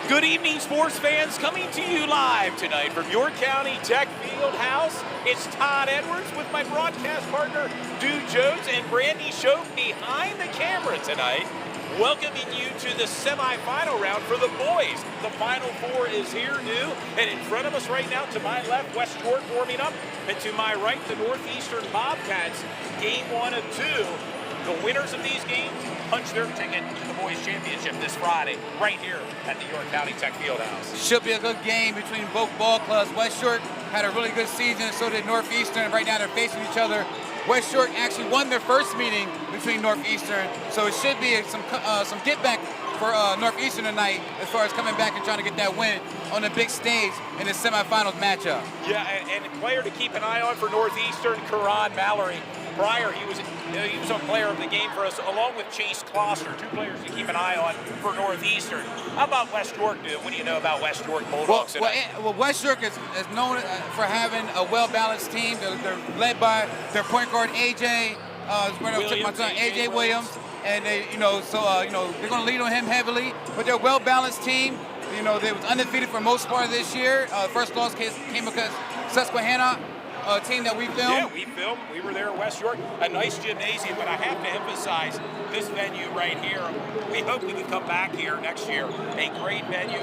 Good evening, sports fans, coming to you live tonight from York County Tech Fieldhouse. It's Todd Edwards with my broadcast partner, Dude Jones, and Brandy Shope behind the camera tonight, welcoming you to the semifinal round for the boys. The Final Four is here new, and in front of us right now, to my left, West York warming up, and to my right, the Northeastern Bobcats, game 1 of 2. The winners of these games punch their ticket to the boys' championship this Friday, right here at the York County Tech Fieldhouse. Should be a good game between both ball clubs. West York had a really good season, and so did Northeastern. Right now they're facing each other. West York actually won their first meeting between Northeastern, so it should be some get back for Northeastern tonight as far as coming back and trying to get that win on the big stage in the semifinals matchup. Yeah, and a player to keep an eye on for Northeastern, Karan Mallory. Prior, he was a player of the game for us, along with Chase Kloster, two players to keep an eye on for Northeastern. How about West York, dude? What do you know about West York Bulldogs tonight? Well, West York is known for having a well-balanced team. They're led by their point guard, AJ Williams, and they're going to lead on him heavily. But they're a well-balanced team. You know, they was undefeated for most part of this year. First loss came against Susquehanna. Team that we filmed. Yeah, we filmed. We were there at West York. A nice gymnasium, but I have to emphasize this venue right here. We hope we can come back here next year. A great venue,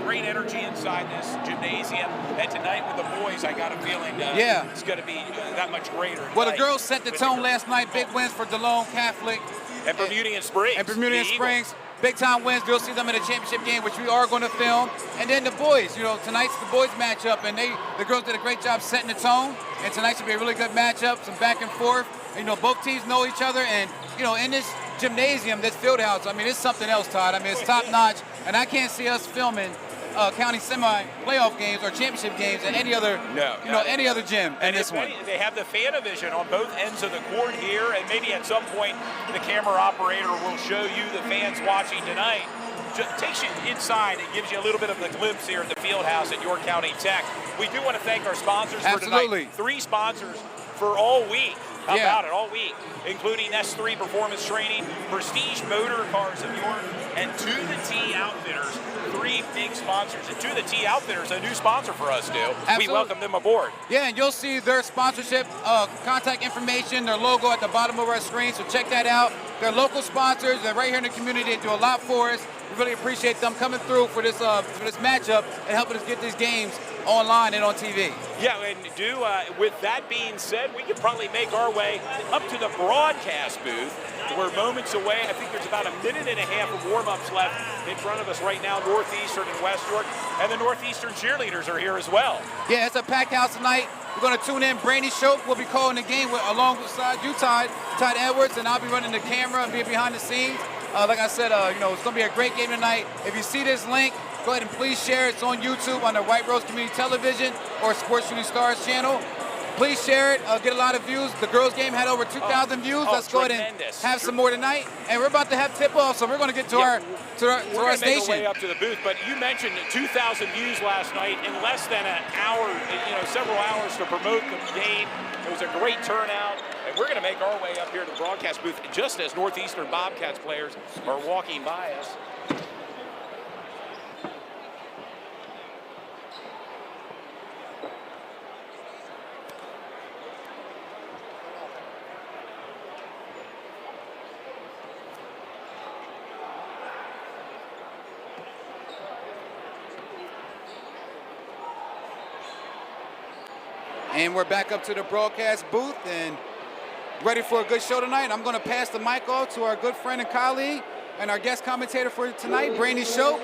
great energy inside this gymnasium. And tonight with the boys, I got a feeling it's going to be that much greater. Well, the girls set the tone last night. Big wins for DeLone Catholic. And Bermudian Springs. And Bermudian Springs. Big time wins. You'll see them in the championship game, which we are going to film. And then the boys, tonight's the boys matchup, and the girls did a great job setting the tone. And tonight should be a really good matchup, some back and forth. Both teams know each other, and in this gymnasium, this field house, I mean, it's something else, Todd. I mean, it's top notch, and I can't see us filming county semi-playoff games or championship games at any other, any other gym than this one. They have the Fanavision on both ends of the court here, and maybe at some point the camera operator will show you the fans watching tonight. Just takes you inside and gives you a little bit of a glimpse here at the field house at York County Tech. We do want to thank our sponsors for tonight. 3 sponsors for all week. How about it, all week, including S3 Performance Training, Prestige Motor Cars of York, and To The T Outfitters. 3 big sponsors. And To The T Outfitters, a new sponsor for us, too. Absolutely. We welcome them aboard. Yeah, and you'll see their sponsorship, contact information, their logo at the bottom of our screen, so check that out. They're local sponsors. They're right here in the community. They do a lot for us. We really appreciate them coming through for this matchup and helping us get these games online and on TV. Yeah, and with that being said, we could probably make our way up to the broadcast booth. We're moments away. I think there's about a minute and a half of warm-ups left in front of us right now, Northeastern and West York, and the Northeastern cheerleaders are here as well. Yeah, it's a packed house tonight. We're going to tune in. Brandy Shope will be calling the game alongside you, Todd Edwards, and I'll be running the camera and be behind the scenes. Like I said, it's going to be a great game tonight. If you see this link, go ahead and please share it. It's on YouTube on the White Rose Community Television or Sports Shooting Stars channel. Please share it. Get a lot of views. The girls' game had over 2,000 views. Let's go ahead and have some more tonight. And we're about to have tip-off, so we're going to get to our station. We're going to make our way up to the booth. But you mentioned 2,000 views last night in less than an hour, several hours to promote the game. It was a great turnout. And we're going to make our way up here to the broadcast booth just as Northeastern Bobcats players are walking by us. And we're back up to the broadcast booth and ready for a good show tonight. I'm going to pass the mic off to our good friend and colleague and our guest commentator for tonight, Brandy Shope.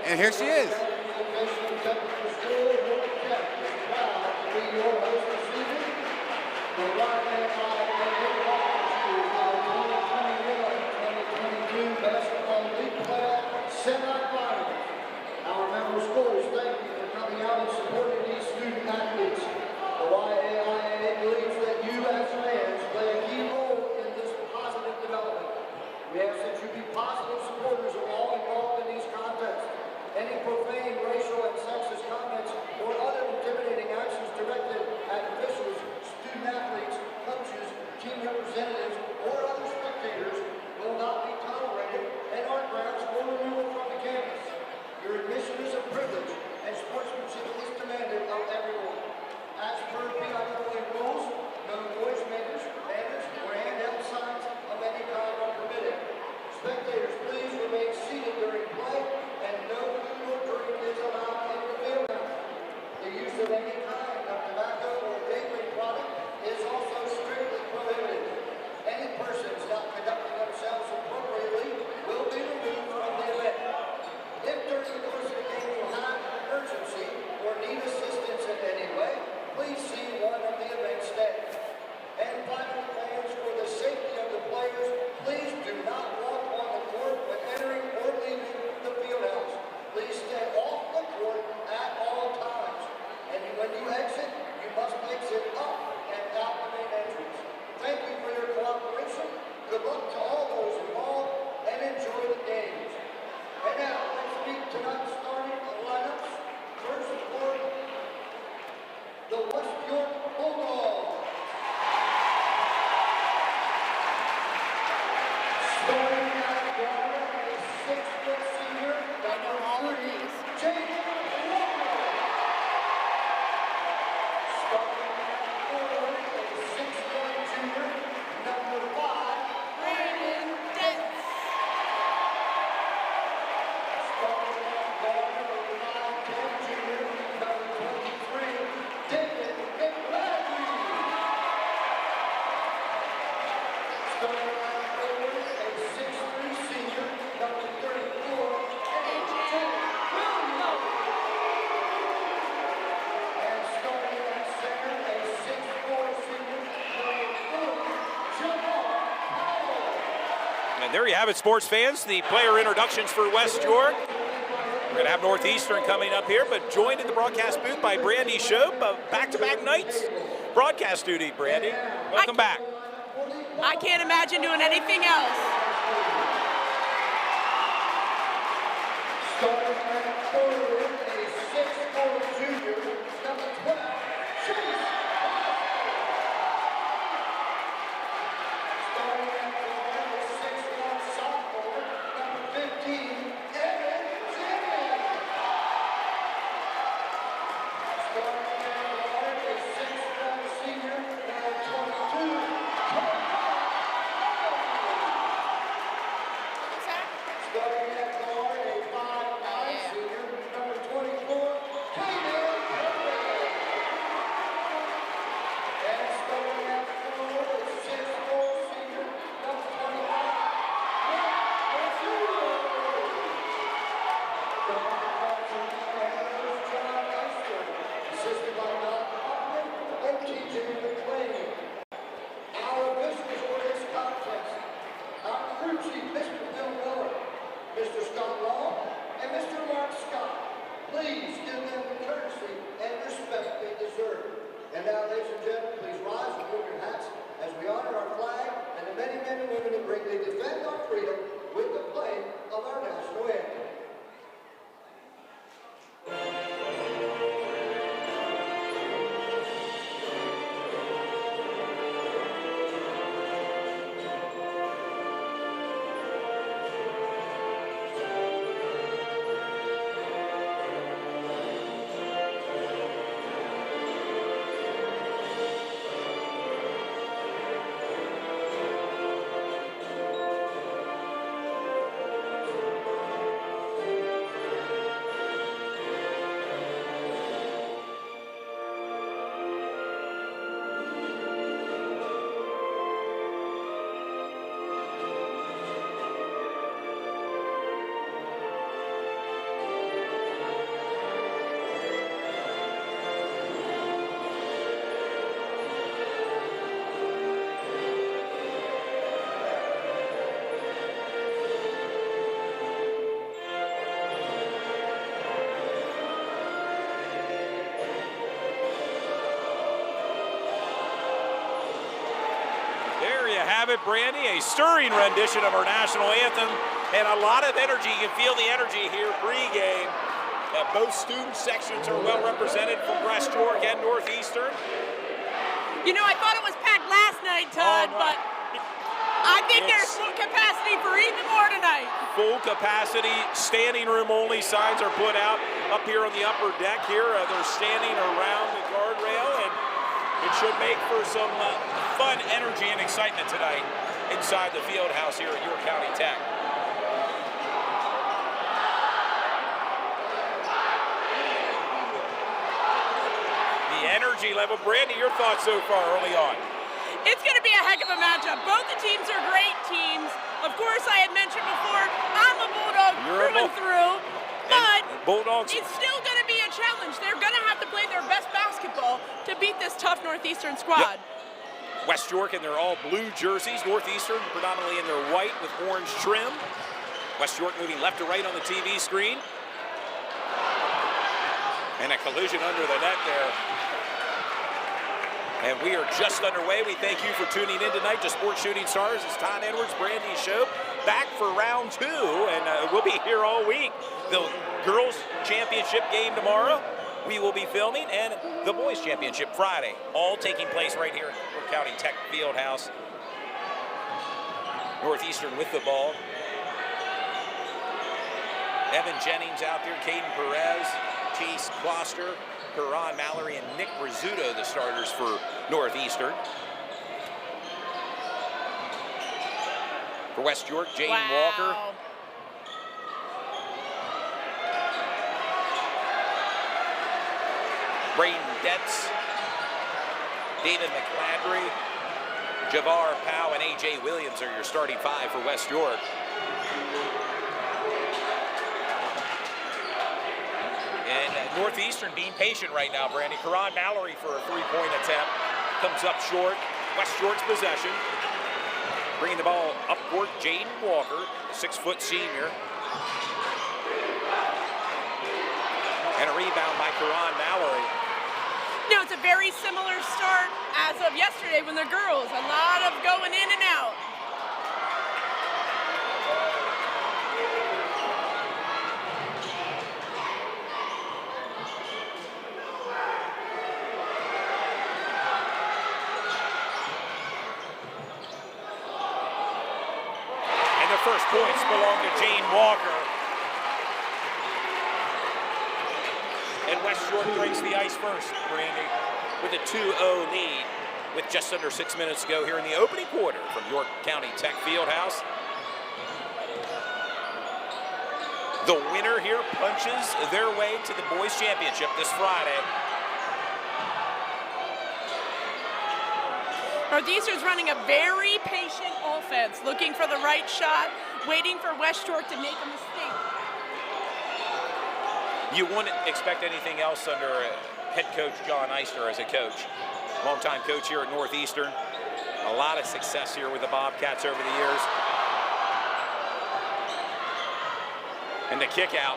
And here she is. Our member schools, thank you for coming out and supporting these student athletes. The YAIA believes that you as fans play a key role in this positive development. We ask that you be positive supporters of all involved in these contests. Any profane, racial, and sexist comments or other intimidating actions directed at officials, student athletes, coaches, team representatives, or other spectators will not be tolerated and are grounds for removal from the game. of any kind of tobacco or vaping product is also strictly prohibited. Any persons not conducting themselves appropriately will be removed from the event. If during the course of the game you have an emergency or need assistance in any way, please see one of the event staff. And finally, fans, for the safety of the players, please do not walk on the court when entering or leaving the field house. Please stay off the court at all times. And when you exit, you must exit up and out the main entrance. Thank you for your cooperation. Good luck to all those involved, and enjoy the games. And now, let's meet tonight's starting lineups. First for the West York Bulldogs. Starting at guard, a 6-foot senior, number 3, James Walker. Starting at forward, a 6'1" junior, number 5, Brandon Dent. Starting at guard, a 5'10" junior, number 23, David McBradley. Starting at forward, a 6'3" senior, number 34, AJ Williams. And starting at center, a 6'4" senior, number 40, Jamal Powell. And there you have it, sports fans, the player introductions for West York. We're going to have Northeastern coming up here, but joined in the broadcast booth by Brandy Shope of back-to-back nights. Broadcast duty, Brandy. Welcome back. I can't imagine doing anything else. Starting at forward, a 6'4" junior, number 12, Chase Boston. Starting at guard, a 6'1" sophomore, number 15, Evan Jennings. Starting at guard, a 6'1" senior, number 22, starting at guard, a 5'9" senior, number 24, Pregame. And starting at forward, a 6'4" senior, number 25, the offensive coordinator is John Easter, assisted by Don Hoffman and TJ McClain. Our officials for this contest, our crew chief, Mr. Bill Miller, Mr. Scott Long, and Mr. Mark Scott. Please give them the courtesy and respect they deserve. And now, ladies and gentlemen, please rise and move your hats as we honor our flag and the many men and women who bravely defend our freedom with the playing of our national anthem. Have it, Brandy, a stirring rendition of our national anthem and a lot of energy. You can feel the energy here pre-game. Both student sections are well represented from West York and Northeastern. You know, I thought it was packed last night, Todd, Oh, no. but I think there's full capacity for even more tonight. Full capacity, standing room only signs are put out up here on the upper deck here. They're standing around the guardrail, and it should make for some fun energy and excitement tonight inside the field house here at York County Tech. energy level. Brandy, your thoughts so far early on? It's going to be a heck of a matchup. Both the teams are great teams. Of course, I had mentioned before, I'm a Bulldog through and through. But Bulldogs, it's still going to be a challenge. They're going to have to play their best basketball to beat this tough Northeastern squad. Yep. West York in their all blue jerseys. Northeastern predominantly in their white with orange trim. West York moving left to right on the TV screen. And a collision under the net there. And we are just underway. We thank you for tuning in tonight to Sports Shooting Stars. It's Todd Edwards, Brandy Show, back for round 2, and we'll be here all week. The girls' championship game tomorrow, we will be filming, and the boys' championship Friday, all taking place right here at York County Tech Fieldhouse. Northeastern with the ball. Evan Jennings out there, Caden Perez, Chase Kloster, Karan Mallory, and Nick Rizzuto, the starters for Northeastern. For West York, Jaden Walker. Braden Detz, David McClandry, Javar Powell, and A.J. Williams are your starting 5 for West York. And Northeastern being patient right now, Brandy. Karan Mallory for a 3-point attempt. Comes up short. West York's possession. Bringing the ball up court, Jaden Walker, a 6-foot senior. And a rebound by Karan Mallory. No, it's a very similar start as of yesterday when the girls, a lot of going in and out. First points belong to Jane Walker. And West York breaks the ice first, Brandy, with a 2-0 lead with just under 6 minutes to go here in the opening quarter from York County Tech Fieldhouse. The winner here punches their way to the boys' championship this Friday. Northeastern's running a very patient offense, looking for the right shot, waiting for West York to make a mistake. You wouldn't expect anything else under head coach John Eister as a coach. Longtime coach here at Northeastern. A lot of success here with the Bobcats over the years. And the kick out.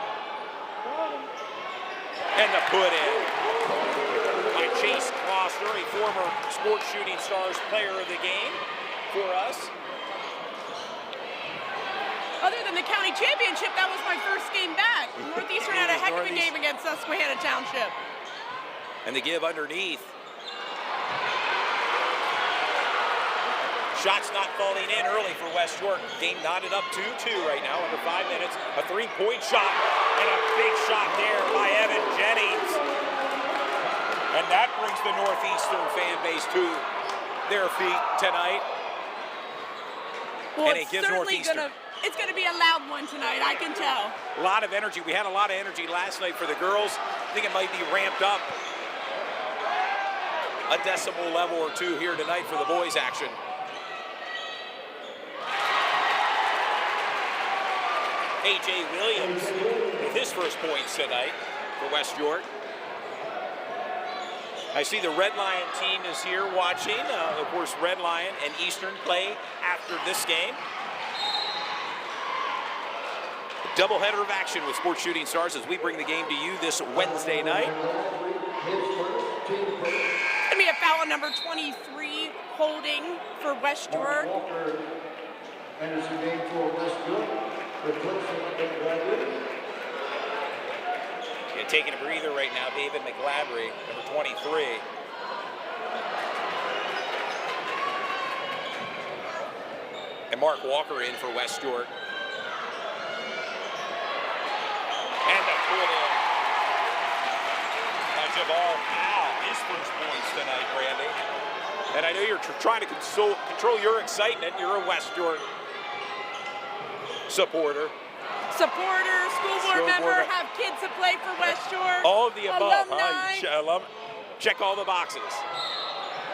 And the put in by Chase Kloster, a former Sports Shooting Stars player of the game for us. Other than the county championship, that was my first game back. Northeastern had a heck of a game against Susquehanna Township. And the give underneath. Shots not falling in early for West York. Game knotted up 2-2 right now, under 5 minutes. A 3-point shot and a big shot there by Evan Jennings. And that brings the Northeastern fan base to their feet tonight. Well, and it gives Northeastern. It's going to be a loud one tonight, I can tell. A lot of energy. We had a lot of energy last night for the girls. I think it might be ramped up a decibel level or two here tonight for the boys' action. A.J. Williams with his first points tonight for West York. I see the Red Lion team is here watching. Of course, Red Lion and Eastern play after this game. A doubleheader of action with Sports Shooting Stars as we bring the game to you this Wednesday night. It's going to be a foul on number 23, holding for West York. And it's a game for West York. Yeah, taking a breather right now, David McGladry, number 23. And Mark Walker in for West York. And the put in by Javar Powell, his first points tonight, Brandy. And I know you're trying to control your excitement. You're a West York supporter. School board member, have kids that play for West York. All of the above, alumni. huh? check all the boxes.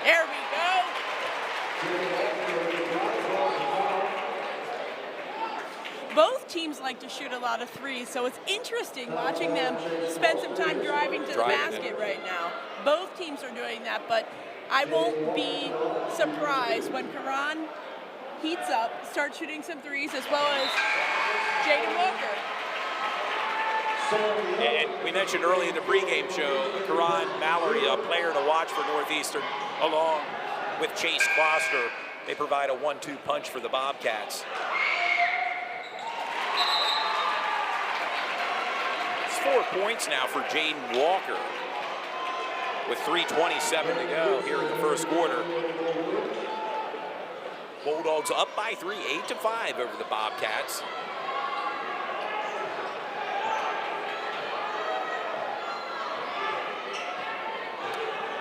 There we go. Both teams like to shoot a lot of threes, so it's interesting watching them spend some time driving to the basket right now. Both teams are doing that, but I won't be surprised when Karan heats up, starts shooting some threes, as well as Jaden Walker. And we mentioned earlier in the pregame show, Karan Mallory, a player to watch for Northeastern, along with Chase Foster. They provide a 1-2 punch for the Bobcats. It's 4 points now for Jaden Walker with 3:27 to go here in the first quarter. Bulldogs up by 3, 8-5 over the Bobcats.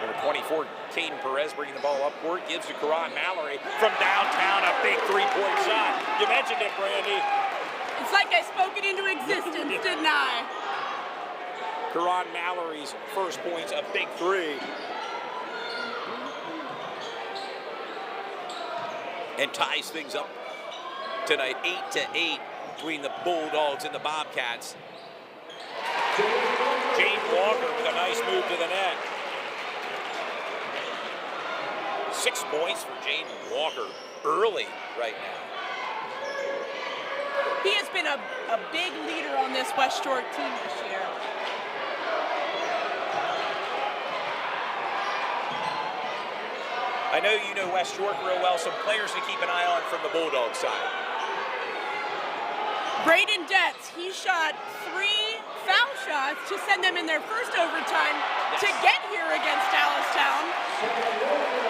Number 24, Caden Perez bringing the ball up court, gives to Karan Mallory from downtown, a big three-point shot. You mentioned it, Brandy. It's like I spoke it into existence, didn't I? Karan Mallory's first points, a big three. And ties things up tonight, 8-8 between the Bulldogs and the Bobcats. Jaden Walker with a nice move to the net. 6 points for Jaden Walker early right now. He has been a big leader on this West York team this year. I know you know West York real well, some players to keep an eye on from the Bulldog side. Braden Detz, he shot 3 foul shots to send them in their first overtime to get here against Dallastown.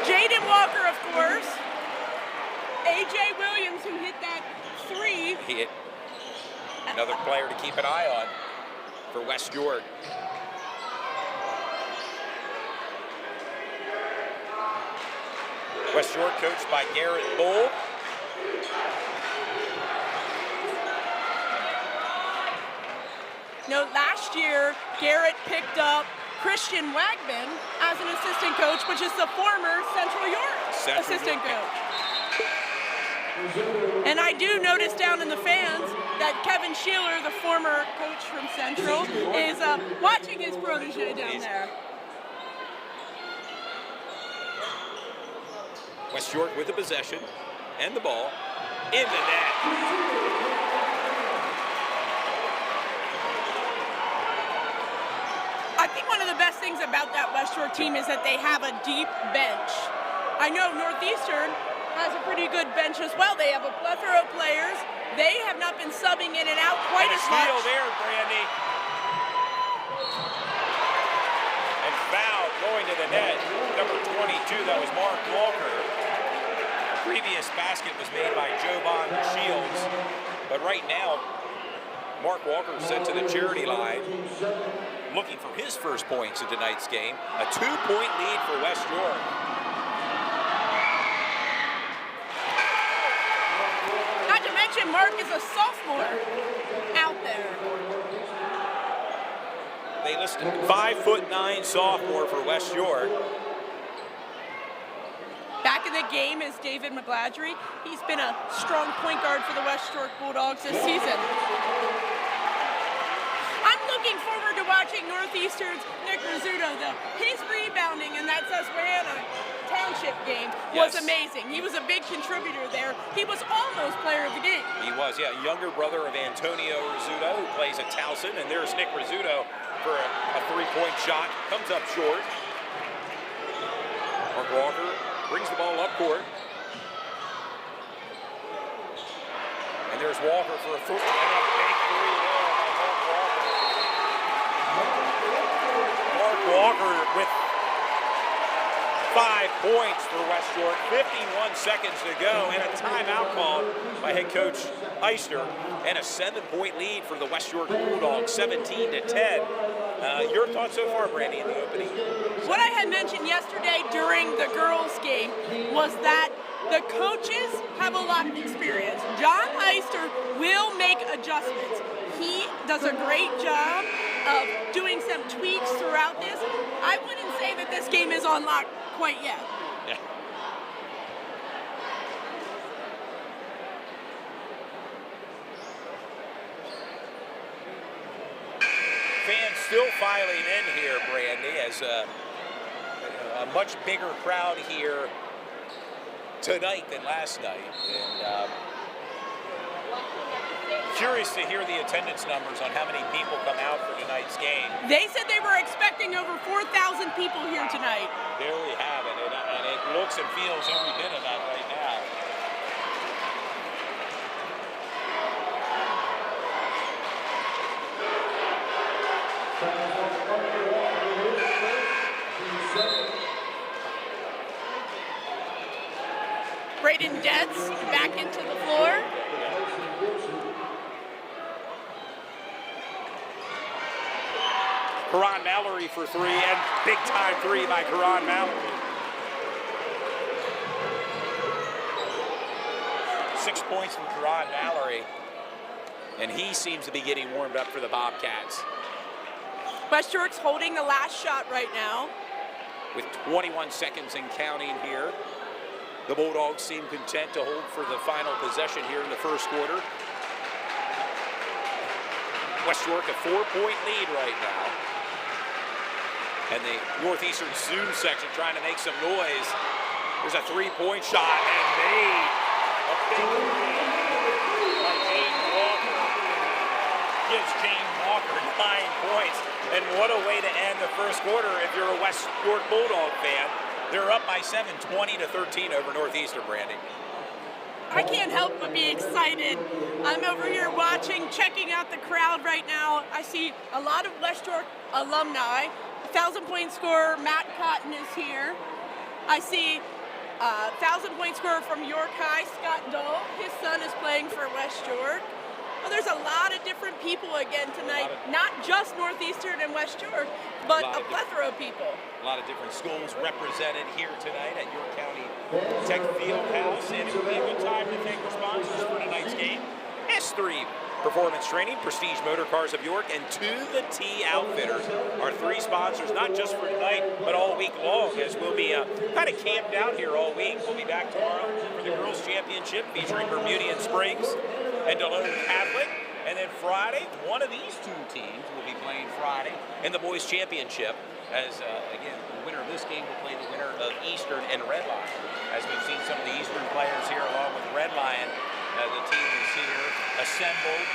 Jaden Walker, of course. A.J. Williams, who hit that 3. He hit another player to keep an eye on for West York. West York coached by Garrett Bull. No, last year, Garrett picked up Christian Wagman as an assistant coach, which is the former Central York assistant coach. And I do notice down in the fans that Kevin Sheeler, the former coach from Central, is watching his protege down there. West York with the possession and the ball in the net. I think one of the best things about that West York team is that they have a deep bench. I know Northeastern has a pretty good bench as well. They have a plethora of players. They have not been subbing in and out quite as much. Steal there, Brandy. And foul going to the net. Number 22, that was Mark Walker. The previous basket was made by Jovan Shields. But right now, Mark Walker sent to the charity line, looking for his first points in tonight's game. A 2-point lead for West York. Not to mention, Mark is a sophomore out there. They listed 5'9" sophomore for West York. Back in the game is David McGladry. He's been a strong point guard for the West York Bulldogs this season. I'm looking forward to watching Northeastern's Nick Rizzuto, though. His rebounding in that Susquehanna Township game was amazing. He was a big contributor there. He was almost player of the game. He was, yeah. Younger brother of Antonio Rizzuto, who plays at Towson. And there's Nick Rizzuto for a 3-point shot. Comes up short. Mark Walker brings the ball up court. And there's Walker for a three. And a big three there by Mark Walker with 5 points for West York. 51 seconds to go. And a timeout called by head coach Eister. And a 7-point lead for the West York Bulldogs, 17-10. Your thoughts so far, Brandy, in the opening? What I had mentioned yesterday during the girls' game was that the coaches have a lot of experience. John Eister will make adjustments. He does a great job of doing some tweaks throughout this. I wouldn't say that this game is on lock quite yet. Yeah. Fans still filing in here, Brandy, as a much bigger crowd here tonight than last night. And curious to hear the attendance numbers on how many people come out for tonight's game. They said they were expecting over 4,000 people here tonight. There we have it, and it looks and feels every bit of that right now. Braden Dets back into the floor. Karan Mallory for three, and big time three by Karan Mallory. 6 points from Karan Mallory, and he seems to be getting warmed up for the Bobcats. West York's holding the last shot right now. With 21 seconds and counting here, the Bulldogs seem content to hold for the final possession here in the first quarter. West York a 4-point lead right now. And the Northeastern Zoom section trying to make some noise. There's a 3-point shot, and made a big lead by Jane Walker. Gives Jane Walker 9 points. And what a way to end the first quarter if you're a West York Bulldog fan. They're up by 7, 20-13 over Northeastern, Brandy. I can't help but be excited. I'm over here watching, checking out the crowd right now. I see a lot of West York alumni. 1,000-point scorer Matt Cotton is here. I see 1,000-point scorer from York High, Scott Dole. His son is playing for West York. Well, there's a lot of different people again tonight, not just Northeastern and West York, but a plethora of people. A lot of different schools represented here tonight at York County Tech Fieldhouse, and it will be a good time to thank our sponsors for tonight's game. S3 Performance Training, Prestige Motor Cars of York, and To The T Outfitters are 3 sponsors, not just for tonight, but all week long, as we'll be kind of camped out here all week. We'll be back tomorrow for the Girls Championship featuring Bermudian Springs and Delone Catholic. And then Friday, one of these 2 teams will be playing Friday in the Boys Championship, as, again, the winner of this game will play the winner of Eastern and Red Lion. As we've seen some of the Eastern players here along with Red Lion, the team is here assembled,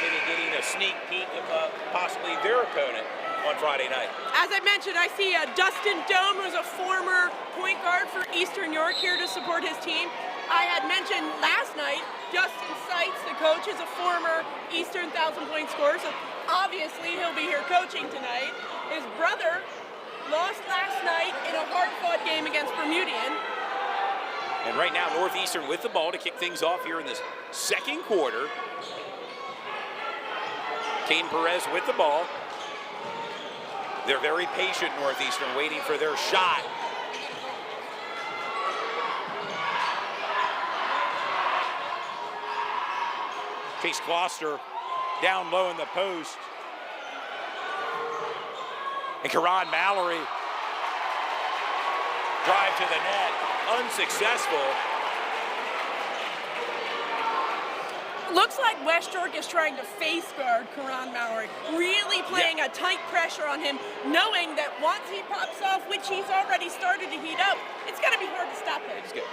maybe getting a sneak peek of possibly their opponent on Friday night. As I mentioned, I see Dustin Dome, who's a former point guard for Eastern York, here to support his team. I had mentioned last night, Justin Seitz, the coach, is a former Eastern 1,000-point scorer, so obviously he'll be here coaching tonight. His brother lost last night in a hard-fought game against Bermudian. And right now, Northeastern with the ball to kick things off here in this second quarter. Kane Perez with the ball. They're very patient, Northeastern, waiting for their shot. Chase Gloucester down low in the post. And Karan Mallory drive to the net, unsuccessful. Looks like West York is trying to face guard Karan Mallory, really playing a tight pressure on him, knowing that once he pops off, which he's already started to heat up, it's going to be hard to stop him. It's good.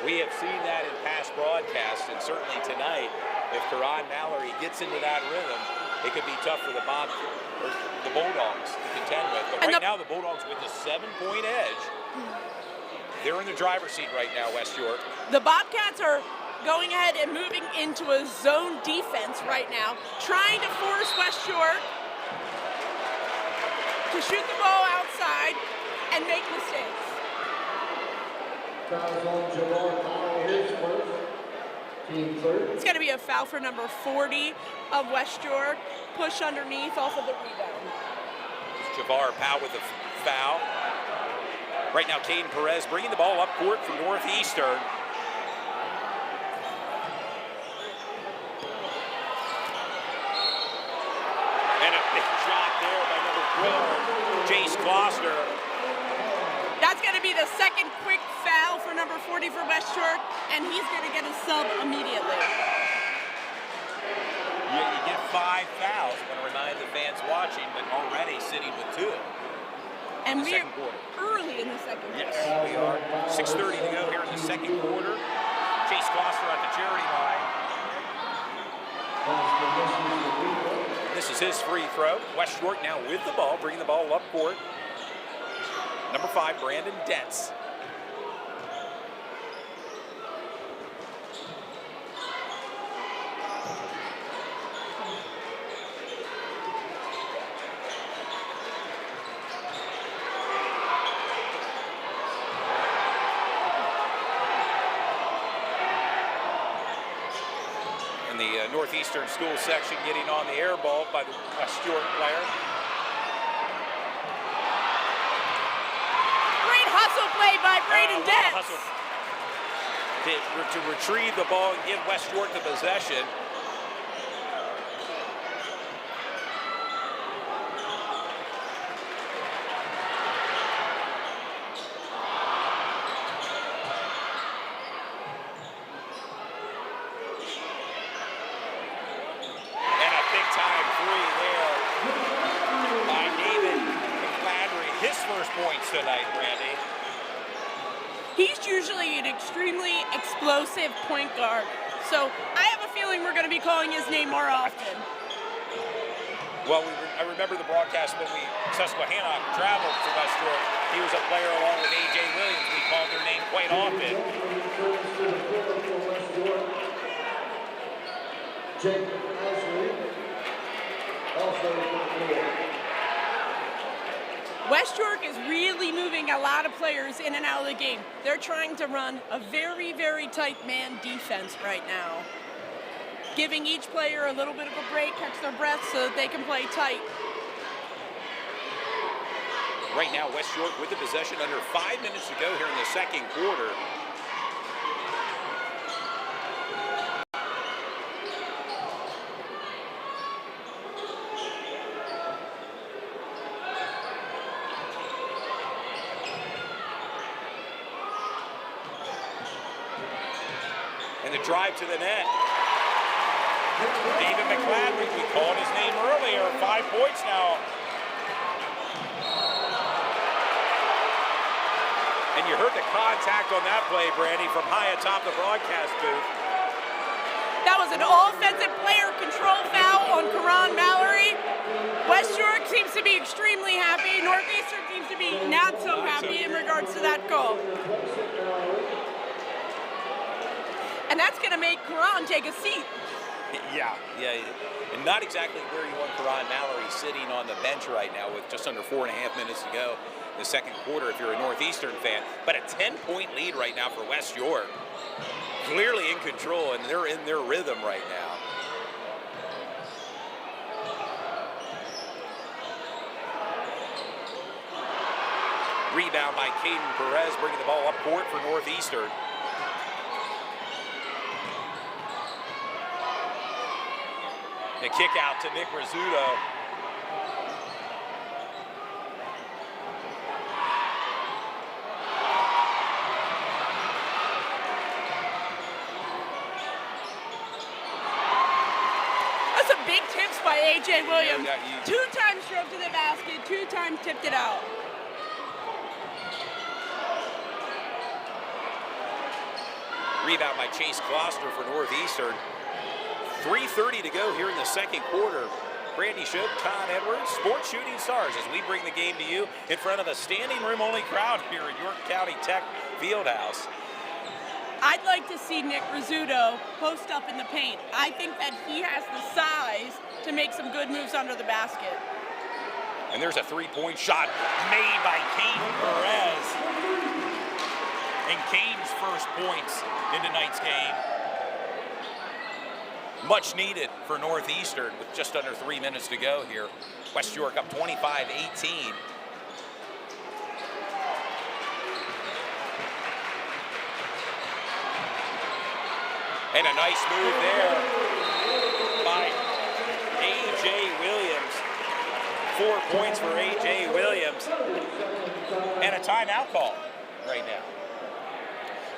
We have seen that in past broadcasts, and certainly tonight, if Karan Mallory gets into that rhythm, it could be tough for the Bulldogs to contend with. But right now, the Bulldogs with a 7-point edge. They're in the driver's seat right now, West York. The Bobcats are going ahead and moving into a zone defense right now, trying to force West York to shoot the ball outside and make mistakes. It's going to be a foul for number 40 of West York. Push underneath off of the rebound. Javar Powell with a foul. Right now, Caden Perez bringing the ball up court for Northeastern. And a big shot there by number 12, Jace Gloucester. a second quick foul for number 40 for West York, and he's going to get a sub immediately. You get 5 fouls. I'm going to remind the fans watching, but already sitting with 2. And we're Second quarter. early in the second quarter. Yes, we are. 6:30 to go here in the second quarter. Chase Gloucester at the charity line. This is his free throw. West York now with the ball, bringing the ball up court. Number 5, Brandon Dentz. And the Northeastern school section getting on the air ball by the West York player. Great hustle play by Braden Dentz. To retrieve the ball and give West York the possession. Points tonight, Brandy. He's usually an extremely explosive point guard, so I have a feeling we're going to be calling his name more often. Well, I remember the broadcast when Susquehanna traveled to West York. He was a player along with A.J. Williams. We called their name quite often. Jake Ashley, also West York is really moving a lot of players in and out of the game. They're trying to run a very, very tight man defense right now, giving each player a little bit of a break, catch their breath so that they can play tight. Right now, West York with the possession, under 5 minutes to go here in the second quarter. Drive to the net. David McCladry, we called his name earlier, 5 points now. And you heard the contact on that play, Brandy, from high atop the broadcast booth. That was an offensive player control foul on Karan Mallory. West York seems to be extremely happy. Northeastern seems to be not so happy in regards to that call. And that's going to make Karan take a seat. Yeah, and not exactly where you want Karan Mallory sitting on the bench right now with just under 4.5 minutes to go in the second quarter if you're a Northeastern fan. But a 10-point lead right now for West York. Clearly in control, and they're in their rhythm right now. Rebound by Caden Perez, bringing the ball up court for Northeastern. A kick out to Nick Rizzuto. That's a big tips by A.J. Williams. Yeah, 2 times drove to the basket, 2 times tipped it out. Rebound by Chase Gloucester for Northeastern. 3:30 to go here in the second quarter. Brandy Shope, Todd Edwards, Sports Shooting Stars, as we bring the game to you in front of a standing room only crowd here at York County Tech Fieldhouse. I'd like to see Nick Rizzuto post up in the paint. I think that he has the size to make some good moves under the basket. And there's a 3-point shot made by Caden Perez. And Caden's first points in tonight's game. Much needed for Northeastern with just under 3 minutes to go here. West York up 25-18. And a nice move there by A.J. Williams. 4 points for A.J. Williams. And a timeout call. right now.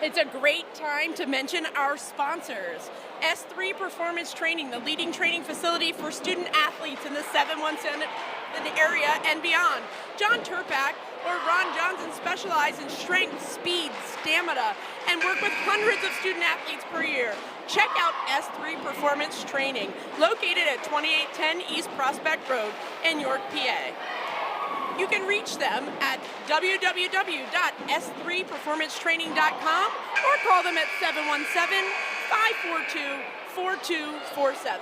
It's a great time to mention our sponsors. S3 Performance Training, the leading training facility for student athletes in the 717 area and beyond. John Turpak or Ron Johnson specialize in strength, speed, stamina, and work with hundreds of student athletes per year. Check out S3 Performance Training, located at 2810 East Prospect Road in York, PA. You can reach them at www.s3performancetraining.com or call them at 717-542-4247.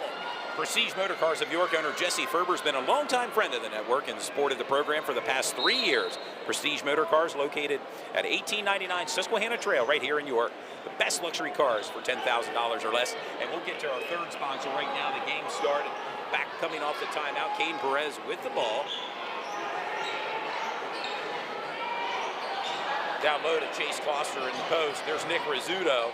Prestige Motor Cars of York owner Jesse Ferber has been a longtime friend of the network and supported the program for the past 3 years. Prestige Motor Cars located at 1899 Susquehanna Trail right here in York. The best luxury cars for $10,000 or less. And we'll get to our third sponsor right now. The game started. Back coming off the timeout. Caden Perez with the ball. Down low to Chase Kloster in the post. There's Nick Rizzuto.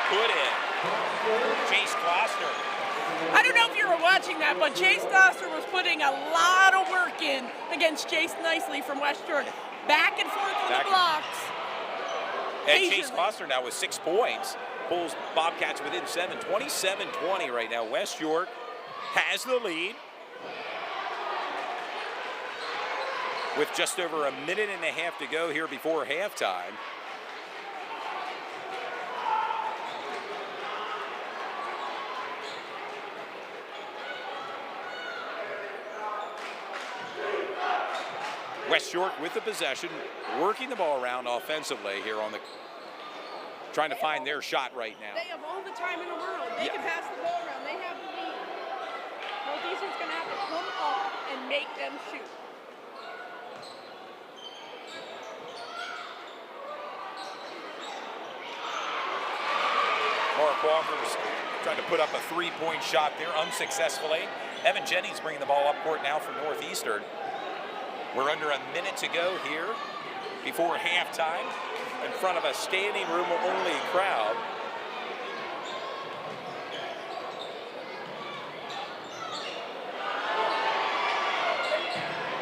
Put in. Chase Kloster. I don't know if you were watching that, but Chase Kloster was putting a lot of work in against Chase Nicely from West York. Back and forth on the blocks. And Chase Kloster now with 6 points. Pulls Bobcats within 7. 27-20 right now. West York has the lead. With just over a minute and a half to go here before halftime. West York with the possession, working the ball around offensively here on the, trying to find their shot right now. They have all the time in the world. They can pass the ball around. They have the lead. Northeastern's going to have to come up and make them shoot. Mark Walker's trying to put up a three-point shot there unsuccessfully. Evan Jennings bringing the ball up court now for Northeastern. We're under a minute to go here before halftime in front of a standing room only crowd.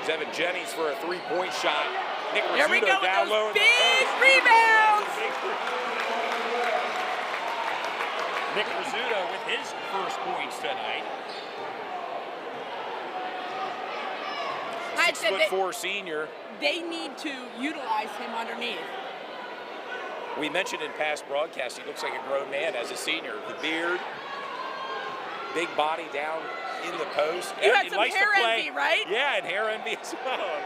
Evan Jennings for a three-point shot. Nick There we go down with low. those big rebounds. Nick Rizzuto with his first points tonight. 6'4" senior. They need to utilize him underneath. We mentioned in past broadcasts, he looks like a grown man as a senior. The beard, big body down in the post. You had some hair envy, right? Yeah, and hair envy as well.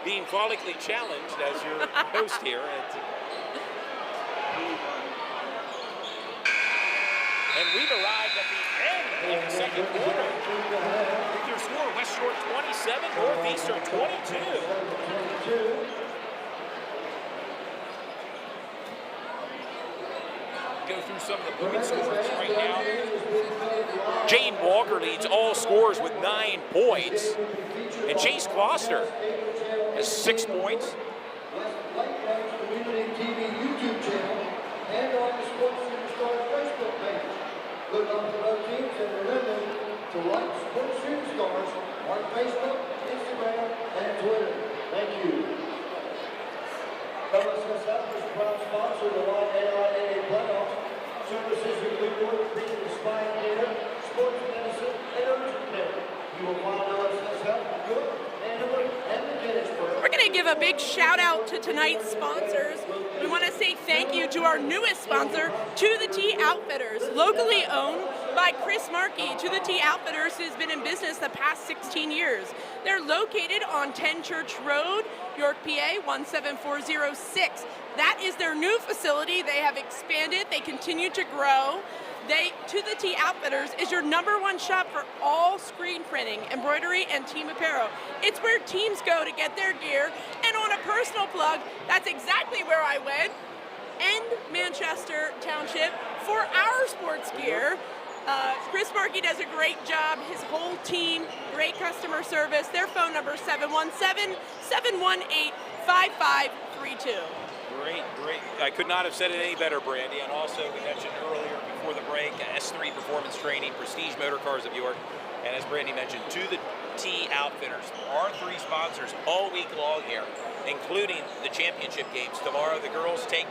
Being follically challenged as your host here. And we've arrived at the end of the second quarter. With your score, West York 27, Northeastern 22. Go through some of the point scores right now. Jane Walker leads all scorers with 9 points. And Chase Kloster has 6 points. Look up to those teams and remember to like Sports Superstars on Facebook, Instagram, and Twitter. Thank you. WSSF is a proud sponsor of the YAIA playoffs. Services include orthopedic and spine care, sports medicine, and urgent care. You will find WSSF in York, Andover, and Gettysburg. We're going to give a big shout out to tonight's sponsors. We want to say thank you to our newest sponsor, To The T Outfitters, locally owned by Chris Markey. To The T Outfitters has been in business the past 16 years. They're located on 10 Church Road, York, PA 17406. That is their new facility. They have expanded. They continue to grow. To The T Outfitters is your #1 shop for all screen printing, embroidery, and team apparel. It's where teams go to get their gear. And on a personal plug, that's exactly where I went. End Manchester Township for our sports gear. Chris Markey does a great job. His whole team, great customer service. Their phone number is 717-718-5532. Great. I could not have said it any better, Brandy. And also, we mentioned earlier before the break, S3 Performance Training, Prestige Motor Cars of York. And as Brandy mentioned, To the T Outfitters, our 3 sponsors all week long here, including the championship games. Tomorrow, the girls take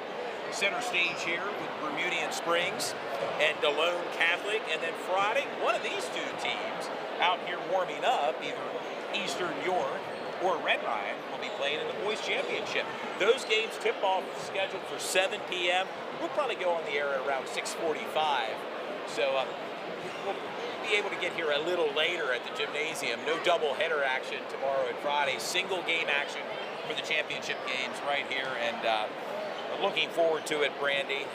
center stage here with Bermudian Springs and DeLone Catholic. And then Friday, one of these 2 teams out here warming up, either Eastern York or Red Lion, will be playing in the boys championship. Those games tip off scheduled for 7 p.m. We'll probably go on the air at around 6:45. So we'll be able to get here a little later at the gymnasium. No double header action tomorrow and Friday. Single game action for the championship games right here. And looking forward to it, Brandy.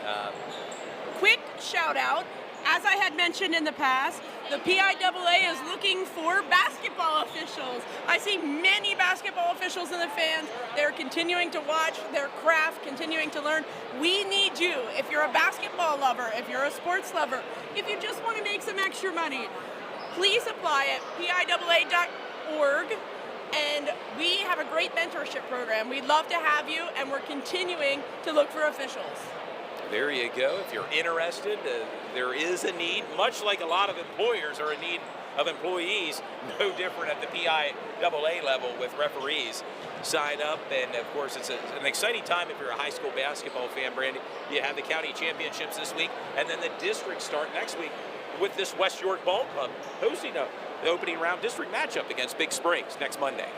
Quick shout out. As I had mentioned in the past, the PIAA is looking for basketball officials. I see many basketball officials in the fans. They're continuing to watch their craft, continuing to learn. We need you. If you're a basketball lover, if you're a sports lover, if you just want to make some extra money, please apply at PIAA.org. And we have a great mentorship program. We'd love to have you, and we're continuing to look for officials. There you go. If you're interested, there is a need, much like a lot of employers are in need of employees, no different at the PIAA level with referees. Sign up, and of course, it's an exciting time if you're a high school basketball fan, Brandy. You have the county championships this week, and then the districts start next week with this West York Ball Club hosting the opening round district matchup against Big Springs next Monday.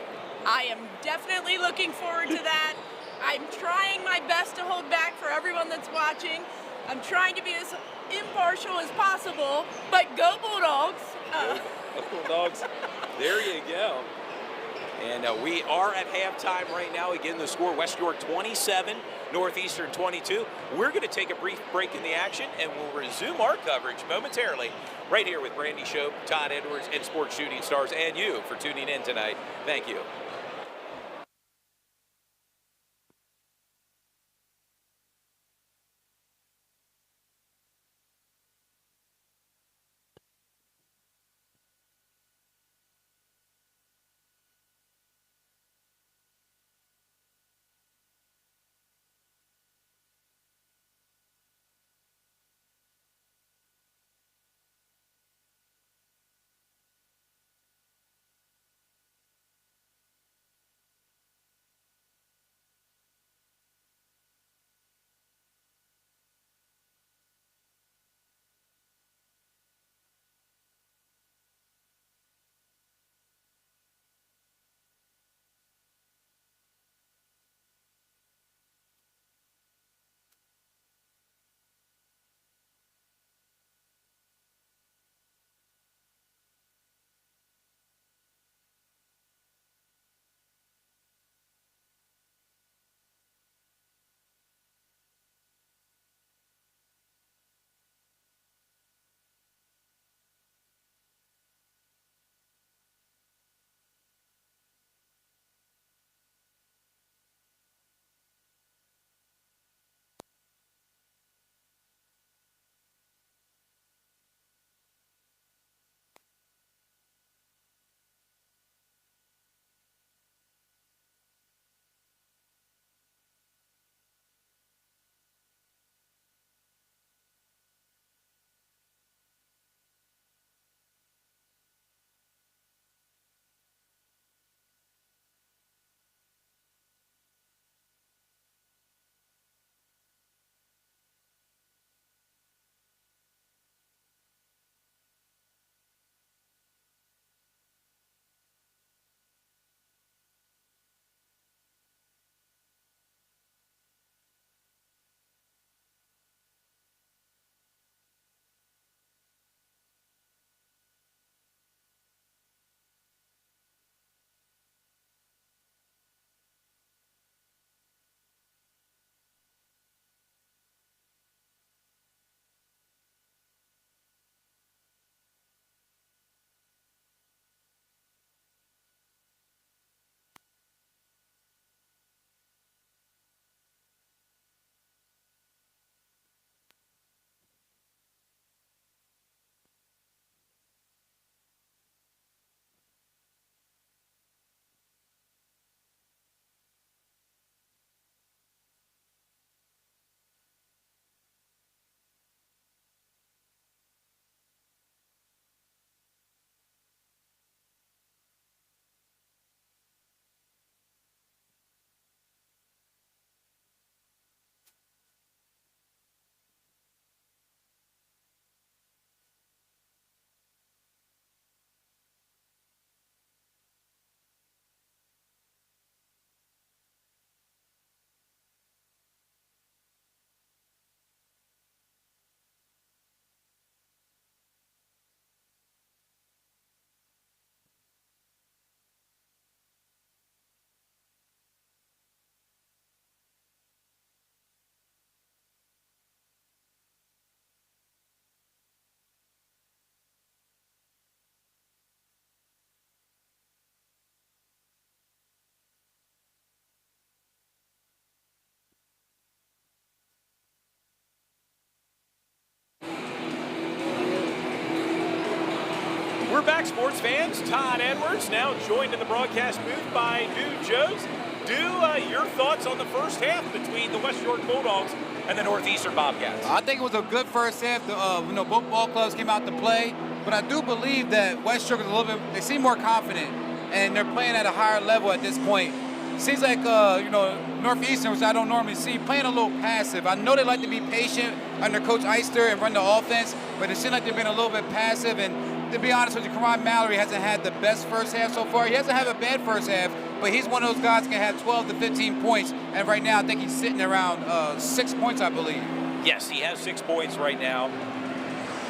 I am definitely looking forward to that. I'm trying my best to hold back for everyone that's watching. I'm trying to be as impartial as possible, but go Bulldogs. Go Bulldogs. There you go. And we are at halftime right now. Again, the score, West York 27, Northeastern 22. We're going to take a brief break in the action, and we'll resume our coverage momentarily right here with Brandy Shope, Todd Edwards, and Sports Shooting Stars, and you for tuning in tonight. Thank you. We're back, sports fans. Todd Edwards now joined in the broadcast booth by Dude Jones. Your thoughts on the first half between the West York Bulldogs and the Northeastern Bobcats? I think it was a good first half. Both ball clubs came out to play, but I do believe that West York is a little bit. They seem more confident, and they're playing at a higher level at this point. Seems like Northeastern, which I don't normally see, playing a little passive. I know they like to be patient under Coach Eister and run the offense, but it seems like they've been a little bit passive. And to be honest with you, Karan Mallory hasn't had the best first half so far. He hasn't had a bad first half, but he's one of those guys that can have 12 to 15 points. And right now, I think he's sitting around 6 points, I believe. Yes, he has 6 points right now.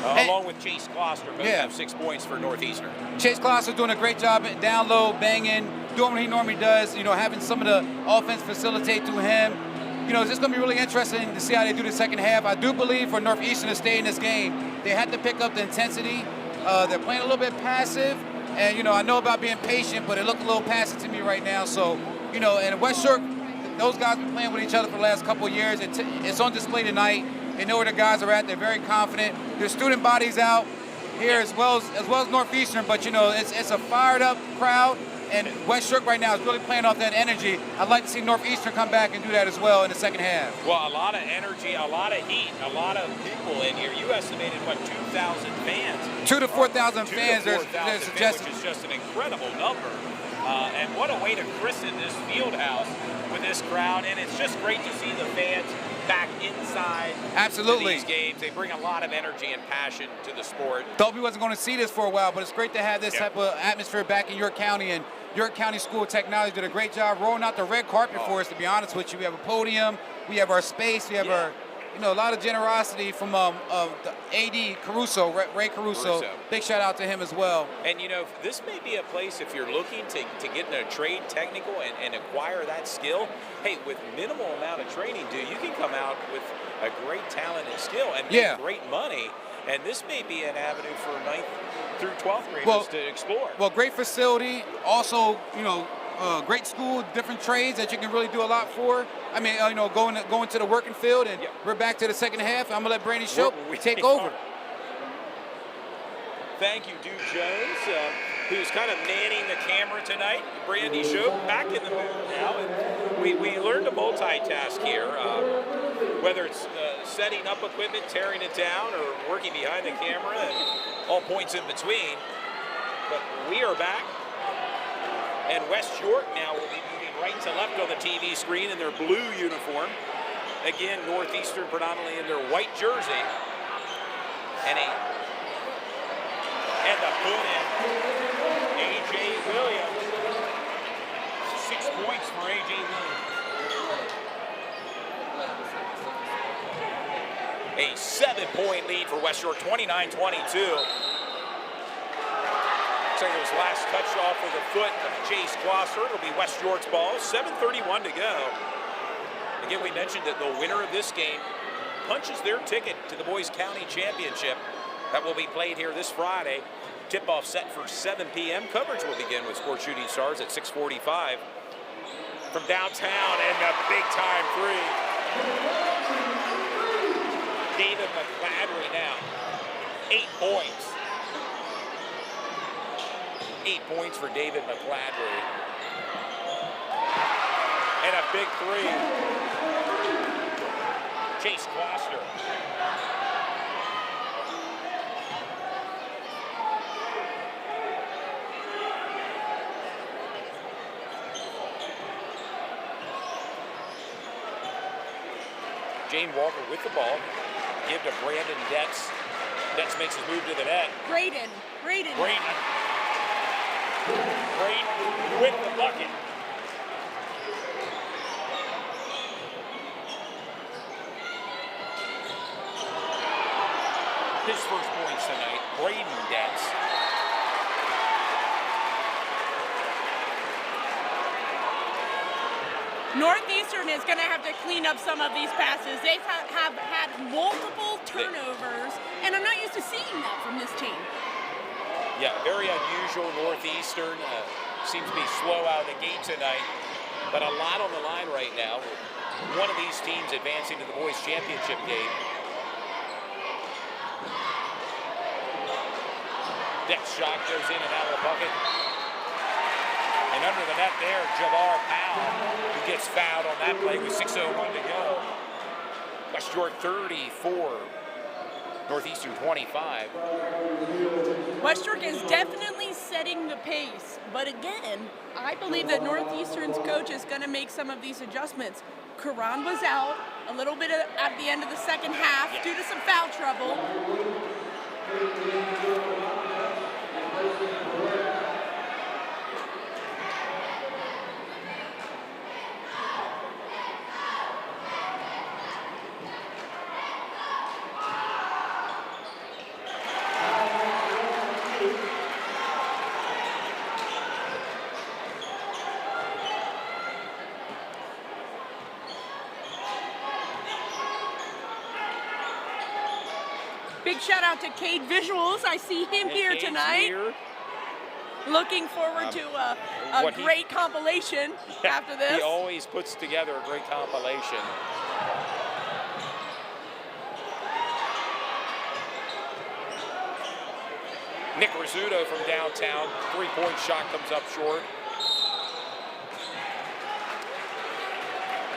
Along with Chase Gloucester, both have 6 points for Northeastern. Chase Gloucester doing a great job at down low, banging, doing what he normally does, having some of the offense facilitate through him. It's just going to be really interesting to see how they do the second half. I do believe for Northeastern to stay in this game, they have to pick up the intensity. They're playing a little bit passive, and, I know about being patient, but it look a little passive to me right now. So, and West York, those guys have been playing with each other for the last couple of years. It's on display tonight. They know where the guys are at. They're very confident. There's student bodies out here as well as Northeastern, but it's a fired up crowd, and West York right now is really playing off that energy. I'd like to see Northeastern come back and do that as well in the second half. Well, a lot of energy, a lot of heat, a lot of people in here. You estimated 2,000 fans? 2,000 to 4,000 fans. They're suggesting, which is just an incredible number. And what a way to christen this field house with this crowd, and it's just great to see the fans back inside. Absolutely. These games. They bring a lot of energy and passion to the sport. Thought we wasn't going to see this for a while, but it's great to have this type of atmosphere back in York County, and York County School of Technology did a great job rolling out the red carpet for us, to be honest with you. We have a podium, we have our space, we have our, a lot of generosity from the AD Caruso, Ray Caruso. Big shout out to him as well. And this may be a place, if you're looking to get in a trade technical and acquire that skill, hey, with minimal amount of training, you can come out with a great talent and skill and make great money. And this may be an avenue for 9th through 12th graders to explore. Well, great facility. Also, great school, different trades that you can really do a lot for. I mean, going to the working field, and we're back to the second half. I'm going to let Brandy Shope take over. Thank you, Dude Jones, who's kind of manning the camera tonight. Brandy Shope back in the booth now. And we learned to multitask here, whether it's setting up equipment, tearing it down, or working behind the camera, and all points in between. But we are back. And West York now will be moving right to left on the TV screen in their blue uniform. Again, Northeastern predominantly in their white jersey. And the put in. A.J. Williams. 6 points for A.J. Williams. A 7-point lead for West York, 29-22. Looks like it was last touched off with a foot of Chase Gloucester. It'll be West York's ball. 7:31 to go. Again, we mentioned that the winner of this game punches their ticket to the Boys County Championship that will be played here this Friday. Tip-off set for 7 p.m. Coverage will begin with Sports Shooting Stars at 6:45. From downtown, and a big-time three. David McCladry now. 8 points. 8 points for David McCladry. And a big three. Chase Gloucester. Jane Walker with the ball. Give to Brandon Detz. Detz makes his move to the net. Braden. Brayton with the bucket. His first points tonight, Braden Detz. Northeastern is going to have to clean up some of these passes. They have had multiple turnovers, and I'm not used to seeing that from this team. Yeah, very unusual. Northeastern seems to be slow out of the gate tonight, but a lot on the line right now. One of these teams advancing to the boys' championship game. Next shot goes in and out of the bucket. And under the net there, Javar Powell, who gets fouled on that play with 6:01 to go. West York 34, Northeastern 25. West York is definitely setting the pace, but again, I believe that Northeastern's coach is going to make some of these adjustments. Karan was out a little bit at the end of the second half due to some foul trouble. Big shout out to Cade Visuals. I see him here tonight. Looking forward to a great compilation after this. He always puts together a great compilation. Nick Rizzuto from downtown. 3-point shot comes up short.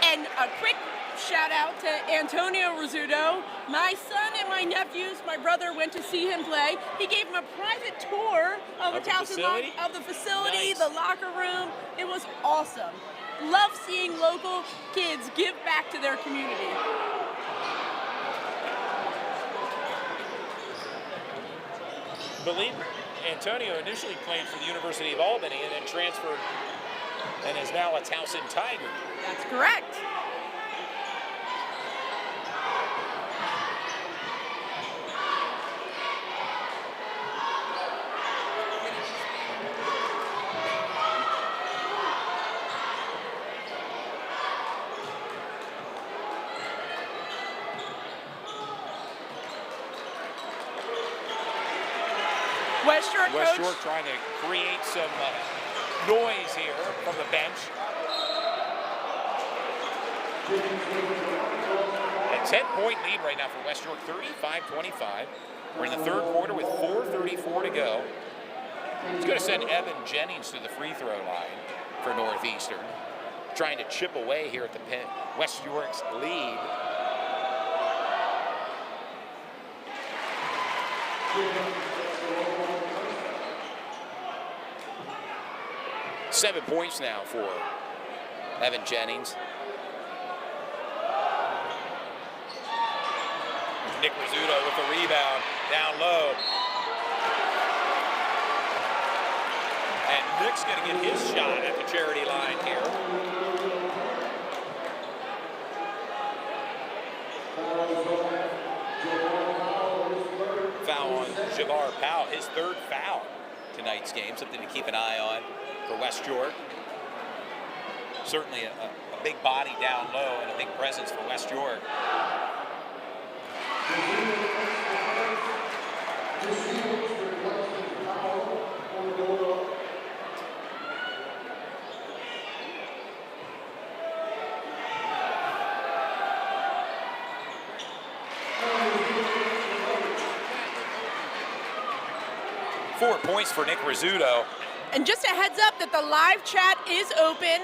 And a quick shout out to Antonio Rizzuto. My son and my nephews, my brother went to see him play. He gave him a private tour of the facility, Nice. the locker room. It was awesome. Love seeing local kids give back to their community. Believe Antonio initially played for the University of Albany and then transferred and is now a Towson Tiger. That's correct. West York trying to create some noise here from the bench. A 10-point lead right now for West York, 35-25. We're in the third quarter with 4:34 to go. It's going to send Evan Jennings to the free throw line for Northeastern, trying to chip away here at the pin. West York's lead. Seven points now for Evan Jennings. Nick Rizzuto with the rebound down low. And Nick's going to get his shot at the charity line here. Foul on Javar Powell, his third foul tonight's game, something to keep an eye on for West York. Certainly a big body down low and a big presence for West York. 4 points for Nick Rizzuto. And just a heads up that the live chat is open.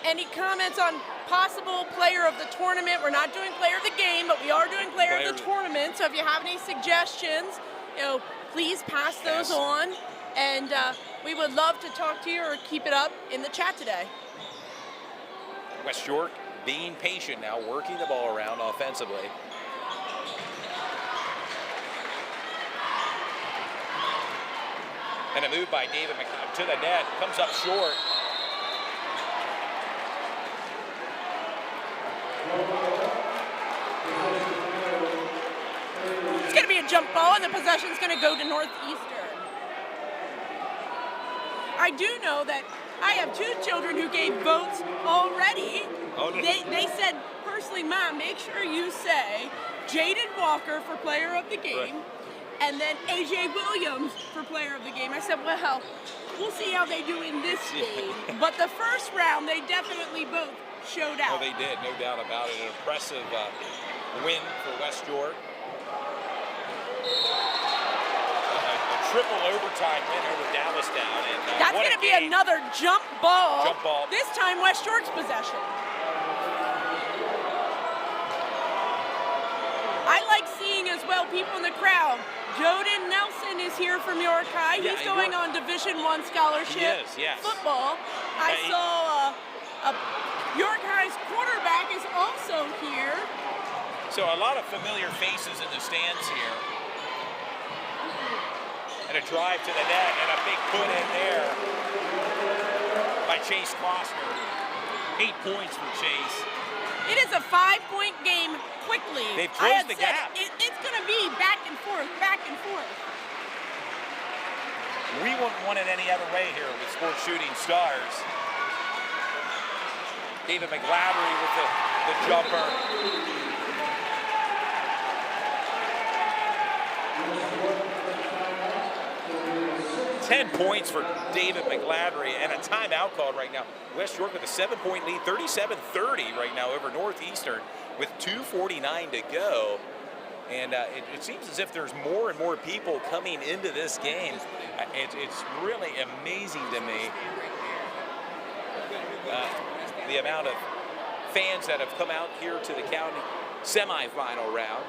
Any comments on possible player of the tournament? We're not doing player of the game, but we are doing player of the tournament. So if you have any suggestions, please pass those on. And we would love to talk to you or keep it up in the chat today. West York being patient now, working the ball around offensively. And a move by David McCoy to the net, comes up short. It's going to be a jump ball, and the possession's going to go to Northeastern. I do know that I have 2 children who gave votes already. Oh, no. They said, personally, Mom, make sure you say Jaden Walker for player of the game. Right. And then A.J. Williams for player of the game. I said, well, we'll see how they do in this game. But the first round, they definitely both showed out. Oh, they did, no doubt about it. An impressive win for West York. A triple overtime win over Dallastown. And that's going to be another jump ball. Jump ball. This time West York's possession. I like seeing as well people in the crowd. Joden Nelson is here from York High. He's going on Division I scholarship. He is, yes. Football. I saw York High's quarterback is also here. So a lot of familiar faces in the stands here. And a drive to the net and a big put in there by Chase Klossner. 8 points for Chase. It is a 5-point game quickly. They've closed the gap. It's going to be back and forth, back and forth. We wouldn't want it any other way here with Sports Shooting Stars. David McGladdery with the jumper. 10 points for David McGladdery and a timeout called right now. West York with a 7-point lead, 37-30 right now over Northeastern with 2:49 to go. And it seems as if there's more and more people coming into this game. It's really amazing to me the amount of fans that have come out here to the county semifinal round.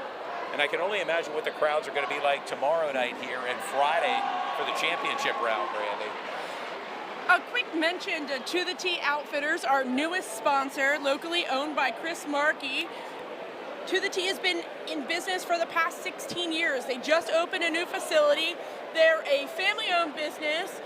And I can only imagine what the crowds are going to be like tomorrow night here and Friday for the championship round, Brandy. A quick mention to the T Outfitters, our newest sponsor, locally owned by Chris Markey. To the T has been in business for the past 16 years. They just opened a new facility. They're a family-owned business,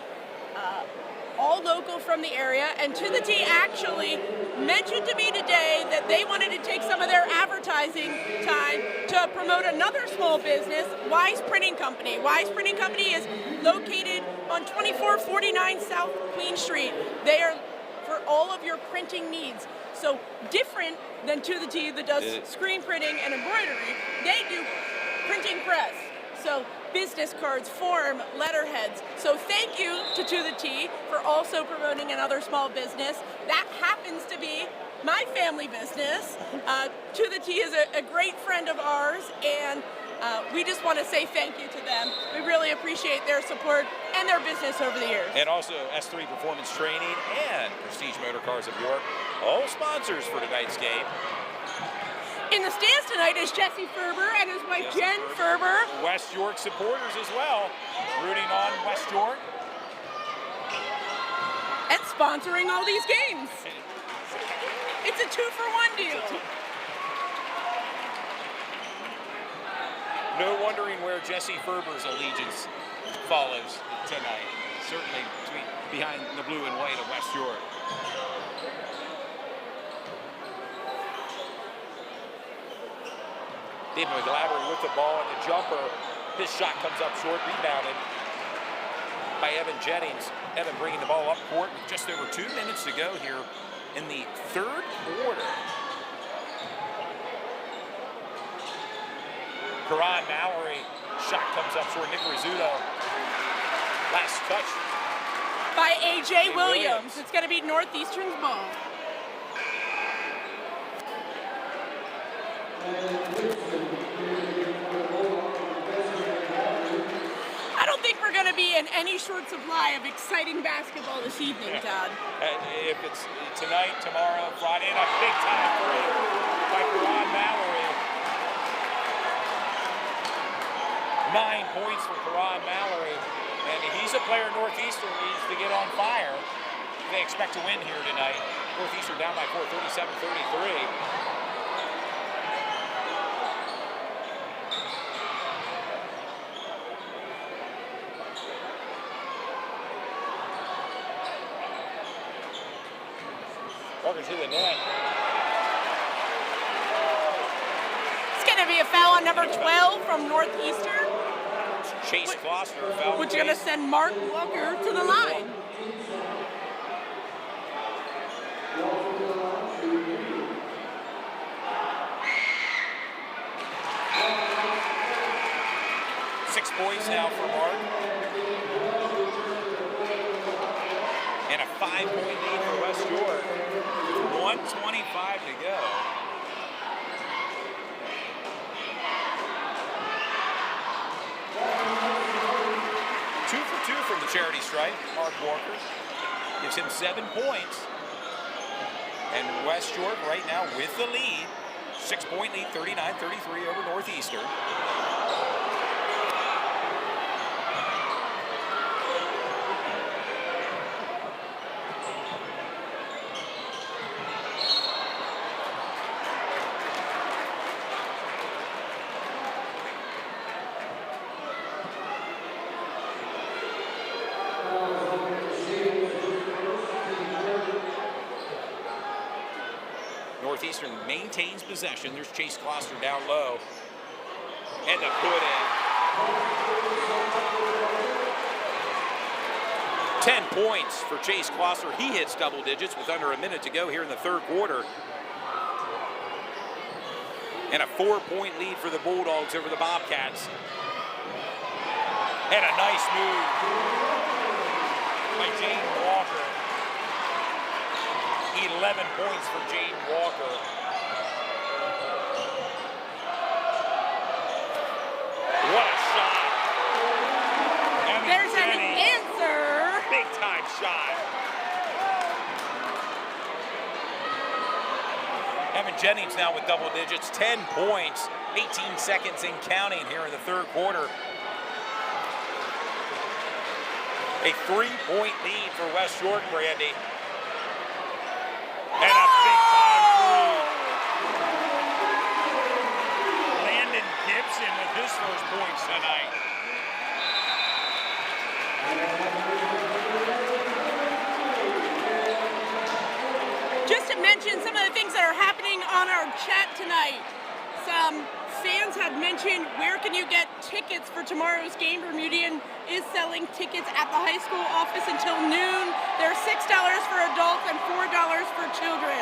all local from the area. And To the T actually mentioned to me today that they wanted to take some of their advertising time to promote another small business, Wise Printing Company. Wise Printing Company is located on 2449 South Queen Street. They are for all of your printing needs. So different than To the T that does screen printing and embroidery, they do printing press. So business cards, form, letterheads. So thank you to the T for also promoting another small business. That happens to be my family business. To the T is a great friend of ours, and we just want to say thank you to them. We really appreciate their support and their business over the years. And also S3 Performance Training and Prestige Motor Cars of York, all sponsors for tonight's game. In the stands tonight is Jesse Ferber and his wife Jen Ferber. West York supporters as well, rooting on West York. And sponsoring all these games. It's a 2-for-1 deal. No wondering where Jesse Ferber's allegiance follows tonight. Certainly behind the blue and white of West York. David McGladdery with the ball and the jumper. His shot comes up short, rebounded by Evan Jennings. Evan bringing the ball up court with just over 2 minutes to go here in the third quarter. Karan Mallory, shot comes up short. Nick Rizzuto, last touch. By A.J. Williams. It's going to be Northeastern's ball. I don't think we're going to be in any short supply of exciting basketball this evening, Todd. If it's tonight, tomorrow, Friday, and a big time three by Karan Mallory. 9 points for Karan Mallory. And he's a player Northeastern needs to get on fire. They expect to win here tonight. Northeastern down by 4, 37-33. Walker to the net. It's going to be a foul on number 12 from Northeastern. Chase Klossner foul. Which is going to send Mark Walker to the line. Six points now for Mark. And a 5-point lead for West York. 1:25 to go. charity stripe. Mark Walker gives him 7 points. And West York right now with the lead. 6-point lead, 39-33 over Northeastern. Northeastern maintains possession. There's Chase Gloucester down low. And the put in. 10 points for Chase Gloucester. He hits double digits with under a minute to go here in the third quarter. And a 4-point lead for the Bulldogs over the Bobcats. And a nice move by Jane Walker. 11 points for Jane Walker. What a shot. There's an answer. Big time shot. Evan Jennings now with double digits, 10 points, 18 seconds and counting here in the third quarter. A 3-point lead for West York, Brandy. And a big-time three. Landon Gibson with his first points tonight. Just to mention some of the things that are happening on our chat tonight. Some fans had mentioned, where can you get tickets for tomorrow's game? Bermudian is selling tickets at the high school office until noon. They're $6 for adults and $4 for children.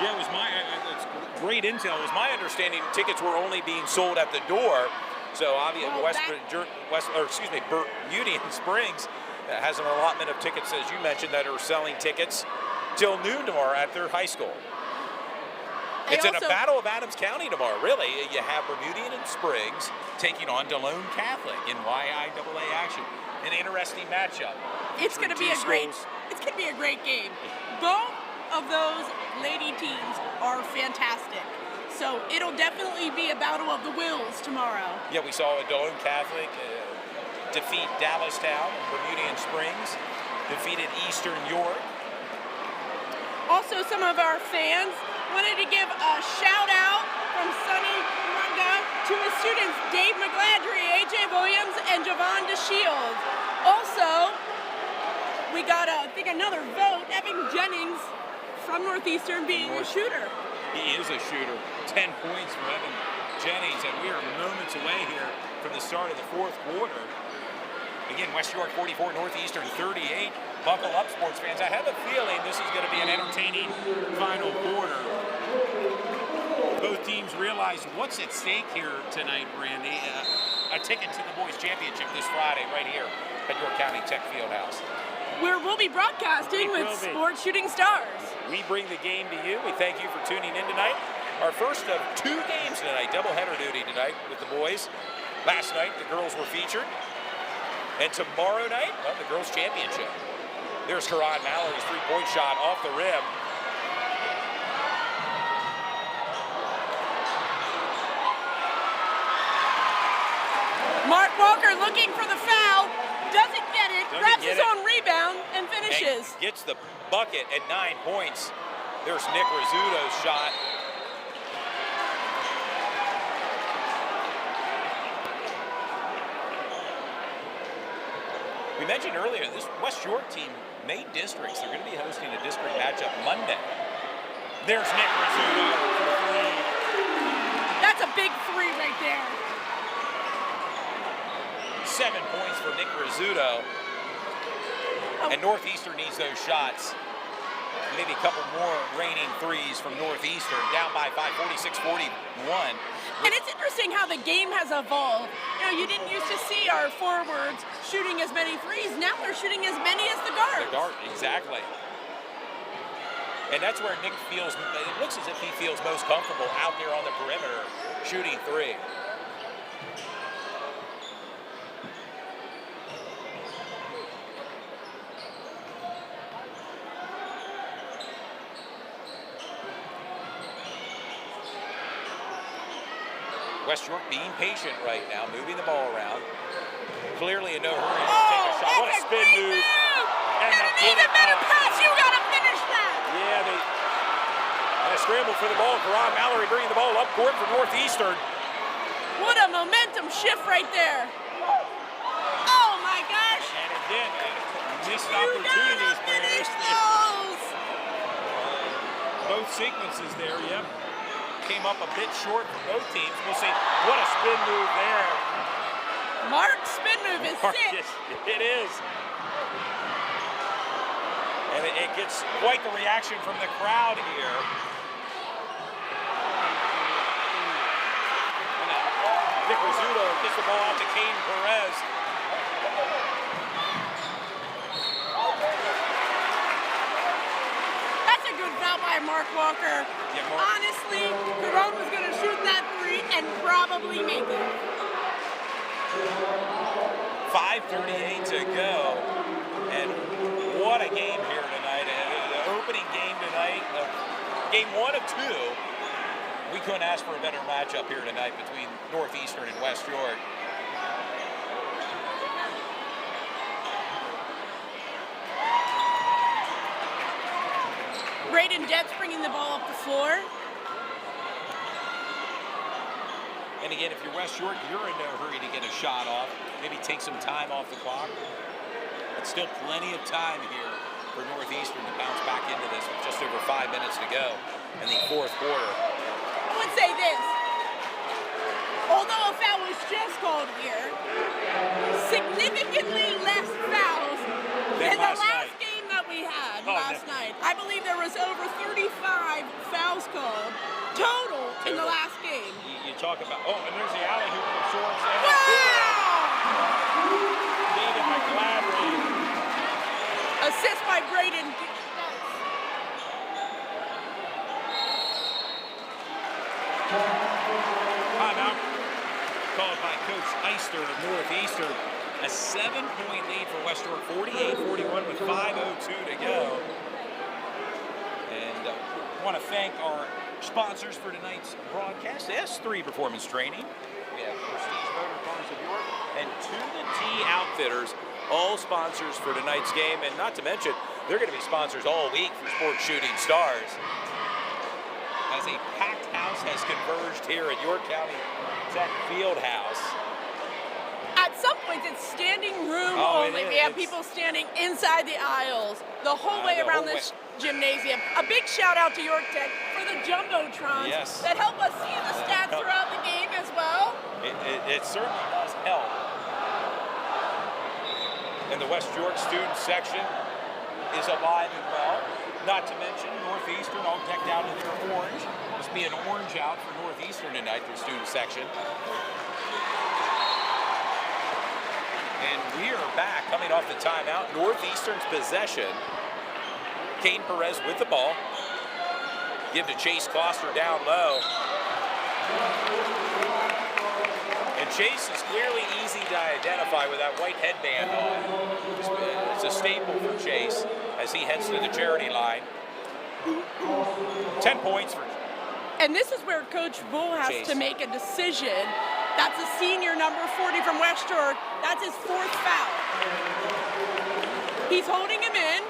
Yeah, it was it's great intel. It was my understanding tickets were only being sold at the door. So obviously, Bermudian Springs has an allotment of tickets, as you mentioned, that are selling tickets till noon tomorrow at their high school. It's in a battle of Adams County tomorrow, really. You have Bermudian and Springs taking on DeLone Catholic in YAIAA action. An interesting matchup. It's going to be a great game. Both of those lady teams are fantastic. So it'll definitely be a battle of the wills tomorrow. Yeah, we saw DeLone Catholic defeat Dallastown. Bermudian Springs defeated Eastern York. Also, some of our fans wanted to give a shout out from Sunny Runga to his students Dave McGladry, AJ Williams, and Javon DeShields. Also, we got another vote, Evan Jennings from Northeastern being a shooter. He is a shooter. 10 points for Evan Jennings, and we are moments away here from the start of the fourth quarter. Again, West York 44, Northeastern 38. Buckle up, sports fans. I have a feeling this is going to be an entertaining final quarter. Both teams realize what's at stake here tonight, Brandy. A ticket to the boys' championship this Friday right here at York County Tech Fieldhouse. Where we'll be broadcasting with Sports Shooting Stars. We bring the game to you. We thank you for tuning in tonight. Our first of 2 games tonight, doubleheader duty tonight with the boys. Last night, the girls were featured. And tomorrow night, well, the girls' championship. There's Karan Mallory's 3-point shot off the rim. Mark Walker looking for the foul, doesn't get it, grabs his own rebound, and finishes. And gets the bucket at 9 points. There's Nick Rizzuto's shot. We mentioned earlier, this West York team made districts. They're going to be hosting a district matchup Monday. There's Nick Rizzuto for 3. That's a big 3 right there. 7 points for Nick Rizzuto. And Northeastern needs those shots. Maybe a couple more raining threes from Northeastern. Down by 5, 46-41. And it's interesting how the game has evolved. You know, you didn't used to see our forwards shooting as many threes. Now they're shooting as many as the guards. The guard, exactly. And that's where Nick feels, it looks as if he feels most comfortable out there on the perimeter shooting 3. West York being patient right now, moving the ball around. Clearly in no hurry to take a shot. What a spin move. And an even better pass. You got to finish that. Yeah, they scramble for the ball. Karan Mallory bringing the ball up court for Northeastern. What a momentum shift right there. Oh my gosh. And again, missed opportunities. Finish those. Both sequences there, yep. Came up a bit short for both teams. We'll see. What a spin move there. Mark's spin move is sick. It is. And it gets quite the reaction from the crowd here. Nick Rizzuto gets the ball out to Kane Perez. That's a good foul by Mark Walker. Yeah, Mark. Honestly, Caron was going to shoot that three and probably make it. 5:38 to go. And what a game here tonight. The opening game tonight, game 1 of 2. We couldn't ask for a better matchup here tonight between Northeastern and West York. Braden Detz bringing the ball up the floor. And again, if you're West York, you're in no hurry to get a shot off. Maybe take some time off the clock. But still plenty of time here for Northeastern to bounce back into this with just over 5 minutes to go in the fourth quarter. I would say this. Although a foul was just called here, significantly less fouls than the last game that we had last night. I believe there was over 35 fouls called total in the last game. You talk about, and there's the alley hoop absorbs. Wow! David McGladrey. Assist by Braden. Timeout called by Coach Eister of Northeastern. A 7-point lead for West York, 48-41 with 5:02 to go. And I want to thank our sponsors for tonight's broadcast. S3 Performance Training. We have Prestige Motor Cars of York and To the T Outfitters, all sponsors for tonight's game. And not to mention, they're going to be sponsors all week for Sports Shooting Stars. As a packed house has converged here at York County Tech Fieldhouse. At some points, it's standing room only. We have people standing inside the aisles the whole way around this gymnasium. A big shout out to York Tech for the Jumbotrons that help us see the stats throughout the game as well. It certainly does help. And the West York student section is alive and well. Not to mention Northeastern all decked out in their orange. Must be an orange out for Northeastern tonight, their student section. And we are back coming off the timeout. Northeastern's possession. Kane Perez with the ball. Give to Chase Kloster down low. And Chase is clearly easy to identify with that white headband on. It's a staple for Chase as he heads to the charity line. 10 points for. And this is where Coach Bull has to make a decision. That's a senior, number 40 from West York. That's his 4th foul. He's holding him in.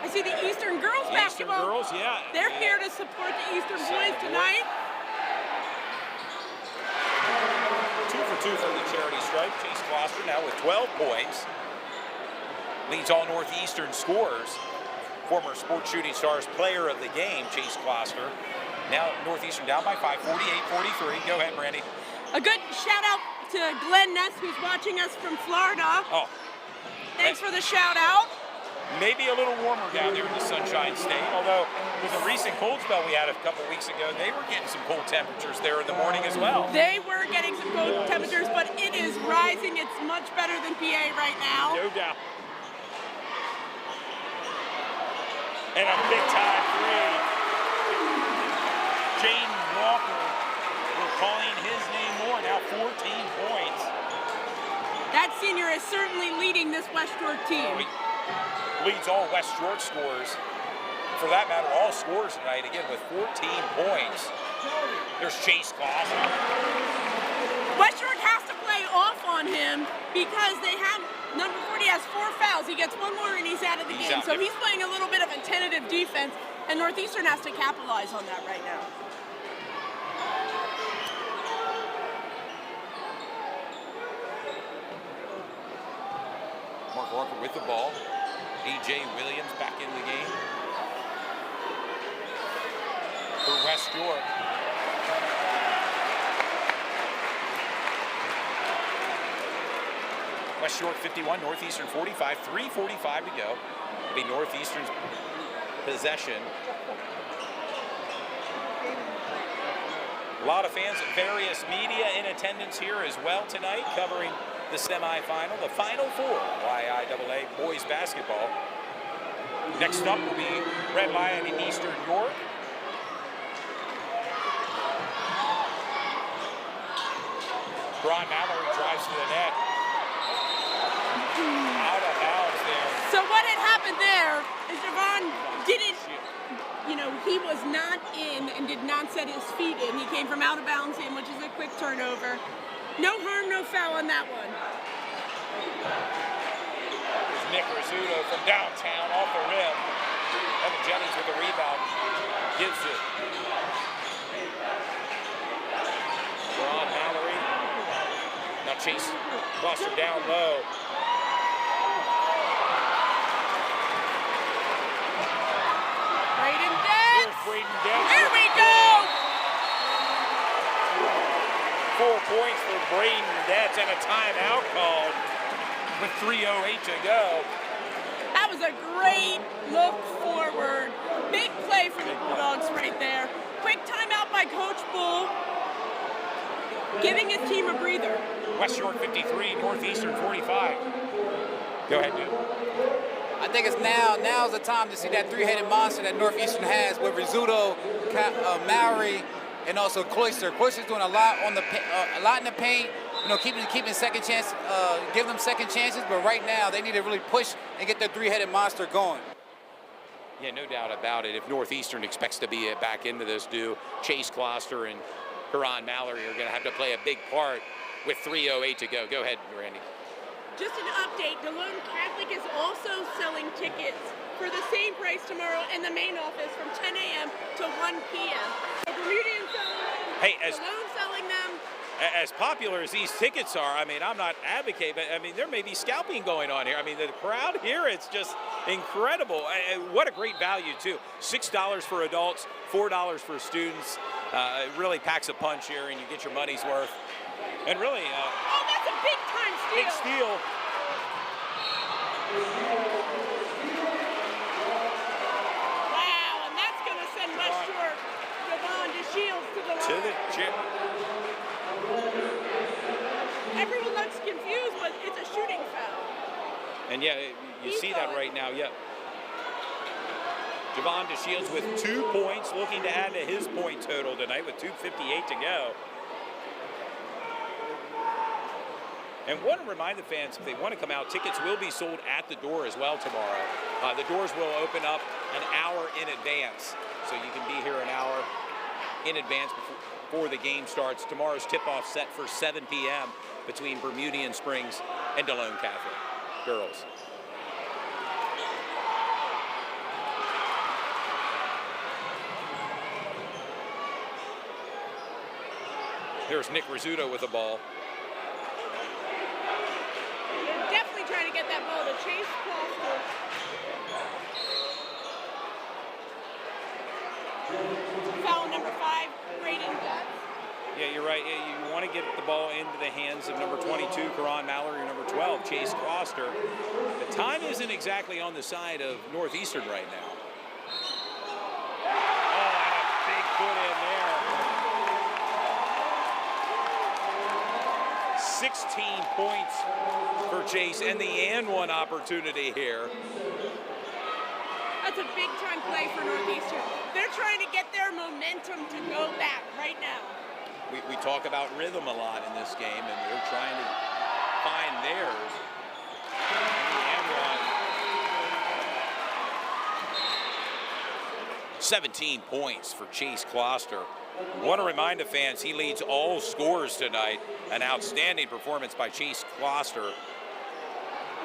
I see the Eastern girls basketball. Eastern girls, yeah. They're here to support the Eastern boys tonight. 2 for 2 from the charity stripe. Chase Kloster now with 12 points. Leads all Northeastern scorers. Former Sports Shooting Stars player of the game, Chase Kloster. Now Northeastern down by 5, 48-43. Go ahead, Brandy. A good shout out to Glenn Ness, who's watching us from Florida. Oh. Thanks for the shout out. Maybe a little warmer down there in the Sunshine State, although with the recent cold spell we had a couple weeks ago, they were getting some cold temperatures there in the morning as well. They were getting some cold temperatures, but it is rising. It's much better than PA right now. No doubt. And a big-time three. Jaden Walker, we're calling his name more, now 14 points. That senior is certainly leading this West York team. Leads all West York scorers for that matter, all scores tonight, again, with 14 points. There's Chase Clausen. West York has to play off on him because they have, number 40 has 4 fouls. He gets 1 more and he's out of the game. So he's playing a little bit of a tentative defense, and Northeastern has to capitalize on that right now. Mark Walker with the ball. A.J. Williams back in the game for West York. West York 51, Northeastern 45, 3:45 to go. It'll be Northeastern's possession. A lot of fans and various media in attendance here as well tonight, covering the semifinal, the Final Four of YAIAA boys basketball. Next up will be Red Lion in Eastern York. Ron Mallory drives to the net. Out of bounds there. So what had happened there is Javon didn't, he was not in and did not set his feet in. He came from out of bounds in, which is a quick turnover. No harm, no foul on that one. There's Nick Rizzuto from downtown off the rim. Evan Jennings with the rebound. Gives it. Ron Mallory. Now Chase Gloucester down low. Braden Dent. Braden Dent. Here we go. 4 points for Braden Dent and a timeout called with 3:08 to go. That was a great look forward. Big play for the Bulldogs right there. Quick timeout by Coach Bull, giving his team a breather. West York 53, Northeastern 45. Go ahead, dude. I think it's now's the time to see that three-headed monster that Northeastern has with Rizzuto, Mallory, and also Cloyster. Cloyster's doing a lot on a lot in the paint. Keeping second chance, give them second chances. But right now, they need to really push and get their three-headed monster going. Yeah, no doubt about it. If Northeastern expects to be back into this, Chase Gloucester and Karan Mallory are going to have to play a big part with 3:08 to go. Go ahead, Randy. Just an update, DeLone Catholic is also selling tickets for the same price tomorrow in the main office from 10 a.m. to 1 p.m. So Bermudian selling them, Hey, DeLone selling them. As popular as these tickets are, I mean, I'm not advocating, but I mean, there may be scalping going on here. I mean, the crowd here, it's just incredible. What a great value, too. $6 for adults, $4 for students. It really packs a punch here, and you get your money's worth. And really, oh, that's a big time steal. big steal. Wow, and that's going to send West York, Javon DeShields to the line. To the chip. Everyone looks confused, but it's a shooting foul. And yeah, you see that right now, yep. Javon DeShields with 2 points, looking to add to his point total tonight with 2:58 to go. And want to remind the fans, if they want to come out, tickets will be sold at the door as well tomorrow. The doors will open up an hour in advance, so you can be here an hour in advance before the game starts. Tomorrow's tip-off set for 7 p.m. between Bermudian Springs and DeLone Catholic girls. Here's Nick Rizzuto with the ball. They're definitely trying to get that ball to Chase Gloucester. Foul number 5, Braden Dent. Yeah, you're right. You want to get the ball into the hands of number 22, Karan Mallory, or number 12, Chase Gloucester. The time isn't exactly on the side of Northeastern right now. Oh, and a big put in there. 16 points for Chase, and the and one opportunity here. That's a big-time play for Northeastern. They're trying to get their momentum to go back right now. We talk about rhythm a lot in this game, and they're trying to find theirs. And the and one. 17 points for Chase Closter. Want to remind the fans, he leads all scorers tonight. An outstanding performance by Chase Closter. You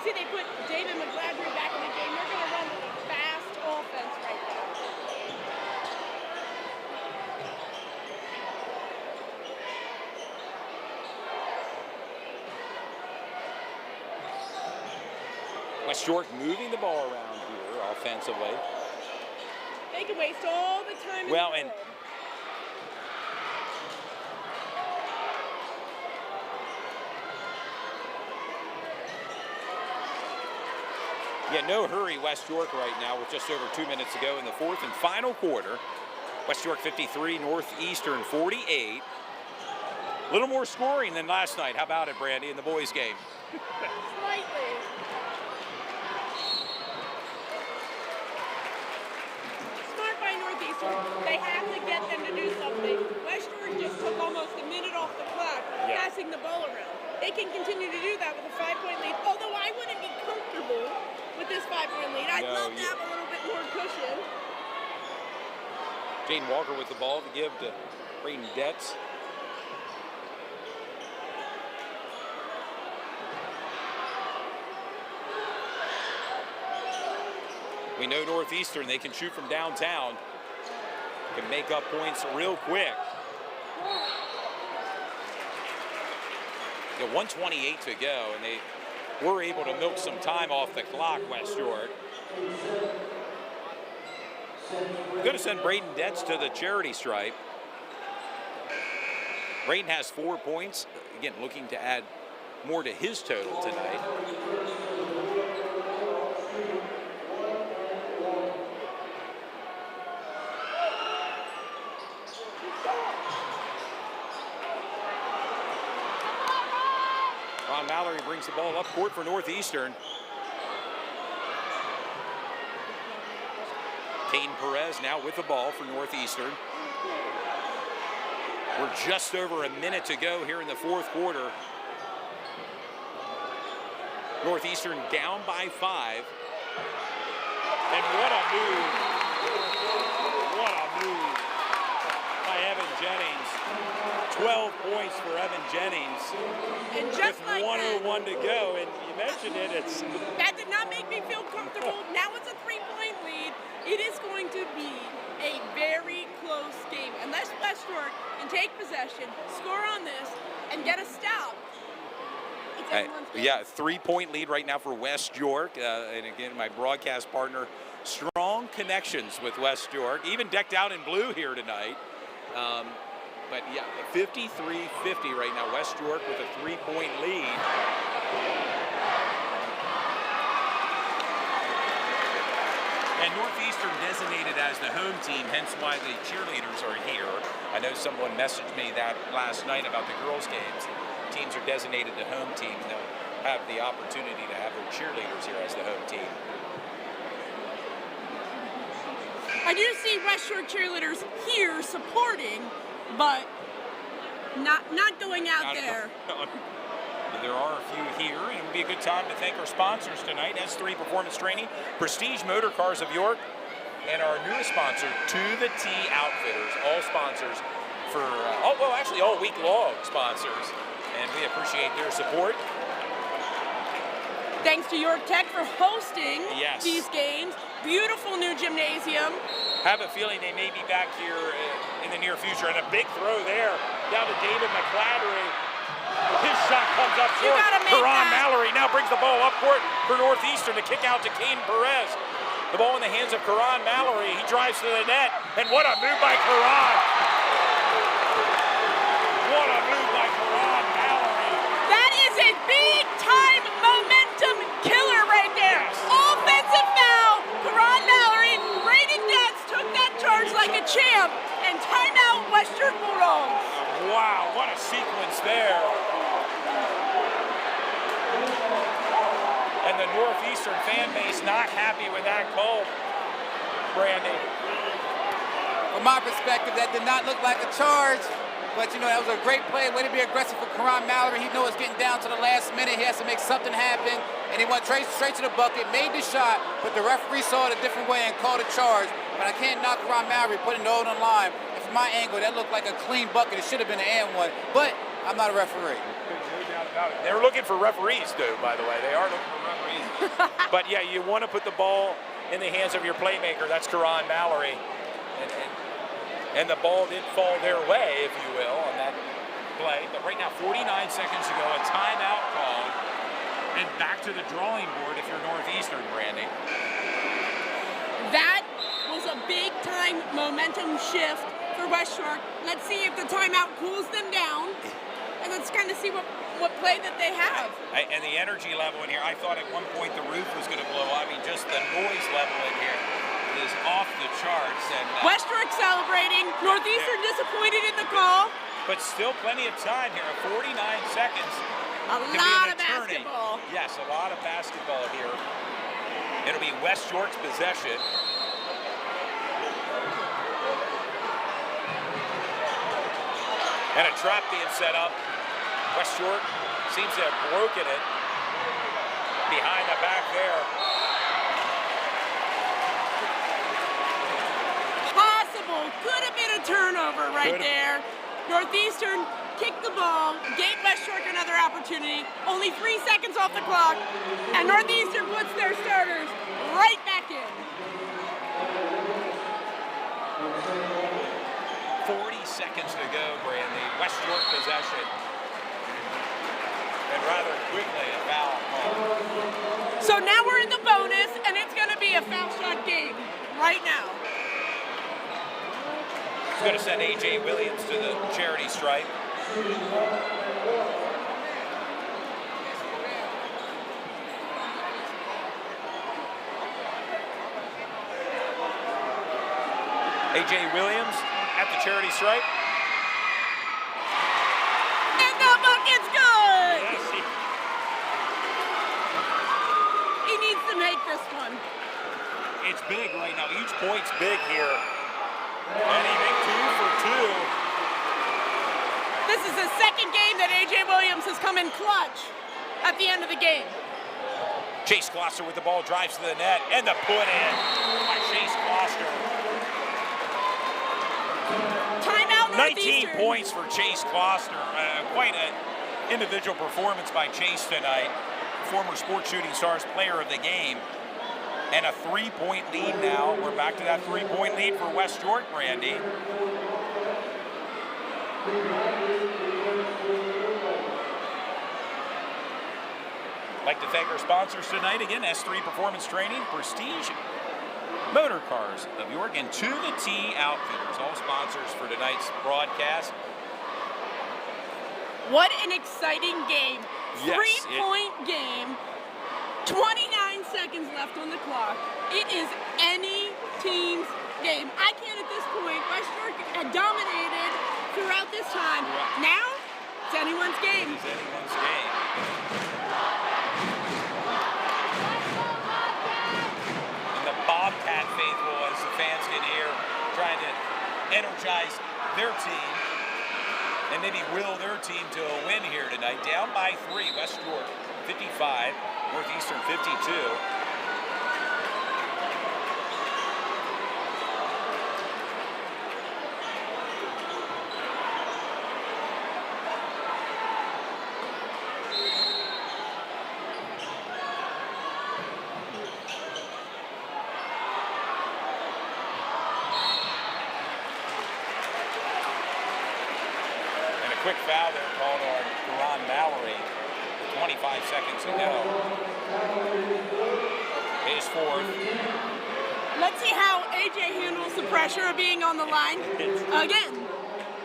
see, they put David McGladry back in the game. They're going to run with a fast offense right now. West York moving the ball around here offensively. They can waste all the time in the world. Yeah, no hurry, West York right now with just over 2 minutes to go in the fourth and final quarter. West York 53, Northeastern 48. A little more scoring than last night. How about it, Brandy, in the boys' game? Slightly. Smart by Northeastern. They have to get them to do something. West York just took almost a minute off the clock, passing the ball around. They can continue to do that with a 5-point lead, although I wouldn't be comfortable with this 5-point lead. I'd love to have a little bit more cushion. Jane Walker with the ball to give to Braden Detz. We know Northeastern, they can shoot from downtown, can make up points real quick. 1:28 to go, and they were able to milk some time off the clock, West York. We're going to send Braden Detz to the charity stripe. Braden has 4 points. Again, looking to add more to his total tonight. Ron Mallory brings the ball up court for Northeastern. Caden Perez now with the ball for Northeastern. We're just over a minute to go here in the fourth quarter. Northeastern down by 5. And what a move. What a move by Evan Jennings. 12 points for Evan Jennings. And just with like 1:01 to go, and you mentioned it, that did not make me feel comfortable. Now it's a 3-point lead. It is going to be a very close game. Unless West York can take possession, score on this, and get a stop. It's everyone's game. Yeah, 3-point lead right now for West York. And again, my broadcast partner, strong connections with West York, even decked out in blue here tonight. But yeah, 53-50 right now. West York with a 3-point lead. And Northeastern designated as the home team, hence why the cheerleaders are here. I know someone messaged me that last night about the girls' games. Teams are designated the home team. They'll have the opportunity to have their cheerleaders here as the home team. I do see West York cheerleaders here supporting, but not going out there. There are a few here, and it would be a good time to thank our sponsors tonight, S3 Performance Training, Prestige Motor Cars of York, and our newest sponsor, To The T Outfitters, all sponsors for, actually all week long sponsors, and we appreciate their support. Thanks to York Tech for hosting these games. Beautiful new gymnasium. Have a feeling they may be back here in the near future, and a big throw there down to David McGladry. His shot comes up short. Karan Mallory now brings the ball up court for Northeastern to kick out to Caden Perez. The ball in the hands of Karan Mallory. He drives to the net, and what a move by Karan. What a move by Karan Mallory. That is a big-time momentum killer right there. Yes. Offensive foul. Karan Mallory, Braden Detz took that charge like a champ, and timeout West York Bulldogs. Wow, what a sequence there. And the Northeastern fan base not happy with that call, Brandy. From my perspective, that did not look like a charge, but you know, that was a great play. Way to be aggressive for Karan Mallory. He knew it was getting down to the last minute. He has to make something happen, and he went straight to the bucket, made the shot, but the referee saw it a different way and called a charge. but I can't knock Ron Mowry putting it all on the line. And from my angle, that looked like a clean bucket. It should have been an and one, but I'm not a referee. No doubt about it. They're looking for referees, too, by the way. They are looking for referees. But, yeah, you want to put the ball in the hands of your playmaker. That's Karan Mallory. And the ball did fall their way, if you will, on that play. But right now, 49 seconds to go, a timeout called. And back to the drawing board if you're Northeastern, Brandy. That was a big-time momentum shift for West York. Let's see if the timeout cools them down, and let's kind of see what play that they have. And the energy level in here, I thought at one point the roof was going to blow. I mean, just the noise level in here is off the charts. And West York celebrating. Northeastern disappointed in the call. But still plenty of time here, 49 seconds. A lot of basketball. Yes, a lot of basketball here. It'll be West York's possession. And a trap being set up. West York seems to have broken it. Behind the back there. Possible. Could have been a turnover right there. Northeastern kicked the ball, gave West York another opportunity. Only 3 seconds off the clock, and Northeastern puts their starters right back in. 40 seconds to go, Brandy. West York possession. And rather quickly, a foul call. So now we're in the bonus, and it's going to be a foul shot game right now. It's going to send A.J. Williams to the charity stripe. A.J. Williams at the charity stripe. And the bucket's good! Yes, He needs to make this one. it's big right now. Each point's big here. And he made 2 for 2. This is the second game that A.J. Williams has come in clutch at the end of the game. Chase Gloucester with the ball, drives to the net, and the put in by Chase Gloucester. Timeout 19 Northeastern. points for Chase Gloucester. Quite an individual performance by Chase tonight. Former Sports Shooting Stars player of the game. And a 3-point lead now. We're back to that 3-point lead for West York, Brandy. I'd like to thank our sponsors tonight. Again, S3 Performance Training, Prestige Motor Cars of York, and To The T Outfitters, all sponsors for tonight's broadcast. What an exciting game. Yes, 3-point game. 29 seconds left on the clock. It is any team's game. I can't at this point. West York had dominated throughout this time. Now, it's anyone's game. It's anyone's game. And the Bobcat faithful, as the fans get here, trying to energize their team and maybe will their team to a win here tonight. Down by 3, West York 55, Northeastern 52. And a quick foul there called on Karan Mallory. 25 seconds to go. His 4th. Let's see how AJ handles the pressure of being on the line again.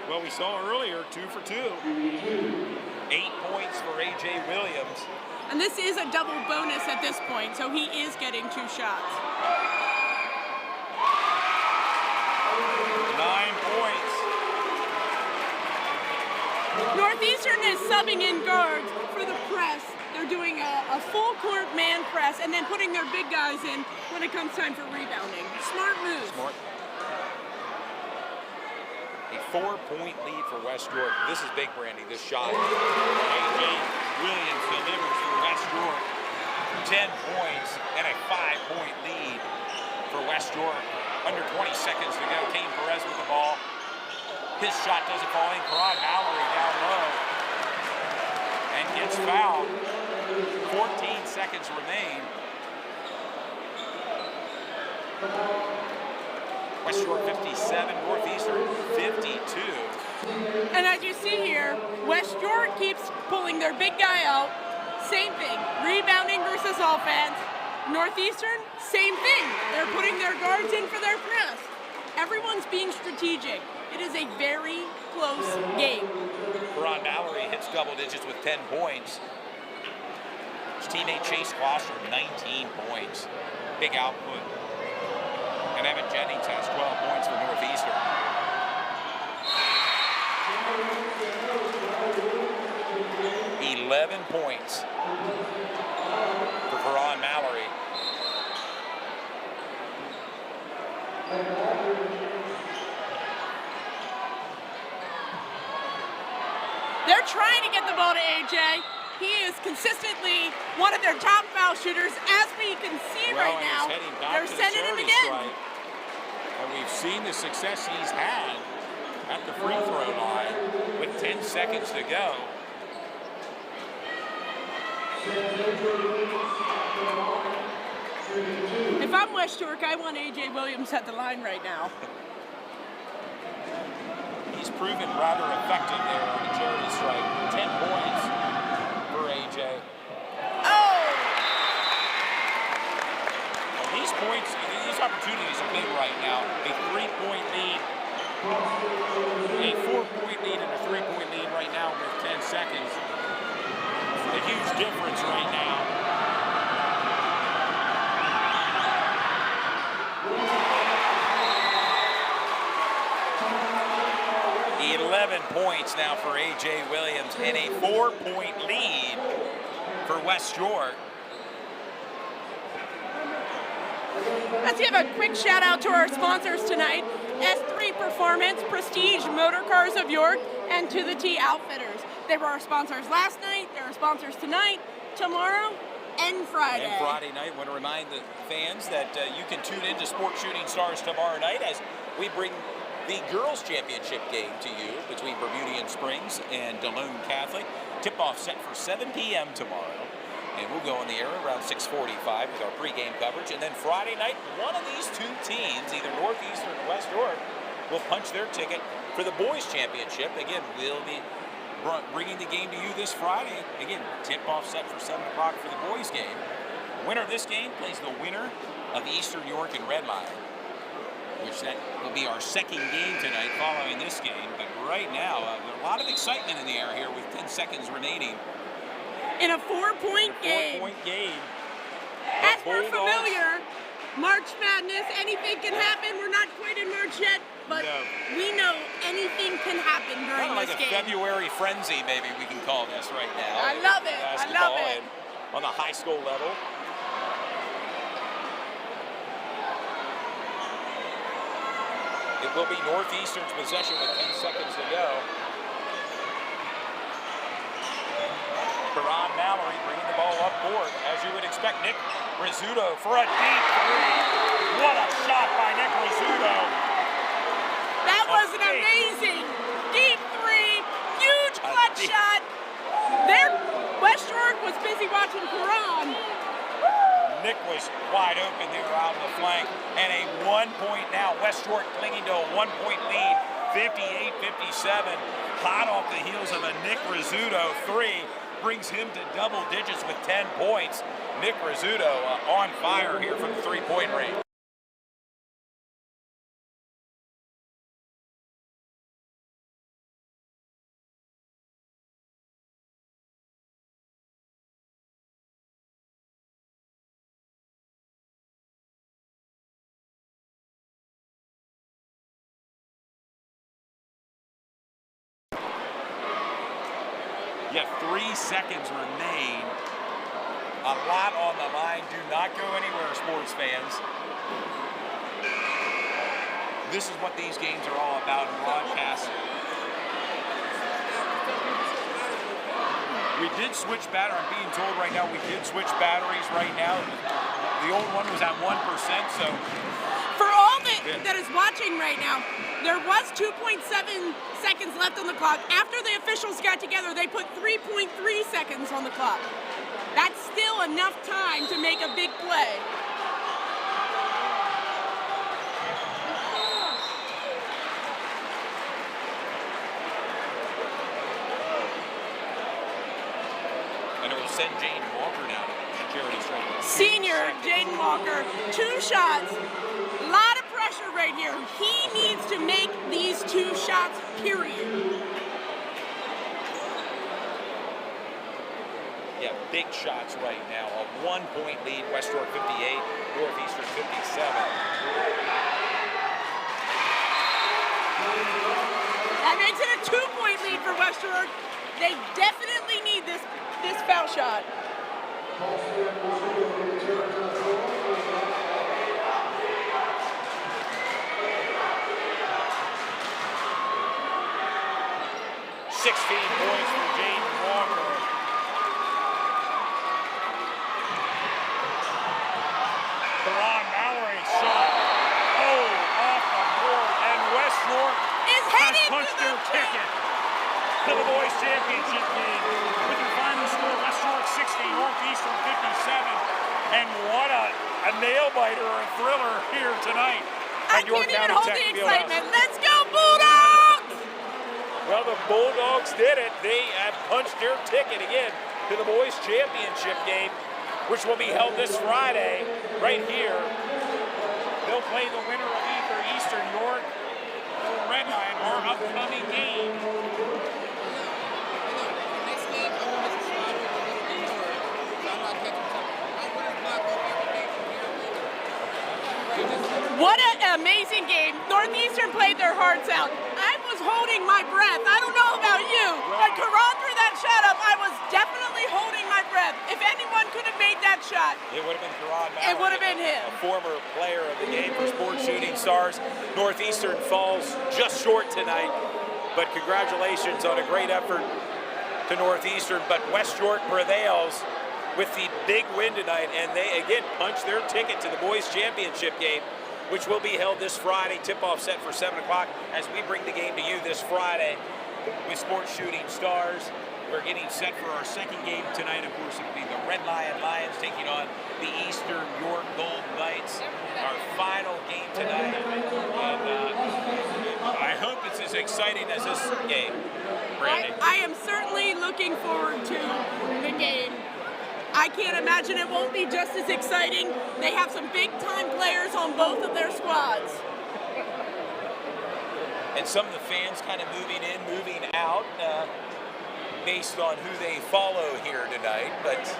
Well, we saw earlier, 2 for 2. 8 points for AJ Williams. And this is a double bonus at this point, so he is getting 2 shots. 9 points. Northeastern is subbing in guards for the press. They're doing a full court man press and then putting their big guys in when it comes time for rebounding. Smart move. Smart. A 4-point lead for West York. This is big, Brandy, this shot. A.J. Williams delivers for West York. 10 points and a 5-point lead for West York. Under 20 seconds to go. Kane Perez with the ball. His shot doesn't fall in. Karan Mallory down low and gets fouled. 14 seconds remain. West York 57, Northeastern 52. And as you see here, West York keeps pulling their big guy out. Same thing, rebounding versus offense. Northeastern, same thing. They're putting their guards in for their press. Everyone's being strategic. It is a very close game. Karan Mallory hits double digits with 10 points. His teammate Chase Foster, 19 points. Big output. And Evan Jennings has 12 points for Northeastern. $11 points for Karan Mallory. They're trying to get the ball to AJ. He is consistently one of their top foul shooters, as we can see right now. They're sending him again. And we've seen the success he's had at the free throw line with 10 seconds to go. If I'm West York, I want AJ Williams at the line right now. He's proven rather effective there on the charity stripe. 10 points for AJ. Oh! And these points, these opportunities are big right now. A 3-point lead, a 4-point lead, and a 3-point lead right now with 10 seconds. A huge difference right now. Points now for AJ Williams and a 4-point lead for West York. Let's give a quick shout out to our sponsors tonight. S3 Performance, Prestige Motor Cars of York, and To The T Outfitters. They were our sponsors last night, they're our sponsors tonight, tomorrow, and Friday. And Friday night, I want to remind the fans that you can tune in to Sports Shooting Stars tomorrow night as we bring the girls' championship game to you between Bermudian Springs and Delone Catholic. Tip-off set for 7 p.m. tomorrow. And we'll go on the air around 6:45 with our pregame coverage. And then Friday night, one of these two teams, either Northeastern or West York, will punch their ticket for the boys' championship. Again, we'll be bringing the game to you this Friday. Again, tip-off set for 7 o'clock for the boys' game. The winner of this game plays the winner of Eastern York and Redline, which that will be our second game tonight following this game. But right now, a lot of excitement in the air here with 10 seconds remaining. In a 4-point game. 4-point game. As we're familiar, March Madness, anything can happen. We're not quite in March yet, but we know anything can happen during like this a game. February frenzy, maybe we can call this right now. I love it. I love it. On the high school level. It will be Northeastern's possession with 10 seconds to go. Karan Mallory bringing the ball up court, as you would expect. Nick Rizzuto for a deep three. What a shot by Nick Rizzuto. That was an amazing deep three, huge clutch shot. There, West York was busy watching Karan. Nick was wide open there out on the flank. And a 1-point now. West York clinging to a 1-point lead, 58-57. Hot off the heels of a Nick Rizzuto three. Brings him to double digits with 10 points. Nick Rizzuto on fire here from the 3-point range. Yeah, 3 seconds remain. A lot on the line. Do not go anywhere, sports fans. This is what these games are all about in broadcast. We did switch battery. I'm being told right now we did switch batteries right now. The old one was at 1%, so. For all the that is watching right now, there was 2.7 seconds left on the clock. After the officials got together, they put 3.3 seconds on the clock. That's still enough time to make a big play. And it will send Jane Walker now to the charity stripe. Senior Jaden Walker, 2 shots. A lot of pressure right here. He needs to make these 2 shots, period. Yeah, big shots right now. A 1-point lead, West York 58, Northeastern 57. That makes it a 2-point lead for West York. They definitely need this foul shot. Points for Jaden Walker. Karan Mallory's shot. Oh, off the board. And West York has punched their ticket to the boys' championship game. With your final score, West York 60, Northeastern 57. And what a nail-biter or a thriller here tonight at York County Tech Fieldhouse. Let's go, Bulldogs! Well, the Bulldogs did it. They have punched their ticket again to the boys' championship game, which will be held this Friday right here. They'll play the winner of either Eastern York or Red Lion, our upcoming game. Next game, I want us to slide over a little bit more. I'm not catching something. I'm going to block off everything from here over. What an amazing game. Northeastern played their hearts out. I was holding my breath. I don't know about you. When Karan threw that shot up, I was definitely holding my breath. If anyone could have made that shot, it would have been Karan Mallory. It would have been him. A former player of the game for Sports Shooting Stars. Northeastern falls just short tonight, but congratulations on a great effort to Northeastern. But West York prevails with the big win tonight, and they again punch their ticket to the boys' championship game, which will be held this Friday. Tip-off set for 7 o'clock as we bring the game to you this Friday with Sports Shooting Stars. We're getting set for our second game tonight. Of course, it will be the Red Lion Lions taking on the Eastern York Gold Knights. Our final game tonight. And I hope it's as exciting as this game, Brandy. I am certainly looking forward to the game. I can't imagine it won't be just as exciting. They have some big-time players on both of their squads. And some of the fans kind of moving in, moving out, based on who they follow here tonight. But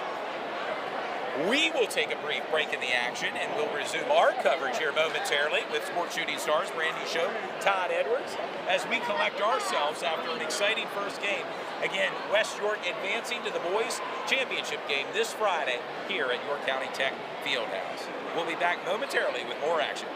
we will take a brief break in the action, and we'll resume our coverage here momentarily with Sports Shooting Stars, Brandy Show, Todd Edwards, as we collect ourselves after an exciting first game. Again, West York advancing to the boys' championship game this Friday here at York County Tech Fieldhouse. We'll be back momentarily with more action.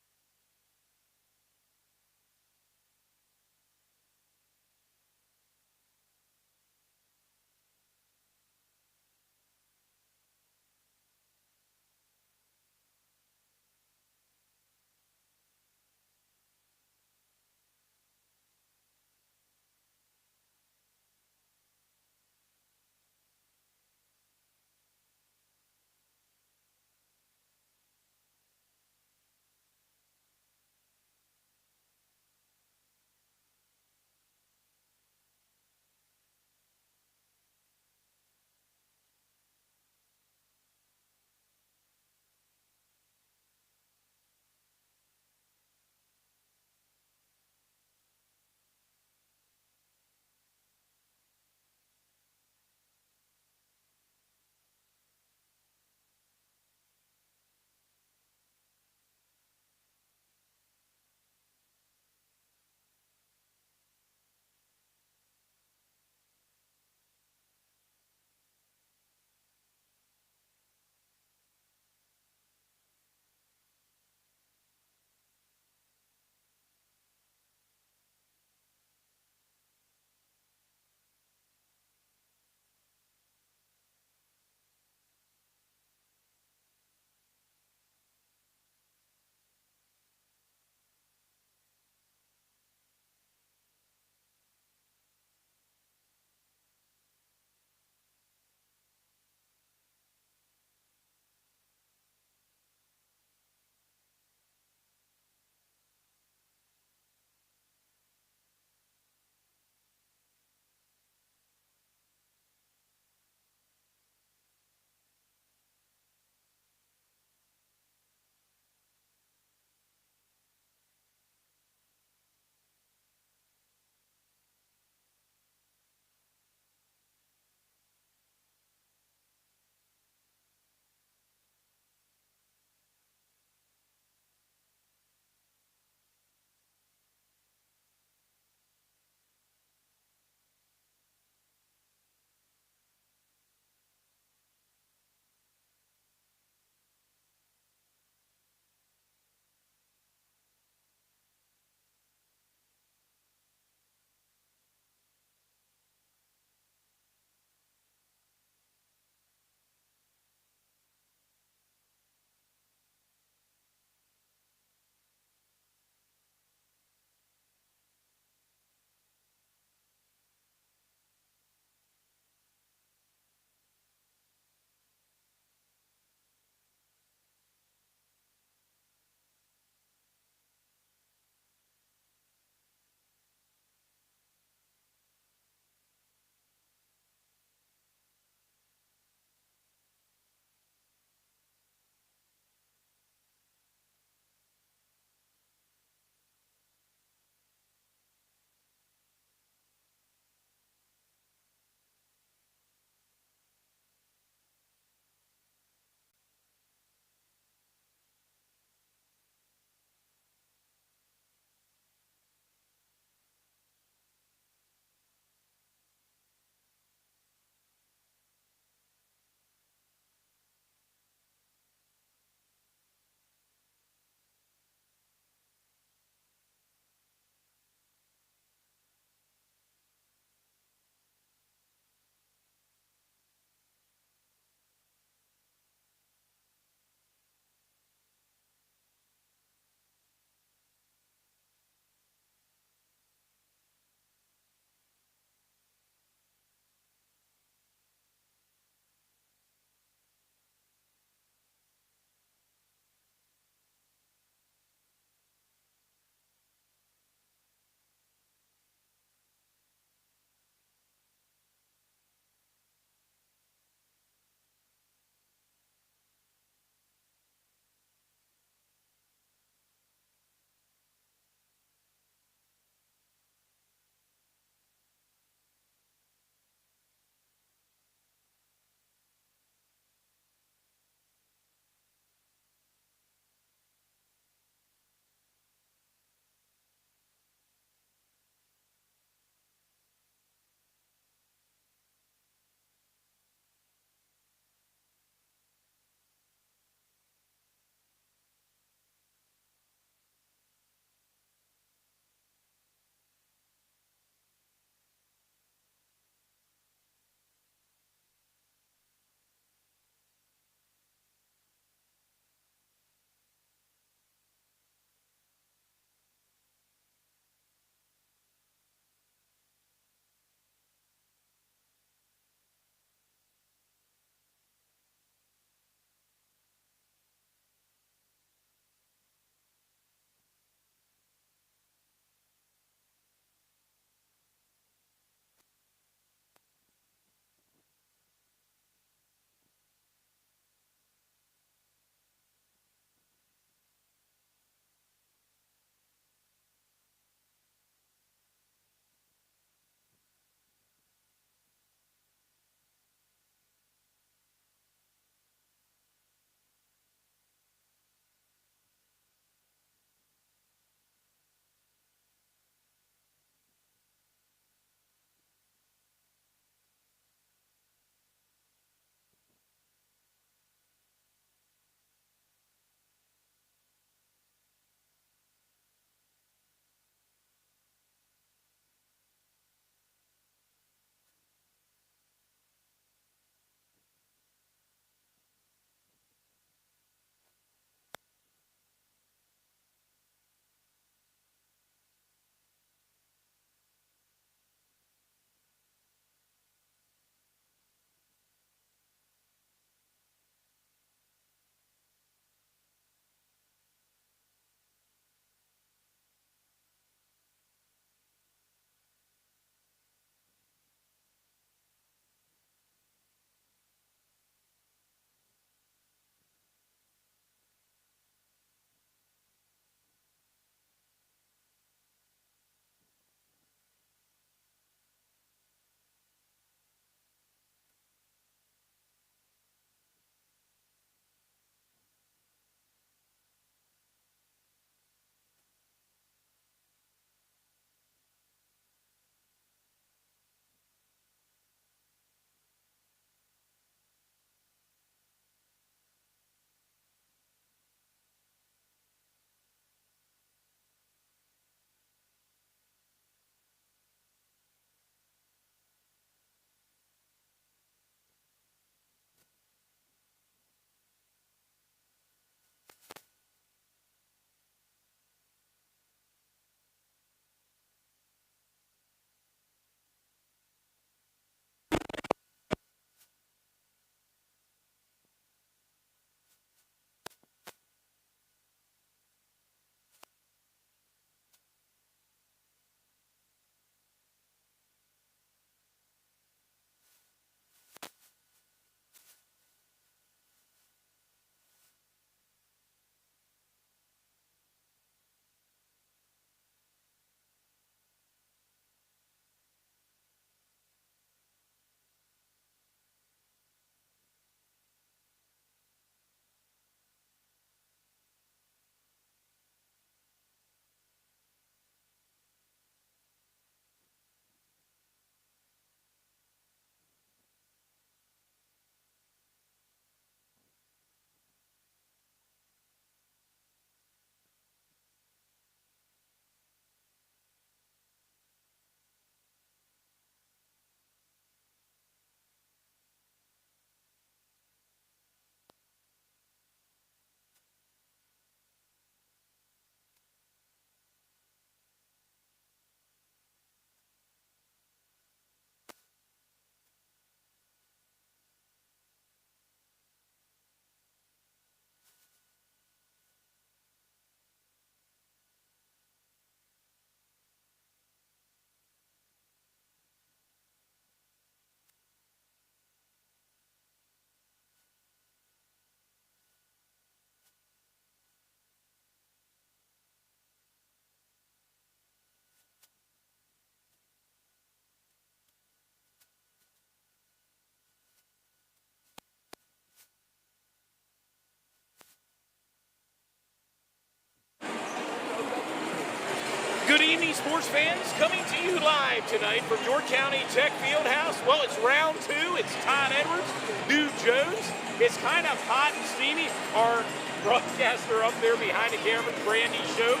Good evening, sports fans. Coming to you live tonight from York County Tech Fieldhouse. Well, it's round two. It's Todd Edwards, Dude Jones. It's kind of hot and steamy. Our broadcaster up there behind the camera, Brandy Shope.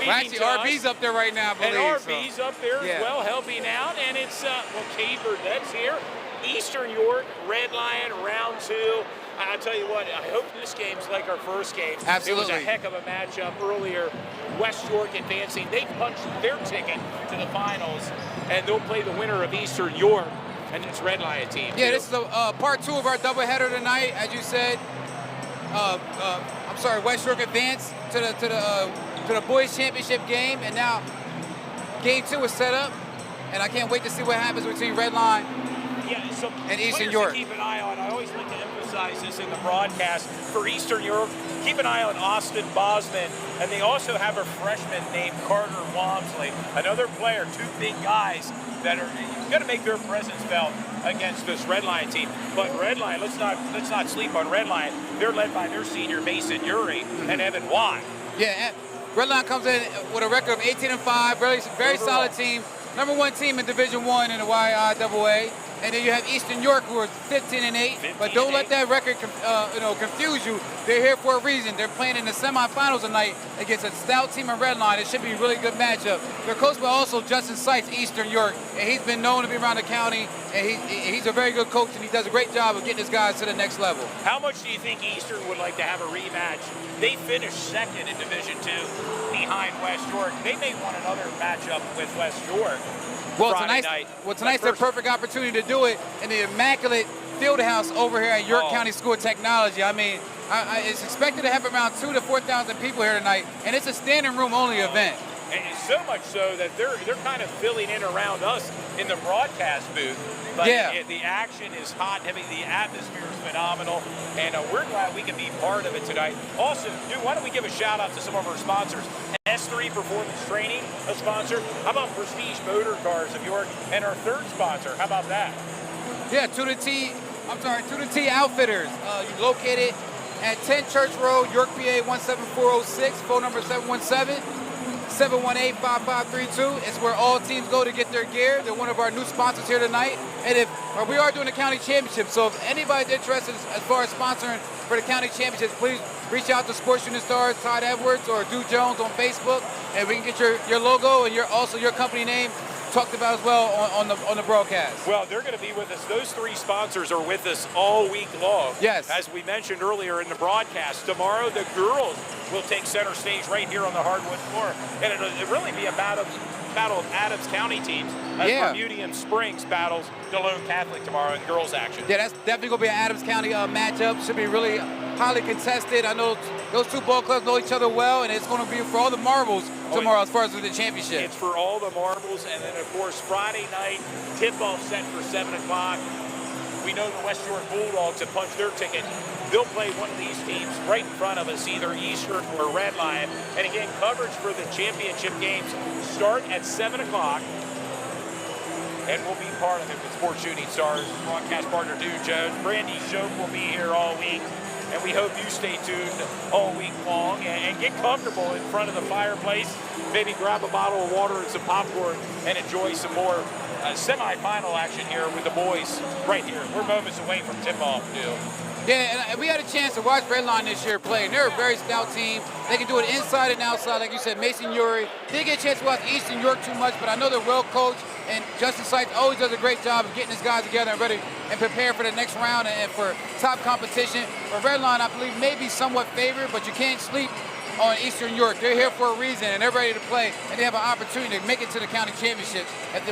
Actually, RB's up there right now, I believe. And RB's up there yeah. as well, helping out. And it's, Kate Burdett's here. Eastern York, Red Lion, round two. I'll tell you what, I hope this game's like our first game. Absolutely. It was a heck of a matchup earlier. West York advancing. They punched their ticket to the finals, and they'll play the winner of Eastern York and this Red Lion team. Yeah, this is part two of our doubleheader tonight. As you said, West York advanced to the boys championship game, and now game two is set up, and I can't wait to see what happens between Red Lion and Eastern York. To keep an eye on. I always like to emphasize this in the broadcast for Eastern York. Keep an eye on Austin Bosman, and they also have a freshman named Carter Walmsley, another player, two big guys that are going to make their presence felt against this Red Lion team. But Red Lion, let's not sleep on Red Lion. They're led by their senior Mason Uri and Evan Watt. Yeah, Red Lion comes in with a record of 18-5, very solid team. Number one team in Division I in the YAIAA. And then you have Eastern York, who are 15-8. But don't let that record confuse you. They're here for a reason. They're playing in the semifinals tonight against a stout team in Red Lion. It should be a really good matchup. They're coached by also Justin Sykes, Eastern York, and he's been known to be around the county. And he's a very good coach, and he does a great job of getting his guys to the next level. How much do you think Eastern would like to have a rematch? They finished second in Division II behind West York. They may want another matchup with West York. Well, tonight's their perfect opportunity to do it in the immaculate Fieldhouse over here at York County School of Technology. I mean, it's expected to have around 2,000 to 4,000 people here tonight, and it's a standing room only event. And so much so that they're kind of filling in around us in the broadcast booth. But yeah. The action is hot and heavy. The atmosphere is phenomenal, and we're glad we can be part of it tonight. Also, dude, why don't we give a shout out to some of our sponsors? S3 Performance Training, a sponsor. How about Prestige Motor Cars of York? And our third sponsor, how about that? Yeah, 2 to T Outfitters. You're located at 10 Church Road, York, PA 17406. Phone number 718-5532. It's where all teams go to get their gear. They're one of our new sponsors here tonight. And we are doing the county championship, so if anybody's interested as far as sponsoring for the county championships, please reach out to Sports Unit Stars, Todd Edwards, or Dude Jones on Facebook, and we can get your logo and your company name talked about as well on the broadcast. Well, they're going to be with us. Those three sponsors are with us all week long. Yes. As we mentioned earlier in the broadcast, tomorrow the girls will take center stage right here on the hardwood floor, and it'll really be a battle of Adams County teams as Bermudian Springs battles Delone Catholic tomorrow in girls action. Yeah, that's definitely going to be an Adams County matchup. Should be really highly contested. I know those two ball clubs know each other well, and it's going to be for all the marbles tomorrow as far as the championship. It's for all the marbles, and then, of course, Friday night, tip-off set for 7 o'clock. We know the West York Bulldogs have punched their ticket. They'll play one of these teams right in front of us, either Eastern or Red Lion. And again, coverage for the championship games start at 7 o'clock. And we'll be part of it with Sports Shooting Stars, broadcast partner Dude Jones. Brandy Shope will be here all week. And we hope you stay tuned all week long and get comfortable in front of the fireplace. Maybe grab a bottle of water and some popcorn and enjoy some more semifinal action here with the boys right here. We're moments away from tip-off, dude. Yeah, and we had a chance to watch Red Lion this year play, and they're a very stout team. They can do it inside and outside, like you said. Mason Uri didn't get a chance to watch Eastern York too much, but I know they're well coached, and Justin Sykes always does a great job of getting his guys together and ready and prepare for the next round and for top competition. But Red Lion, I believe, may be somewhat favored, but you can't sleep on Eastern York. They're here for a reason, and they're ready to play, and they have an opportunity to make it to the county championship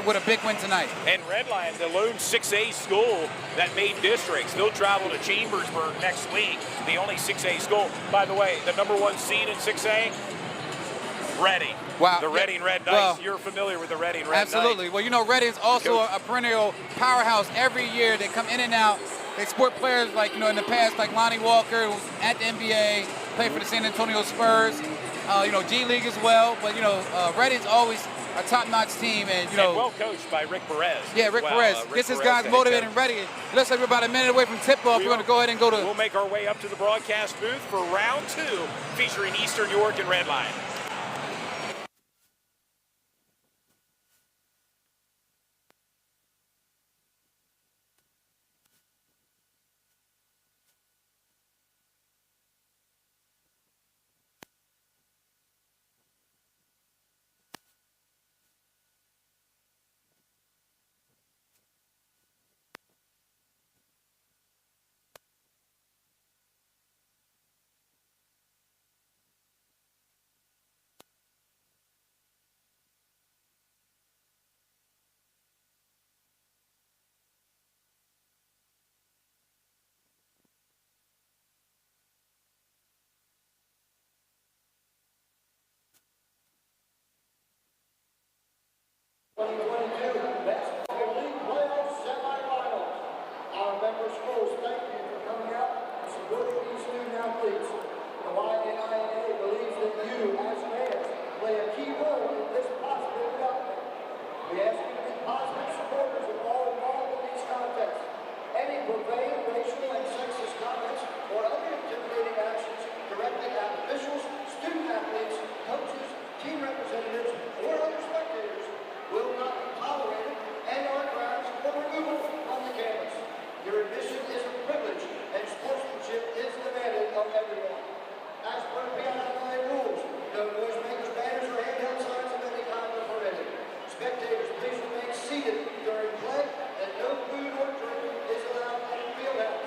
with a big win tonight. And Red Lion, the lone 6A school that made districts, they'll travel to Chambersburg next week, the only 6A school. By the way, the number one seed in 6A, Reading. Wow. The Reading Red Dice. Well, you're familiar with the Reading Red Dice. Absolutely. Well, you know, Reading's also a perennial powerhouse. Every year they come in and out. They export players like, in the past, like Lonnie Walker, who's at the NBA, played for the San Antonio Spurs, G League as well. But, Reading's always a top-notch team. And well coached by Rick Perez. Yeah, Rick Perez. Gets his guys motivated and ready. It looks like we're about a minute away from tip-off. We're going to go ahead and go to... We'll make our way up to the broadcast booth for round 2, featuring Eastern York and Red Lion. student athletes. The YAIA believes that you, as fans, play a key role in this positive development. We ask you to be positive supporters of all involved in these contests. Any profane, racial, and sexist comments or other intimidating actions directed at officials, student athletes, coaches, team representatives, or other spectators will not be tolerated and are grounds for removal from the campus. Your admission is a privilege and sportsmanship is demanded of everyone. As per PIAA rules, no noisemakers, banners, or handheld signs of any kind are permitted. Spectators, please remain seated during play, and no food or drink is allowed in the field house.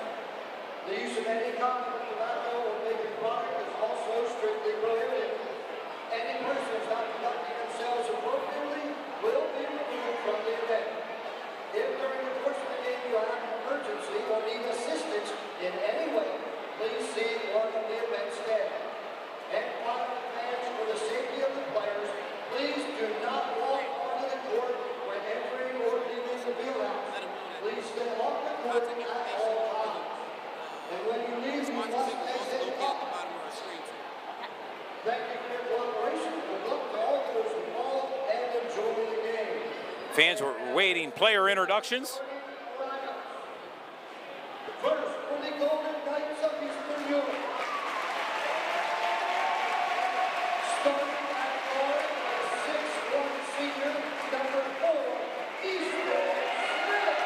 The use of any kind of tobacco or vaping product is also strictly prohibited. Any persons not conducting themselves appropriately will be removed from the event. If during the course of the game you have an emergency or need assistance in any way, please see one of the event staff. And finally, fans, for the safety of the players, please do not walk onto the court when entering or leaving the field house. Please stay off the court at all times. And when you leave, you must exit properly. Thank you for your cooperation. Good luck to all those involved and enjoy the game. Fans were waiting player introductions. First, for the Golden Knights of Eastern Europe. Starting at guard, the 6'1" senior, number 4, Eastern Smith.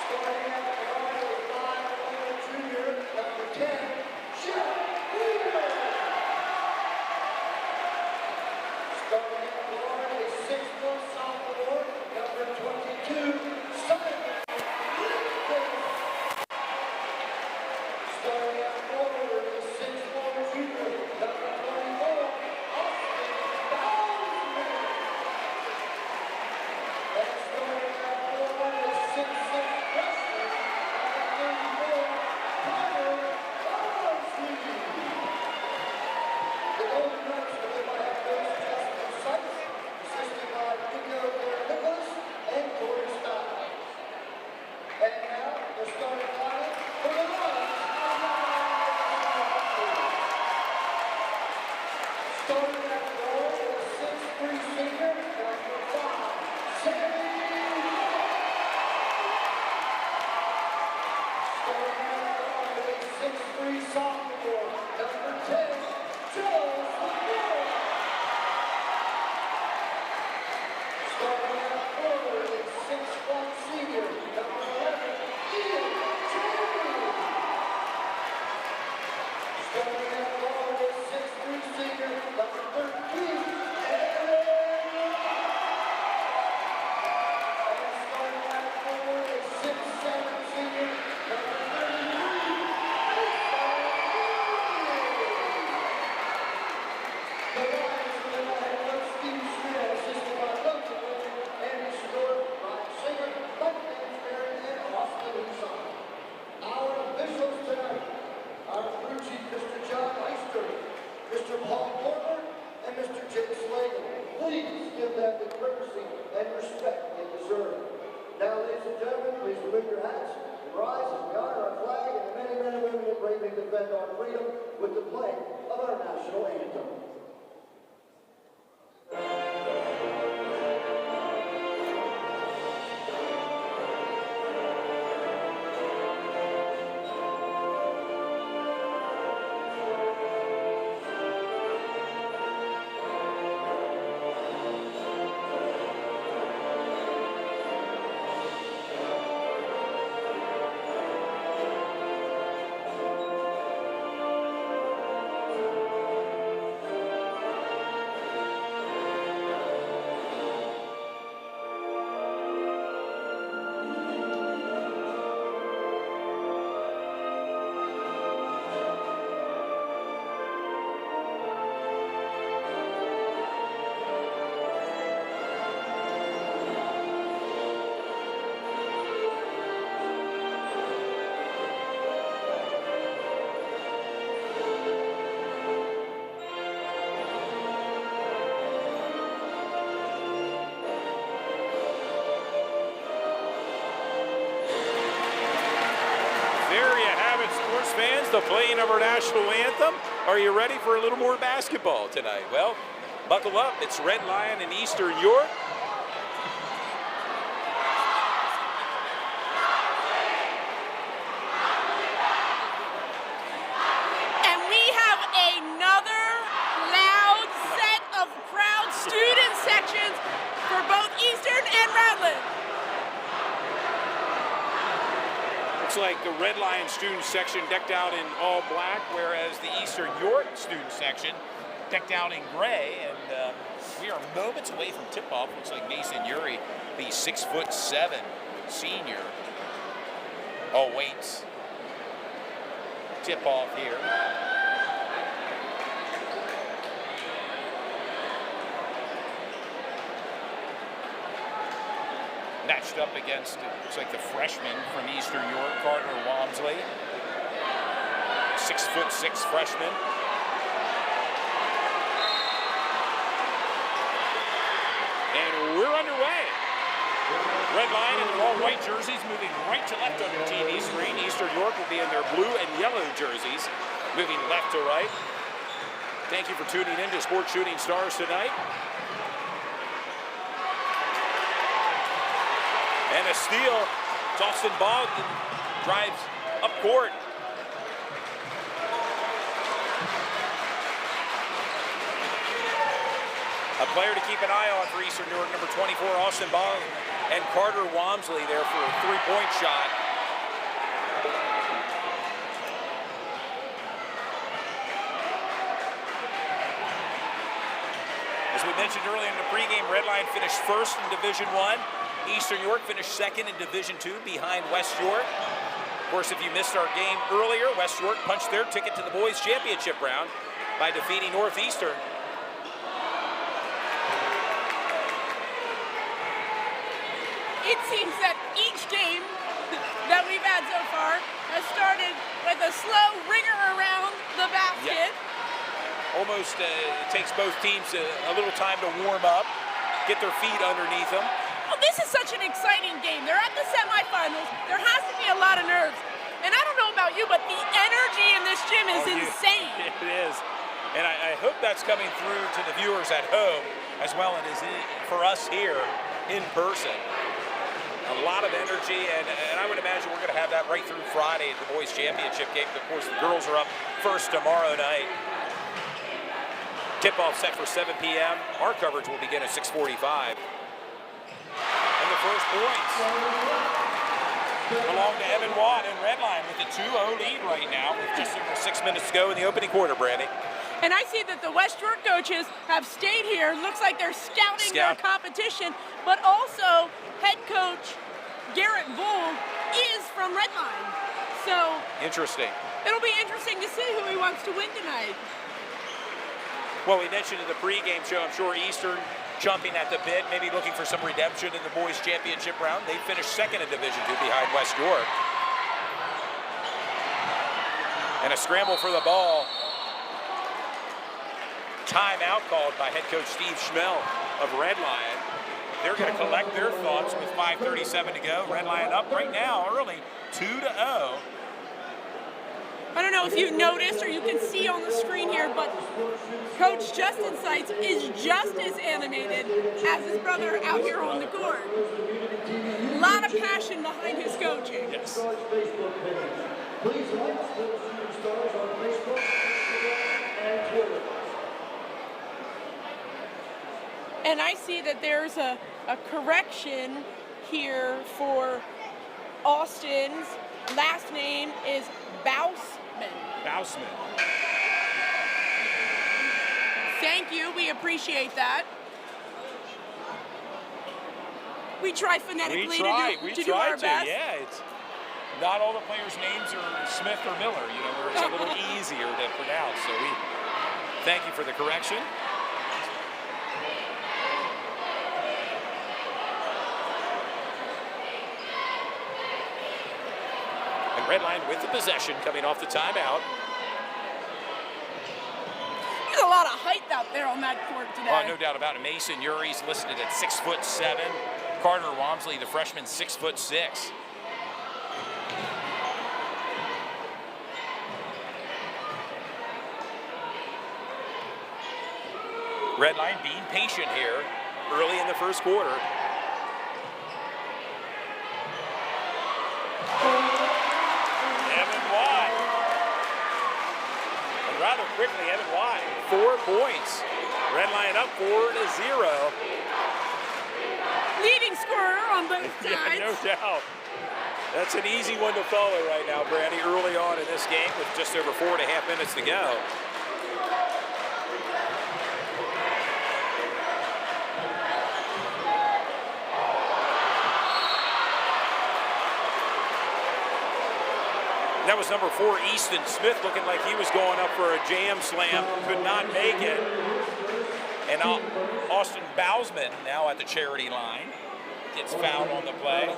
Starting at guard, the 5'1" junior, number 10, Jeff Weaver. Starting at guard, a 6'1" sophomore, number 22, Simon Lipton. Starting at forward, a 6'1" junior, number 24, Austin Bowman. And starting at forward, a 6'6" freshman, number 34, Connor Bosley. The Golden Knights are led by head coach Justin Sykes, assisted by Nico Nicholas and Corey Scott. And now, the starting lineup for the Knights. Starting at guard, a 6'3" senior, number 5, Sammy Moore. Starting at guard, a 6'3" sophomore, number 10, Joe Segura. Starting at forward, a 6'1" senior, number 11, Ian Jamie. Starting at guard, a 6'3" senior, number 13, Aaron Ross. And starting at forward, a 6'7" senior, number 33, the Lions are led by head coach Steve Smith, assisted by coach Andy Stewart, Ryan Singer, Mike Dansbury, and Austin Uson. Our officials tonight, our crew chief, Mr. John Meister, Mr. Paul Porter, and Mr. Jake Slagle. Please give them the courtesy and respect they deserve. Now, ladies and gentlemen, please remove your hats and rise as we honor our flag and the many men and women that bravely defend our freedom with the playing of our national anthem. Edwards fans, the playing of our national anthem. Are you ready for a little more basketball tonight? Well, buckle up. It's Red Lion and Eastern York. And we have another loud set of proud student sections for both Eastern and Redland. Looks like the Red Lion student section decked out in all black, whereas the Eastern York student section decked out in gray. And we are moments away from tip-off. Looks like Mason Uri, the 6'7" senior, awaits tip-off here. Matched up against, looks like the freshman from Eastern York, Carter Walmsley. 6'6" freshman. And we're underway. Red Lion in their all white jerseys moving right to left on their TV screen. Eastern York will be in their blue and yellow jerseys, moving left to right. Thank you for tuning in to Sports Shooting Stars tonight. And a steal. It's Austin Bogdan drives up court. A player to keep an eye on for Eastern York, number 24, Austin Bogdan, and Carter Walmsley there for a three-point shot. As we mentioned earlier in the pregame, Red Lion finished first in Division I. Eastern York finished second in Division II behind West York. Of course, if you missed our game earlier, West York punched their ticket to the boys' championship round by defeating Northeastern. It seems that each game that we've had so far has started with a slow ringer around the basket. Yeah. Almost it takes both teams a little time to warm up, get their feet underneath them. Well, this is such an exciting game. They're at the semifinals. There has to be a lot of nerves. And I don't know about you, but the energy in this gym is insane. It is. And I hope that's coming through to the viewers at home as well as for us here in person. A lot of energy, and I would imagine we're going to have that right through Friday at the boys' championship game. Of course, the girls are up first tomorrow night. Tip-off set for 7 p.m. Our coverage will begin at 6:45. And the first points belong to Evan Watt and Red Lion with a 2-0 lead right now with just over 6 minutes to go in the opening quarter, Brandy. And I see that the West York coaches have stayed here. Looks like they're scouting their competition, but also head coach Garrett Bull is from Red Lion. So interesting. It'll be interesting to see who he wants to win tonight. Well, we mentioned in the pregame show, I'm sure Eastern jumping at the bit, maybe looking for some redemption in the boys' championship round. They finished second in Division II behind West York. And a scramble for the ball. Timeout called by head coach Steve Schmel of Red Lion. They're going to collect their thoughts with 5:37 to go. Red Lion up right now early, 2-0. I don't know if you noticed or you can see on the screen here, but Coach Justin Seitz is just as animated as his brother out here on the court. A lot of passion behind his coaching. Yes. Please like Sports Shooting Stars on Facebook, and Twitter. And I see that there's a correction here for Austin's last name is Bausman. Bausman. Thank you. We appreciate that. We try phonetically to do our best. Yeah, it's not all the players' names are Smith or Miller, where it's a little easier to pronounce. So we thank you for the correction. And Red Lion with the possession coming off the timeout. There's a lot of height out there on that court today. Oh, no doubt about it. Mason Uri's listed at 6'7". Carter Walmsley, the freshman, 6'6". Red Line being patient here early in the first quarter. Evan Watt. And rather quickly, Evan Watt, 4 points. Red Line up 4-0. Leading scorer on both sides. Yeah, no doubt. That's an easy one to follow right now, Brandy, early on in this game with just over 4.5 minutes to go. That was number 4, Easton Smith, looking like he was going up for a jam slam, could not make it. And Austin Bausman, now at the charity line, gets fouled on the play.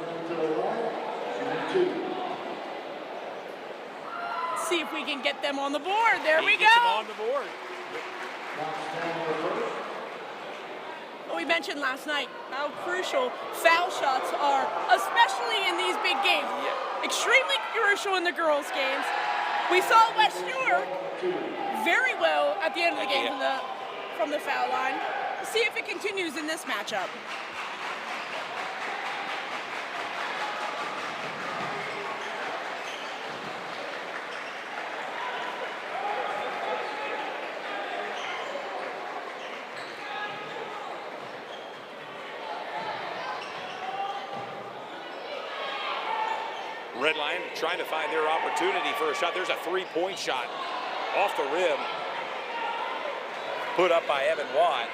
See if we can get them on the board. There we Gets them go. on the board. Well, we mentioned last night how crucial foul shots are, especially in these big games. Extremely crucial in the girls' games. We saw West Newark very well at the end of the game from the foul line. See if it continues in this matchup. Red Line trying to find their opportunity for a shot. There's a 3-point shot off the rim, put up by Evan Watt.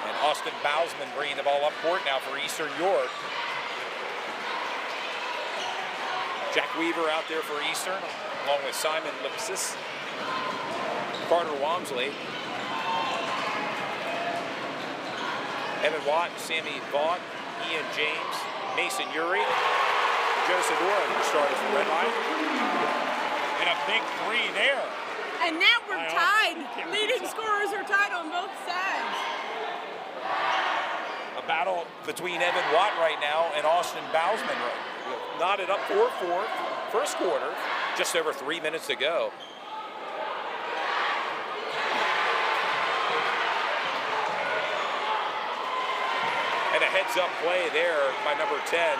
And Austin Bausman bringing the ball up court now for Eastern York. Jack Weaver out there for Eastern, along with Simon Lipsis, Carter Walmsley. Evan Watt, Sammy Vaughn, Ian James, Mason Urey, Joe Sedora, who started for Red Line. And a big 3 there. And now we're tied. Leading scorers are tied on both sides. A battle between Evan Watt right now and Austin Bausman. Knotted up 4-4, first quarter, just over 3 minutes to go. And a heads-up play there by number 10.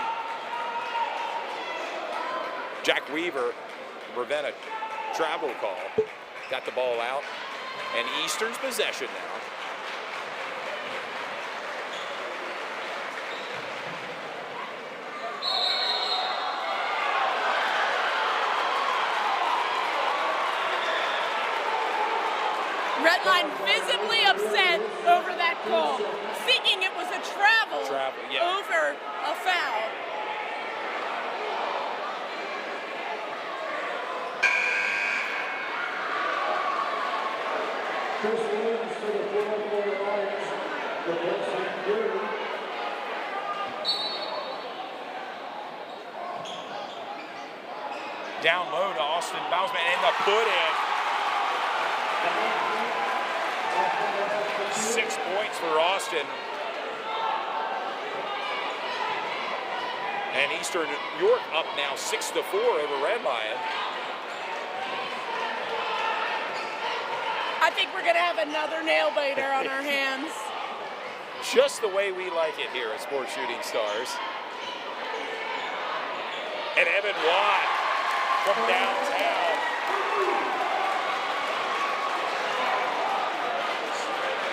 Jack Weaver to prevent a travel call. Got the ball out. And Eastern's possession now. Red Line visibly upset over that call, thinking it was a travel over a foul. Chris Williams to the floor for the Lions, replacing Gary. Down low to Austin Bausman and the put-in. 6 points for Austin. And Eastern York up now 6-4 over Red Lion. I think we're going to have another nail biter on our hands. Just the way we like it here at Sports Shooting Stars. And Evan Watt from downtown.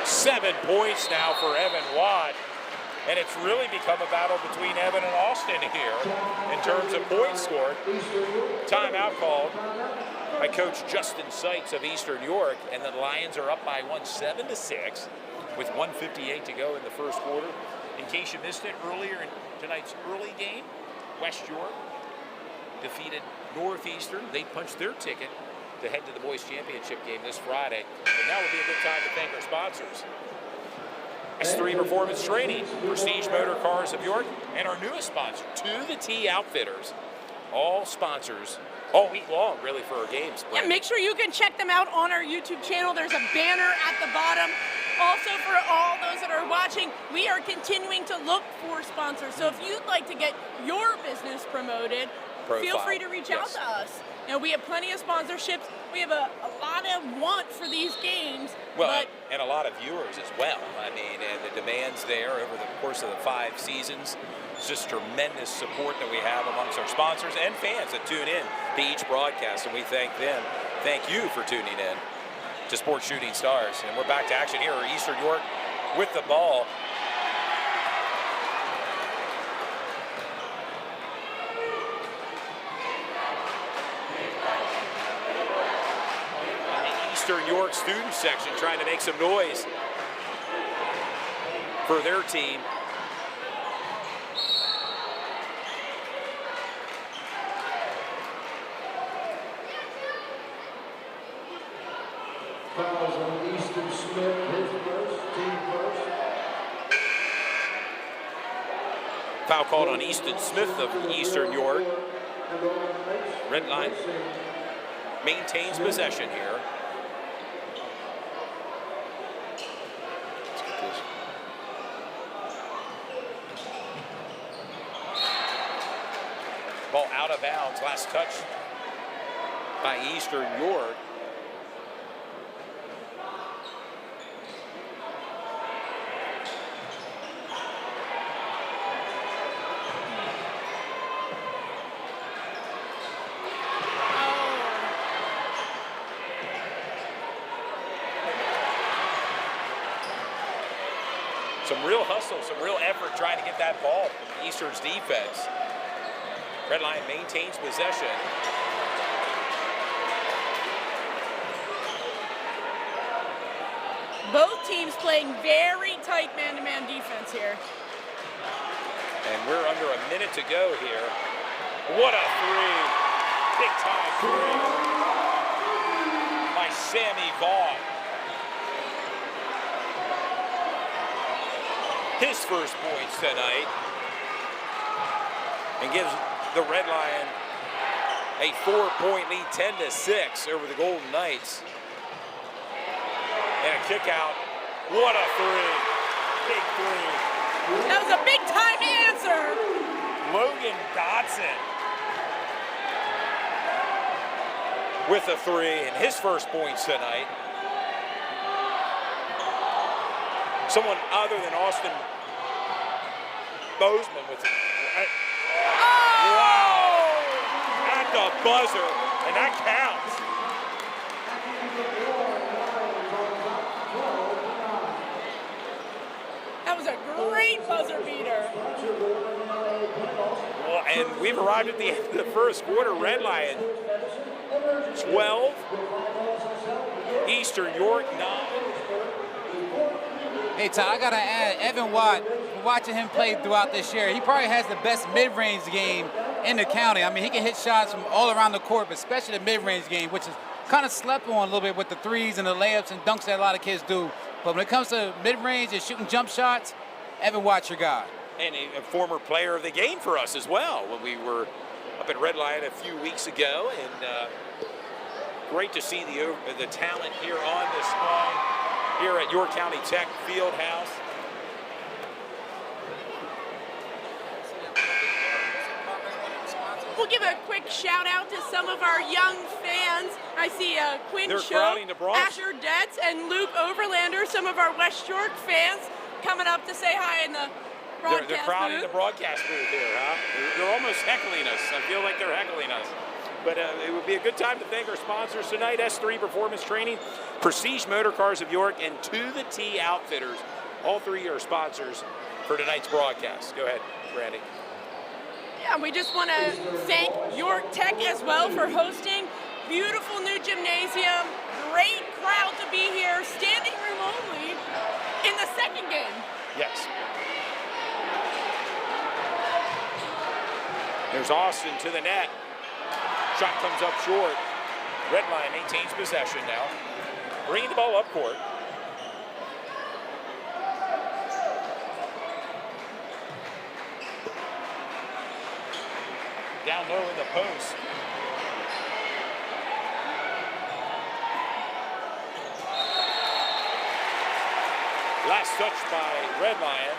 Seven points now for Evan Watt. And it's really become a battle between Evan and Austin here in terms of points scored. Timeout called by Coach Justin Seitz of Eastern York. And the Lions are up by 7-6 with 1:58 to go in the first quarter. In case you missed it earlier in tonight's early game, West York defeated Northeastern. They punched their ticket to head to the boys championship game this Friday. And now would be a good time to thank our sponsors. S3 Performance Training, Prestige Motor Cars of York, and our newest sponsor, To the T Outfitters. All sponsors all week long, really, for our games. Yeah, make sure you can check them out on our YouTube channel. There's a banner at the bottom. Also, for all those that are watching, we are continuing to look for sponsors. So if you'd like to get your business promoted, profile. feel free to reach out to us. You know, we have plenty of sponsorships. We have a lot of want for these games. Well, and a lot of viewers as well. I mean, and the demands there over the course of the 5 seasons. It's just tremendous support that we have amongst our sponsors and fans that tune in to each broadcast, and we thank them. Thank you for tuning in to Sports Shooting Stars. And we're back to action here. Eastern York with the ball. Eastern York student section trying to make some noise for their team. Fouls on Easton Smith, his first, team first. Foul called on Easton Smith of Eastern York. Red line maintains possession here. Ball out of bounds. Last touch by Eastern York. Some real hustle, some real effort trying to get that ball. Eastern's defense. Red line maintains possession. Both teams playing very tight man-to-man defense here. And we're under a minute to go here. What a three. Big time three by Sammy Vaughn. His first points tonight. And gives the Red Lion a 4-point lead, 10-6 over the Golden Knights. And a kick out. What a three. Big three. That was a big time answer. Logan Dotson with a three and his first points tonight. Someone other than Austin Bozeman with it. Wow! At the buzzer, and that counts. That was a great buzzer beater. Well, and we've arrived at the end of the first quarter. Red Lion 12, Eastern York 9. Hey, Ty, I got to add, Evan Watt, watching him play throughout this year, he probably has the best mid-range game in the county. I mean, he can hit shots from all around the court, but especially the mid-range game, which is kind of slept on a little bit with the threes and the layups and dunks that a lot of kids do. But when it comes to mid-range and shooting jump shots, Evan Watt's your guy. And a former player of the game for us as well when we were up at Red Lion a few weeks ago. And great to see the talent here on display here at York County Tech Fieldhouse. We'll give a quick shout out to some of our young fans. I see Quinn Show, Asher Detz, and Luke Overlander, some of our West York fans coming up to say hi in the broadcast They're crowding booth. the broadcast booth here, huh? They're almost heckling us. I feel like they're heckling us. But it would be a good time to thank our sponsors tonight, S3 Performance Training, Prestige Motor Cars of York, and To The T Outfitters. All three are sponsors for tonight's broadcast. Go ahead, Brandy. Yeah, we just want to thank York Tech as well for hosting. Beautiful new gymnasium, great crowd to be here, standing room only in the second game. Yes. There's Austin to the net. Shot comes up short. Red Lion maintains possession now. Bringing the ball up court. Down low in the post. Last touch by Red Lion.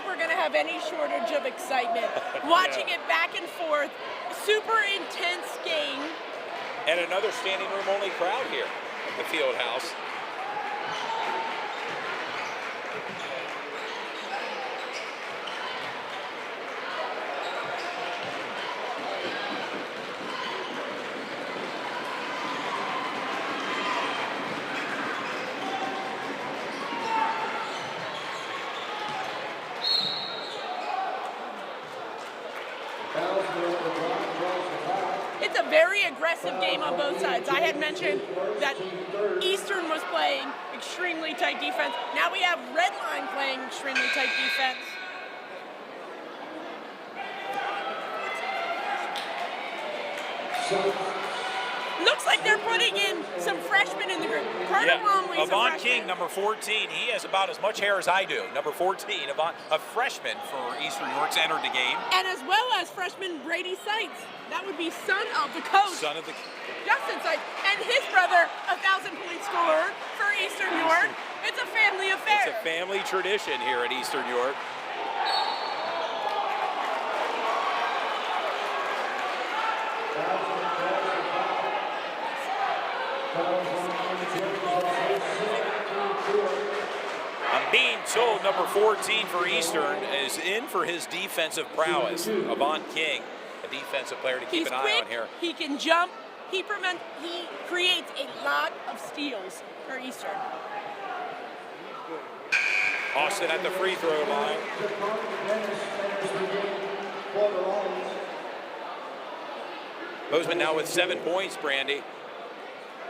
we're going to have any shortage of excitement. Watching it back and forth, super intense game. And another standing room only crowd here at the field house. It's a very aggressive game on both sides. I had mentioned that Eastern was playing extremely tight defense. Now we have Redline playing extremely tight defense. Looks like they're putting in some freshmen in the group. Carter Womley's Avant a King, freshman. number 14. He has about as much hair as I do. Number 14, a freshman for Eastern York's entered the game. And as well as freshman Brady Seitz. That would be son of the coach, Son of the Justin Seitz, and his brother, 1,000-point scorer for Eastern York. It's a family affair. It's a family tradition here at Eastern York. I'm being told number 14 for Eastern is in for his defensive prowess. Avant King, a defensive player to keep an eye on here. He can jump. He creates a lot of steals for Eastern. Austin at the free throw line. Bozeman now with 7 points, Brandy.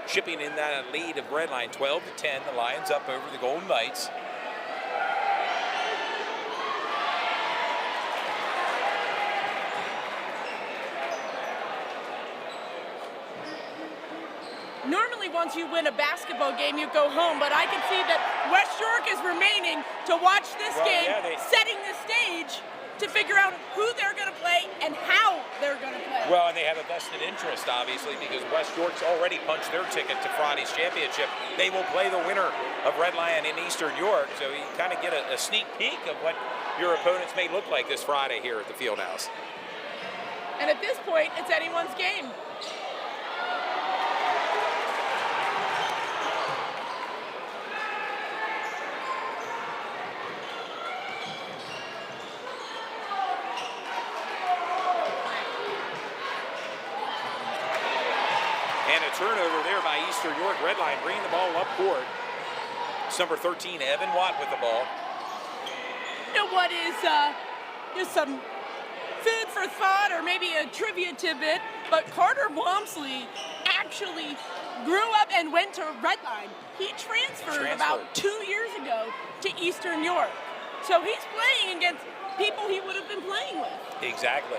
Chipping in that lead of Redline, 12-10. The Lions up over the Golden Knights. Normally, once you win a basketball game, you go home, but I can see that West York is remaining to watch this game, setting the stage to figure out who they're going to play and how they're going to play. Well, and they have a vested interest, obviously, because West York's already punched their ticket to Friday's championship. They will play the winner of Red Lion in Eastern York, so you kind of get a sneak peek of what your opponents may look like this Friday here at the Fieldhouse. And at this point, it's anyone's game. And a turnover there by Eastern York. Redline bringing the ball up court. It's number 13, Evan Watt with the ball. You know what is just some food for thought or maybe a trivia tidbit, but Carter Wamsley actually grew up and went to Redline. He transferred about 2 years ago to Eastern York. So he's playing against people he would have been playing with. Exactly.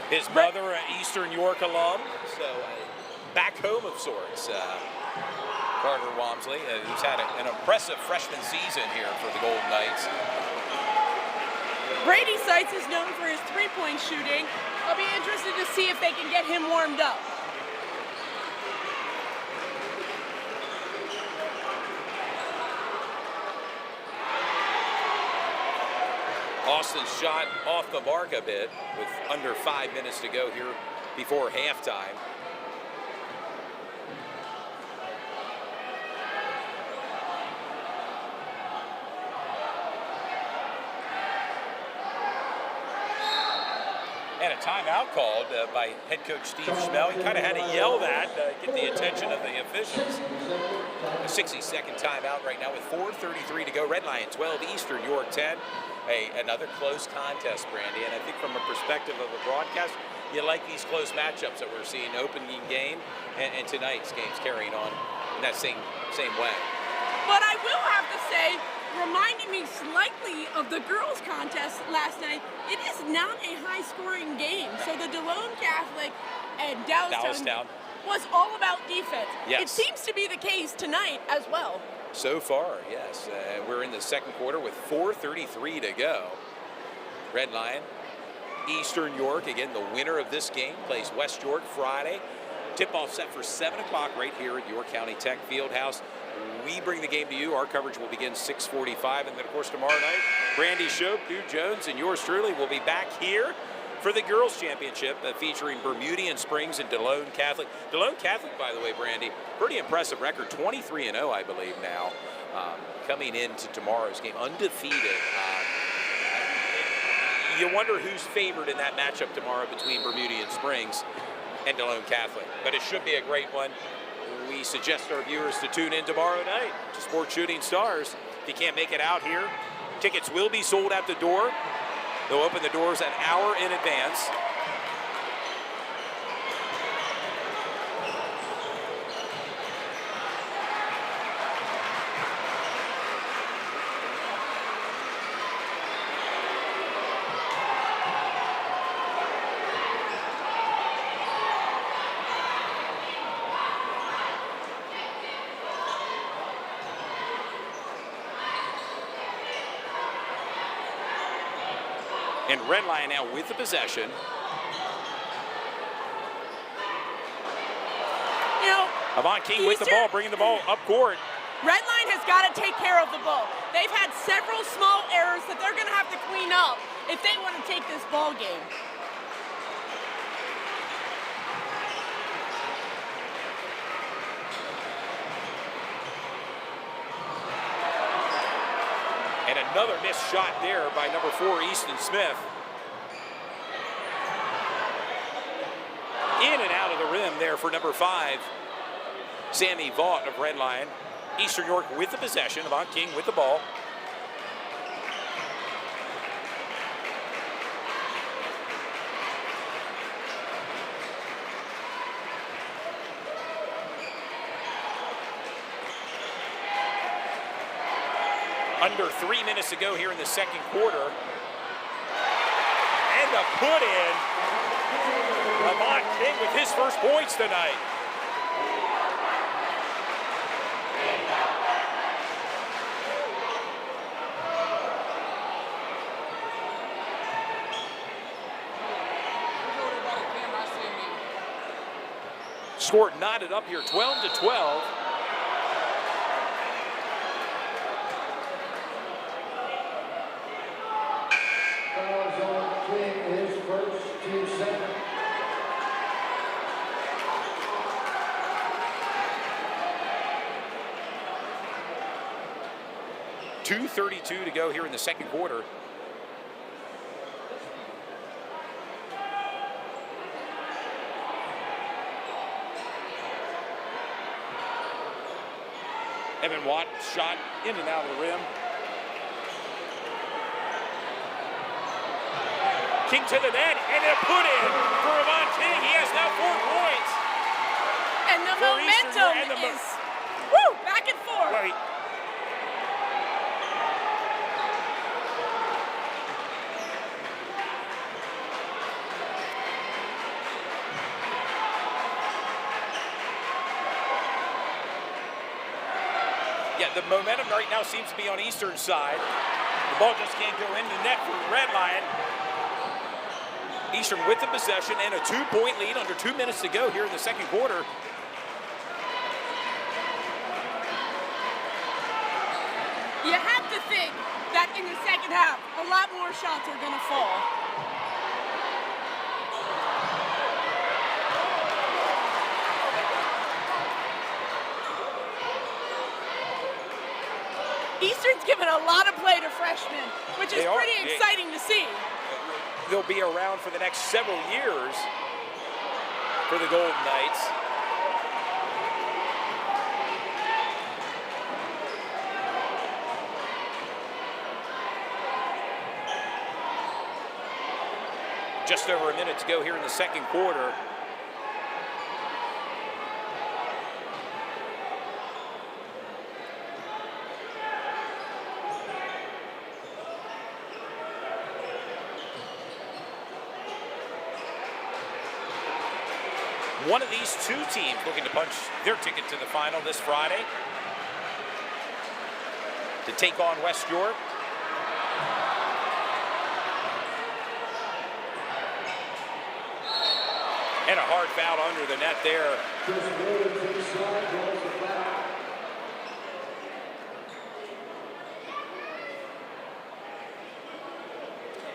His mother, an Eastern York alum, so back home of sorts. Carter Wamsley, who's had an impressive freshman season here for the Golden Knights. Brady Seitz is known for his three-point shooting. I'll be interested to see if they can get him warmed up. Austin's shot off the mark a bit with under 5 minutes to go here before halftime. And a timeout called by head coach Steve Schmel. He kind of had to yell that to get the attention of the officials. A 60-second timeout right now with 4:33 to go. Red Lion 12, Eastern York 10. Another close contest, Brandy. And I think from a perspective of a broadcast, you like these close matchups that we're seeing, opening game and tonight's games carrying on in that same way. But I will have to say, reminding me slightly of the girls' contest last night, it is not a high-scoring game. So the DeLone Catholic and Dallastown was all about defense. Yes. It seems to be the case tonight as well. So far, yes. We're in the second quarter with 4:33 to go. Red Lion, Eastern York, again, the winner of this game, plays West York Friday. Tip-off set for 7 o'clock right here at York County Tech Fieldhouse. We bring the game to you. Our coverage will begin 6:45. And then, of course, tomorrow night, Brandy Shope, Duke Jones, and yours truly will be back here for the Girls' Championship featuring Bermudian Springs and DeLone Catholic. DeLone Catholic, by the way, Brandy, pretty impressive record, 23-0, I believe now, coming into tomorrow's game, undefeated. You wonder who's favored in that matchup tomorrow between Bermudian Springs and DeLone Catholic. But it should be a great one. We suggest our viewers to tune in tomorrow night to Sports Shooting Stars. If you can't make it out here, tickets will be sold at the door. They'll open the doors an hour in advance. And Red Lion now with the possession. You know, Avant King with the ball, bringing the ball up court. Red Lion has got to take care of the ball. They've had several small errors that they're going to have to clean up if they want to take this ball game. And another missed shot there by number 4, Easton Smith. In and out of the rim there for number 5, Sammy Vaught of Red Lion. Eastern York with the possession. Avant King with the ball. Under 3 minutes to go here in the second quarter. And the put in. Avant King with his first points tonight. Score knotted up here, 12-12. His first team second. .232 to go here in the second quarter. Evan Watt shot in and out of the rim. King to the net, and a put in for Avant King. He has now 4 points. And the momentum is woo, back and forth. Wait. Yeah, the momentum right now seems to be on Eastern side. The ball just can't go into net for Red Lion. Eastern with the possession and a 2-point lead under 2 minutes to go here in the second quarter. You have to think that in the second half, a lot more shots are going to fall. Eastern's given a lot of play to freshmen, which is pretty exciting to see. They'll be around for the next several years for the Golden Knights. Just over a minute to go here in the second quarter. One of these two teams looking to punch their ticket to the final this Friday to take on West York. And a hard foul under the net there.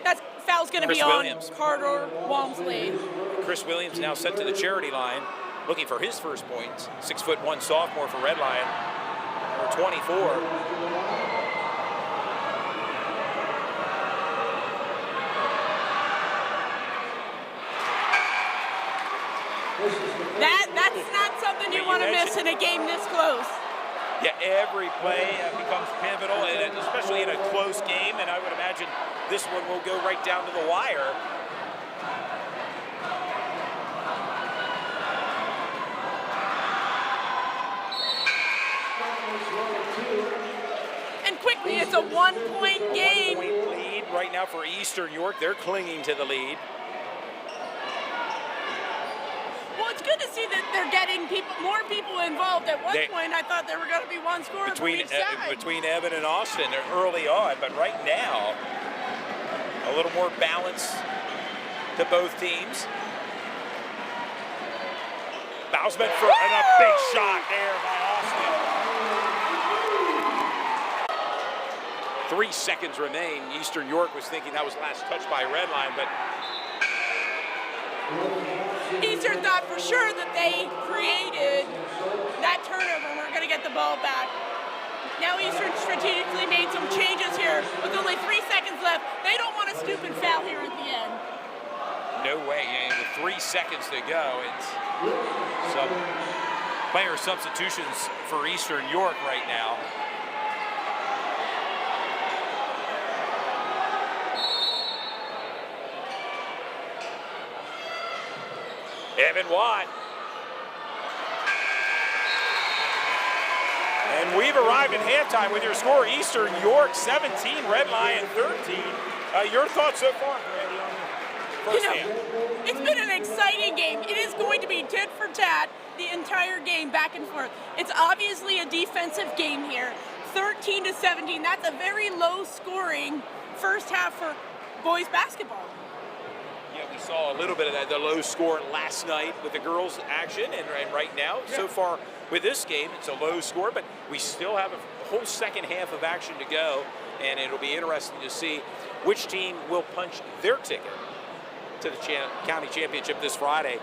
That foul's going to be on Carter Walmsley. Chris Williams now sent to the charity line, looking for his first points. 6'1" sophomore for Red Lion, number 24. That's not something you want to miss in a game this close. Yeah, every play becomes pivotal, and especially in a close game, and I would imagine this one will go right down to the wire. And quickly, it's a one-point game. One-point lead right now for Eastern York. They're clinging to the lead. Well, it's good to see that they're getting more people involved. At one point, I thought there were going to be one scorer from each side. Between Evan and Austin early on, but right now, a little more balance to both teams. Bousman for a big shot there by Austin. 3 seconds remain. Eastern York was thinking that was last touch by Red Line, but Eastern thought for sure that they created that turnover and we're going to get the ball back. Now Eastern strategically made some changes here with only 3 seconds left. They don't want a stupid foul here at the end. No way. With 3 seconds to go, it's some player substitutions for Eastern York right now. Evan Watt. And we've arrived at halftime with your score, Eastern York 17, Red Lion 13. Your thoughts so far, Brandy, on the first half? It's been an exciting game. It is going to be tit for tat the entire game, back and forth. It's obviously a defensive game here. 13-17, that's a very low scoring first half for boys basketball. Yeah, we saw a little bit of that, the low score last night with the girls' action, and right now, so far with this game, it's a low score, but we still have a whole second half of action to go, and it'll be interesting to see which team will punch their ticket to the county championship this Friday,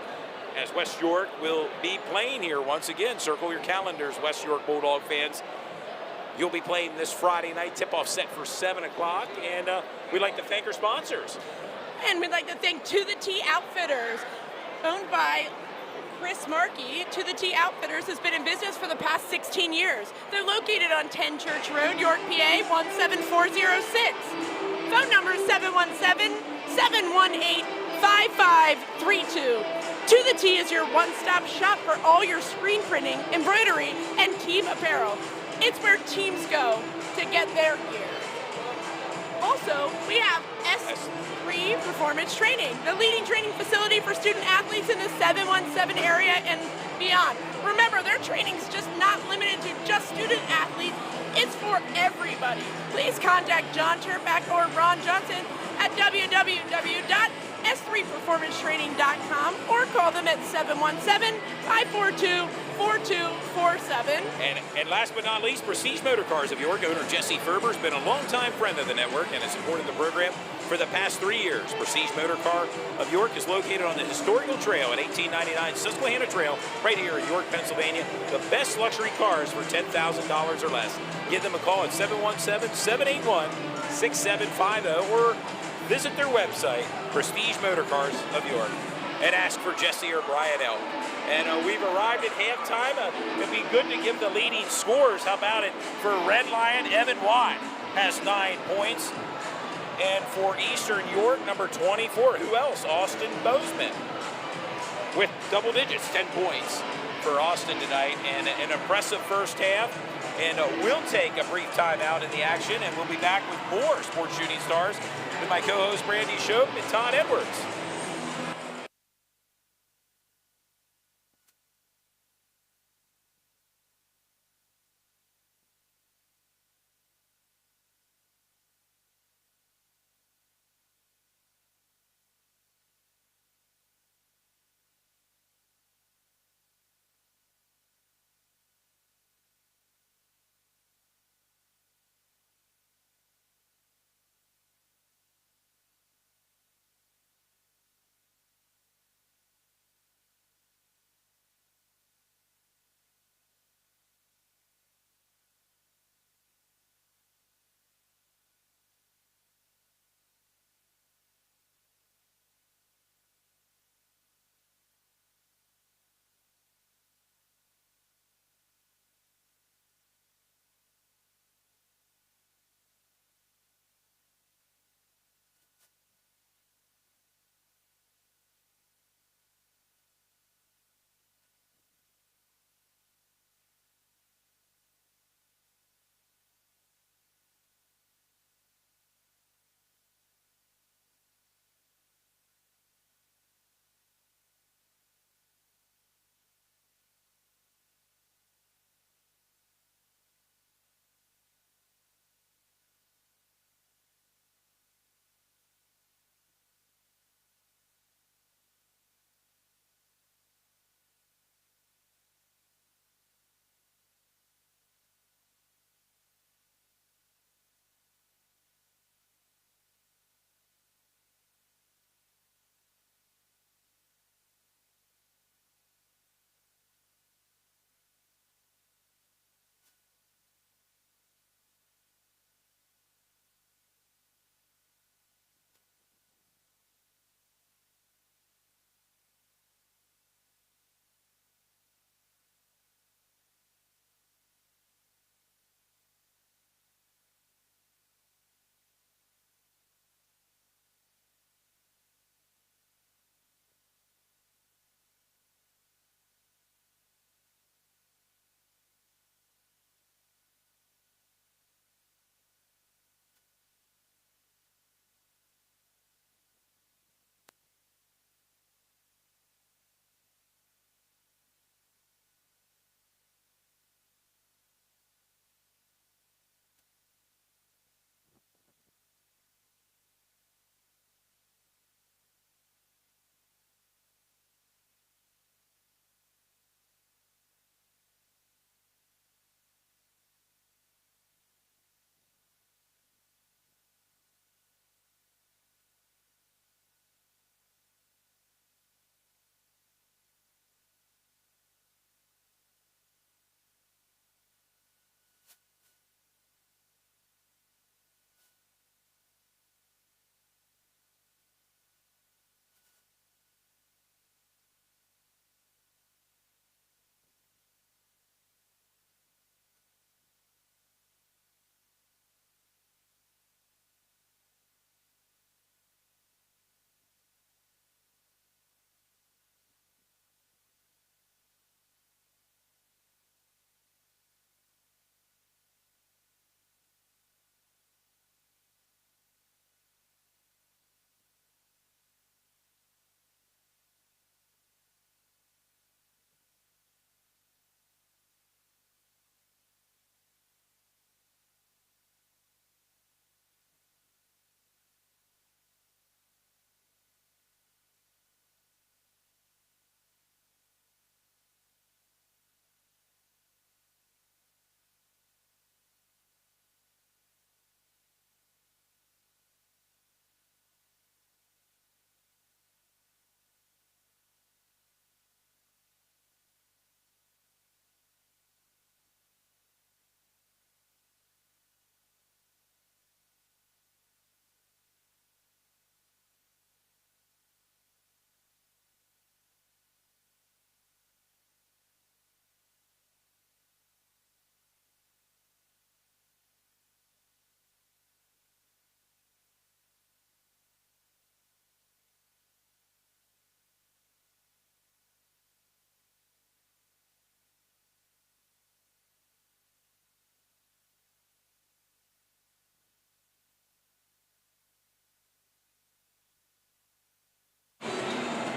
as West York will be playing here once again. Circle your calendars, West York Bulldog fans. You'll be playing this Friday night, tip-off set for 7 o'clock, and we'd like to thank our sponsors. And we'd like to thank To The T Outfitters, owned by Chris Markey. To The T Outfitters has been in business for the past 16 years. They're located on 10 Church Road, York, PA, 17406. Phone number is 717-718-5532. To The T is your one-stop shop for all your screen printing, embroidery, and team apparel. It's where teams go to get their gear. Also, we have S3 Performance Training, the leading training facility for student athletes in the 717 area and beyond. Remember, their training is just not limited to just student athletes. It's for everybody. Please contact John Turpak or Ron Johnson at www.s3performancetraining.com or call them at 717-542-4247. And last but not least, Prestige Motor Cars of York owner Jesse Ferber has been a longtime friend of the network and has supported the program for the past 3 years. Prestige Motor Car of York is located on the historical trail at 1899 Susquehanna Trail right here in York, Pennsylvania. The best luxury cars for $10,000 or less. Give them a call at 717-781-6750 or visit their website, Prestige Motor Cars of York, and ask for Jesse or Brian Elk. And we've arrived at halftime. It'd be good to give the leading scores. How about it? For Red Lion, Evan Watt has 9 points. And for Eastern York, number 24, who else? Austin Bozeman with double digits, 10 points for Austin tonight. And an impressive first half. And we'll take a brief time out in the action, and we'll be back with more Sports Shooting Stars with my co-host Brandy Shope and Todd Edwards.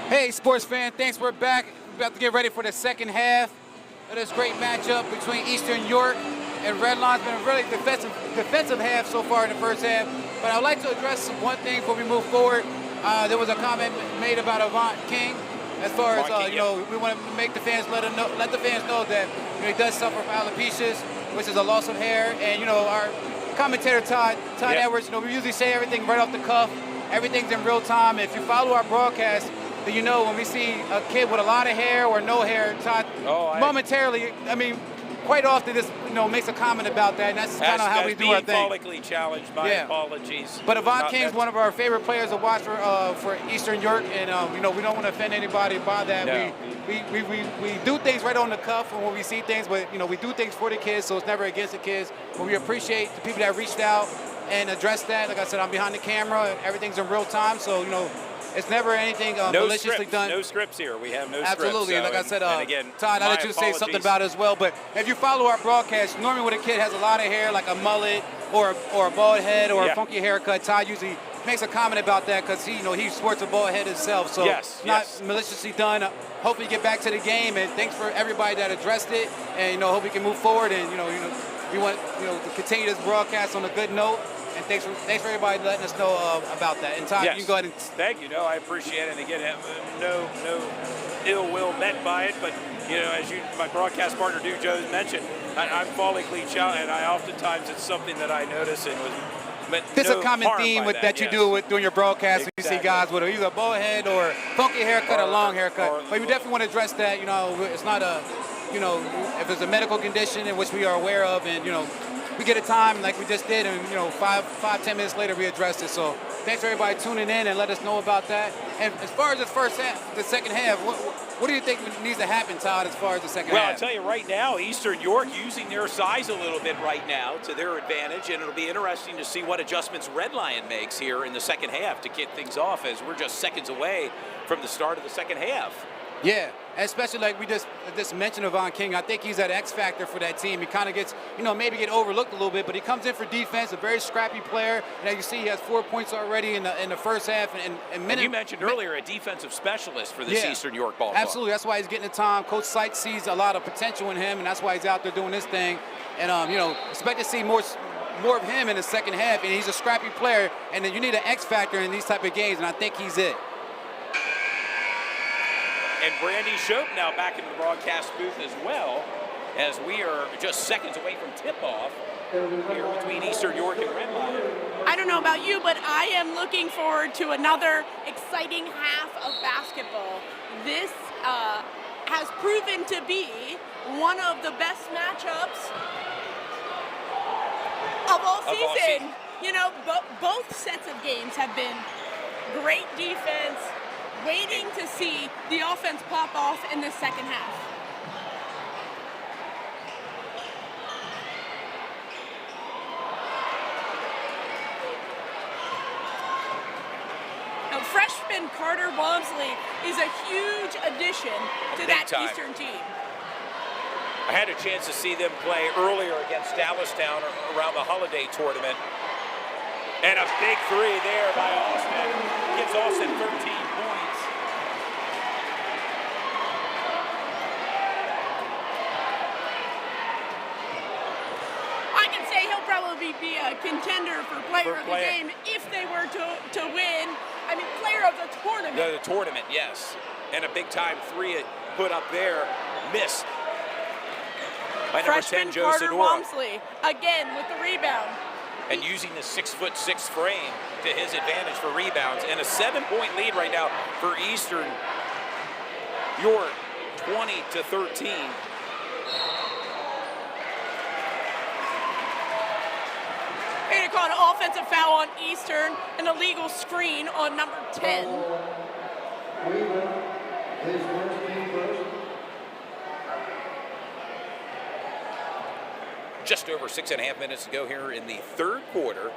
Hey, sports fan, thanks. We're back. We're about to get ready for the second half of this great matchup between Eastern York and Redline. It's been a really defensive half so far in the first half. But I'd like to address one thing before we move forward. There was a comment made about Avant King. As far as, we want to make the fans let the fans know that he does suffer from alopecia, which is a loss of hair. And, our commentator, Todd Edwards, we usually say everything right off the cuff. Everything's in real time. If you follow our broadcast, then when we see a kid with a lot of hair or no hair, Todd momentarily, quite often this makes a comment about that, and that's kind of how we do our thing. Follically challenged, my apologies. But Avant King's one of our favorite players to watch for Eastern York, and we don't want to offend anybody by that. No. We do things right on the cuff when we see things, but we do things for the kids, so it's never against the kids. But we appreciate the people that reached out and addressed that. Like I said, I'm behind the camera, and everything's in real time, so it's never anything maliciously done. No scripts here. We have no Absolutely. scripts. Like I said, and again, Todd, I'll let you say something about it as well. But if you follow our broadcast, normally when a kid has a lot of hair, like a mullet or a bald head or a funky haircut, Todd usually makes a comment about that because he sports a bald head himself. So it's not maliciously done. Hopefully get back to the game, and thanks for everybody that addressed it. And hope we can move forward. And we want to continue this broadcast on a good note. And thanks for everybody letting us know about that. And Todd, you can go ahead and... Thank you. No, I appreciate it. And again, no ill will meant by it. But, as my broadcast partner, Duke Jones, mentioned, I'm follically challenged, and oftentimes it's something that I notice and was... There's a common theme that you do with doing your broadcast. Exactly. When you see guys with either a bald head or funky haircut or long haircut. But we definitely want to address that. It's not a... if it's a medical condition in which we are aware of, and, we get a time like we just did, and 5-10 minutes later we addressed it. So thanks for everybody tuning in and let us know about that. And as far as the second half, what do you think needs to happen, Todd, as far as the second half? Well, I'll tell you right now, Eastern York using their size a little bit right now to their advantage, and it'll be interesting to see what adjustments Red Lion makes here in the second half to kick things off, as we're just seconds away from the start of the second half. Yeah, especially like we just mentioned Avant King. I think he's that X factor for that team. He kind of gets, maybe get overlooked a little bit, but he comes in for defense, a very scrappy player. And as you see, he has 4 points already in the first half. And you mentioned earlier a defensive specialist for this Eastern York ball club. Absolutely, that's why he's getting the time. Coach Sykes sees a lot of potential in him, and that's why he's out there doing this thing. And expect to see more of him in the second half. And he's a scrappy player, and then you need an X factor in these type of games, and I think he's it. And Brandy Shope now back in the broadcast booth as well, as we are just seconds away from tip-off here between Eastern York and Red Lion. I don't know about you, but I am looking forward to another exciting half of basketball. This has proven to be one of the best matchups of all season. Both sets of games have been great defense, waiting to see the offense pop off in the second half. Now, freshman Carter Walmsley is a huge addition to that Eastern team. I had a chance to see them play earlier against Dallastown around the holiday tournament. And a big three there by Austin. Gives Austin 13 points. I can say he'll probably be a contender for player of the game if they were to win. Player of the tournament. The tournament, yes. And a big-time three put up there, missed by number 10, Joe Carter Sonora. Walmsley, again with the rebound. And using the 6'6" frame to his advantage for rebounds. And a 7-point lead right now for Eastern York, 20-13. They call an offensive foul on Eastern, an illegal screen on number 10. Just over 6.5 minutes to go here in the third quarter.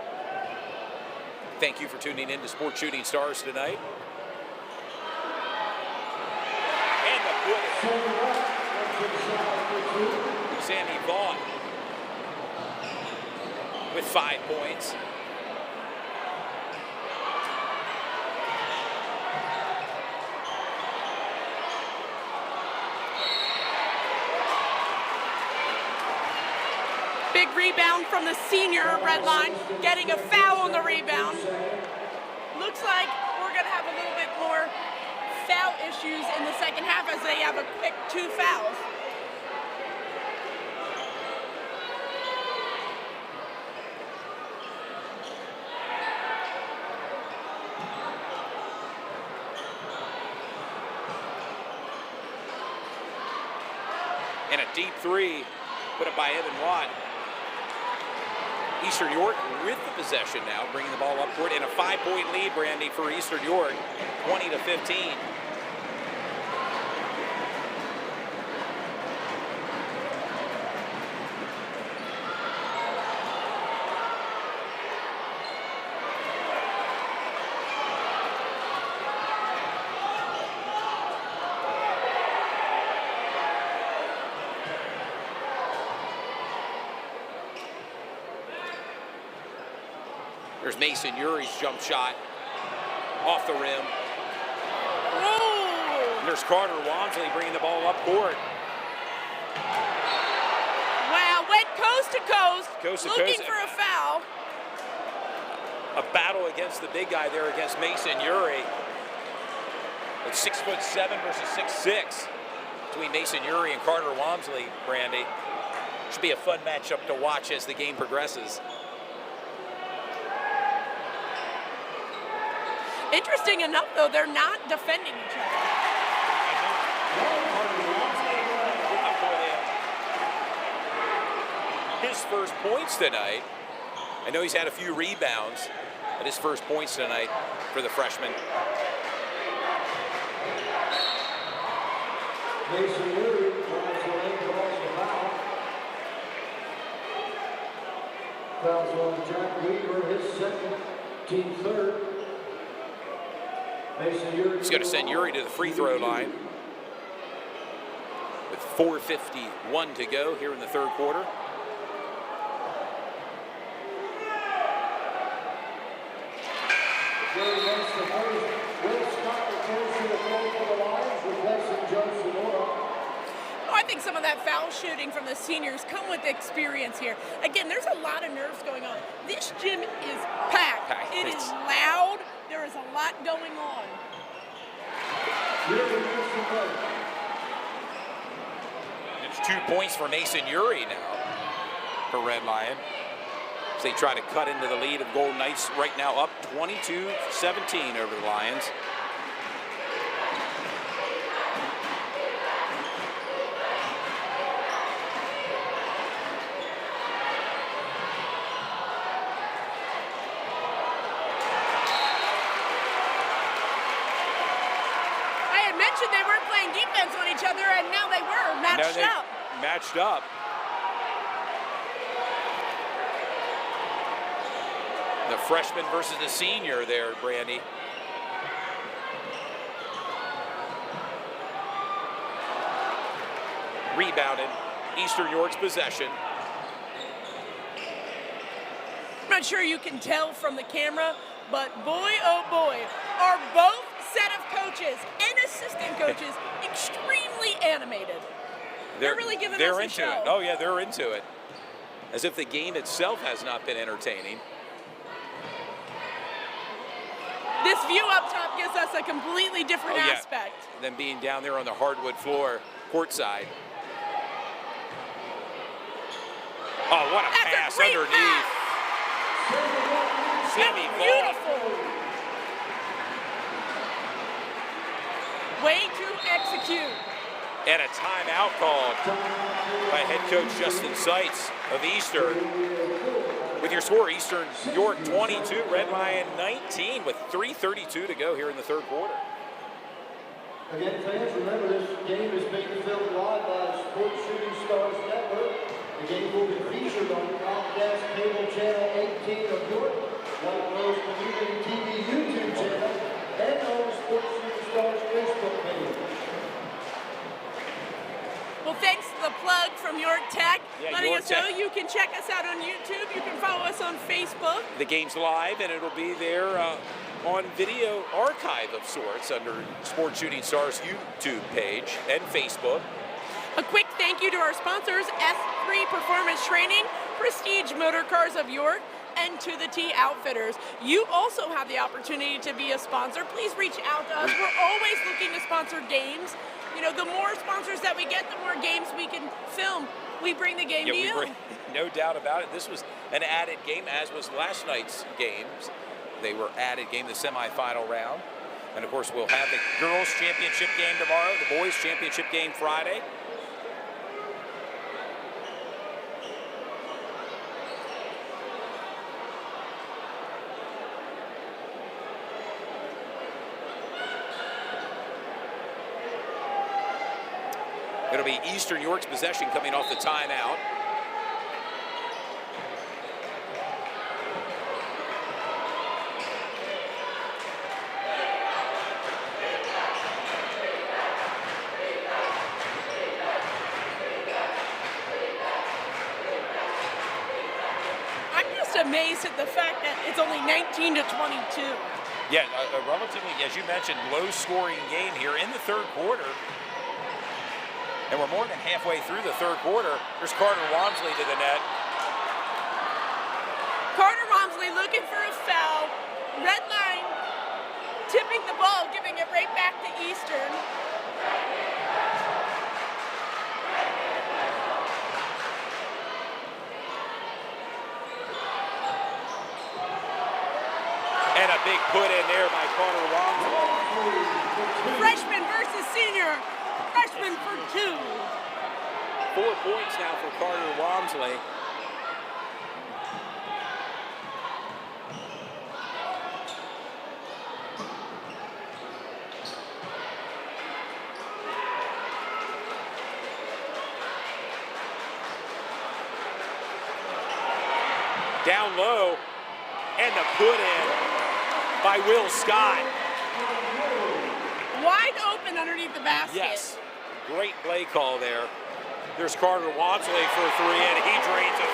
Thank you for tuning in to Sports Shooting Stars tonight. And the good Sammy Vaughn with 5 points. Big rebound from the senior red line, getting a foul on the rebound. Looks like we're going to have a little bit more foul issues in the second half as they have a quick 2 fouls. And a deep three put up by Evan Watt. Eastern York with the possession now, bringing the ball up court, and a 5-point lead, Brandy, for Eastern York, 20-15. There's Mason Urie's jump shot off the rim. Whoa. There's Carter Walmsley bringing the ball up court. Wow, went coast to coast, looking coast. for a foul. A battle against the big guy there against Mason Urie. It's 6'7" versus 6'6" between Mason Urie and Carter Walmsley, Brandy. Should be a fun matchup to watch as the game progresses. Interesting enough, though, they're not defending each other. His first points tonight. I know he's had a few rebounds, but his first points tonight for the freshman. Mason Urie drives the lane, draws the foul. Fouls on Jack Weaver, his second, team third. He's going to send Urie to the free throw line with 4:51 to go here in the third quarter. Oh, I think some of that foul shooting from the seniors come with experience here. Again, there's a lot of nerves going on. This gym is packed. It is loud. There is a lot going on. It's 2 points for Mason Urie now for Red Lion, as they try to cut into the lead of Golden Knights, right now up 22-17 over the Lions. They weren't playing defense on each other, and now they were matched up. The freshman versus the senior there, Brandy. Rebounded. Eastern York's possession. I'm not sure you can tell from the camera, but boy, oh boy, are both set of coaches and assistant coaches extremely animated. They're really giving us a show. It. Oh yeah, they're into it. As if the game itself has not been entertaining. This view up top gives us a completely different aspect than being down there on the hardwood floor, courtside. Oh, what a pass underneath. Sammy beautiful. Way to execute. And a timeout called by head coach Justin Seitz of Eastern. With your score, Eastern York 22, Red Lion 19, with 3:32 to go here in the third quarter. Again, fans, remember this game is being filmed live by Sports Shooting Stars Network. The game will be featured on Comcast Cable Channel 18 of York, White Rose Community TV YouTube channel, and on the Sports Shooting Stars Facebook page. Well, thanks to the plug from York Tech, letting York us know Tech. You can check us out on YouTube. You can follow us on Facebook. The game's live, and it'll be there on video archive of sorts under Sports Shooting Stars YouTube page and Facebook. A quick thank you to our sponsors, S3 Performance Training, Prestige Motor Cars of York, and To The T Outfitters. You also have the opportunity to be a sponsor. Please reach out to us. We're always looking to sponsor games. You know, the more sponsors that we get, the more games we can film. We bring the game to you. No doubt about it. This was an added game, as was last night's games. They were added game, the semifinal round. And of course, we'll have the girls' championship game tomorrow, the boys' championship game Friday. It'll be Eastern York's possession coming off the timeout. I'm just amazed at the fact that it's only 19 to 22. Yeah, a relatively, as you mentioned, low-scoring game here in the third quarter. And we're more than halfway through the third quarter. There's Carter Walmsley to the net. Carter Walmsley looking for a foul. Red line tipping the ball, giving it right back to Eastern. And a big put in there by Carter Walmsley. Freshman versus senior. Freshman for 2. 4 points now for Carter Walmsley. Down low, and the put in by Will Scott. Wide open underneath the basket. Yes, great play call there. There's Carter Walmsley for 3, and he drains a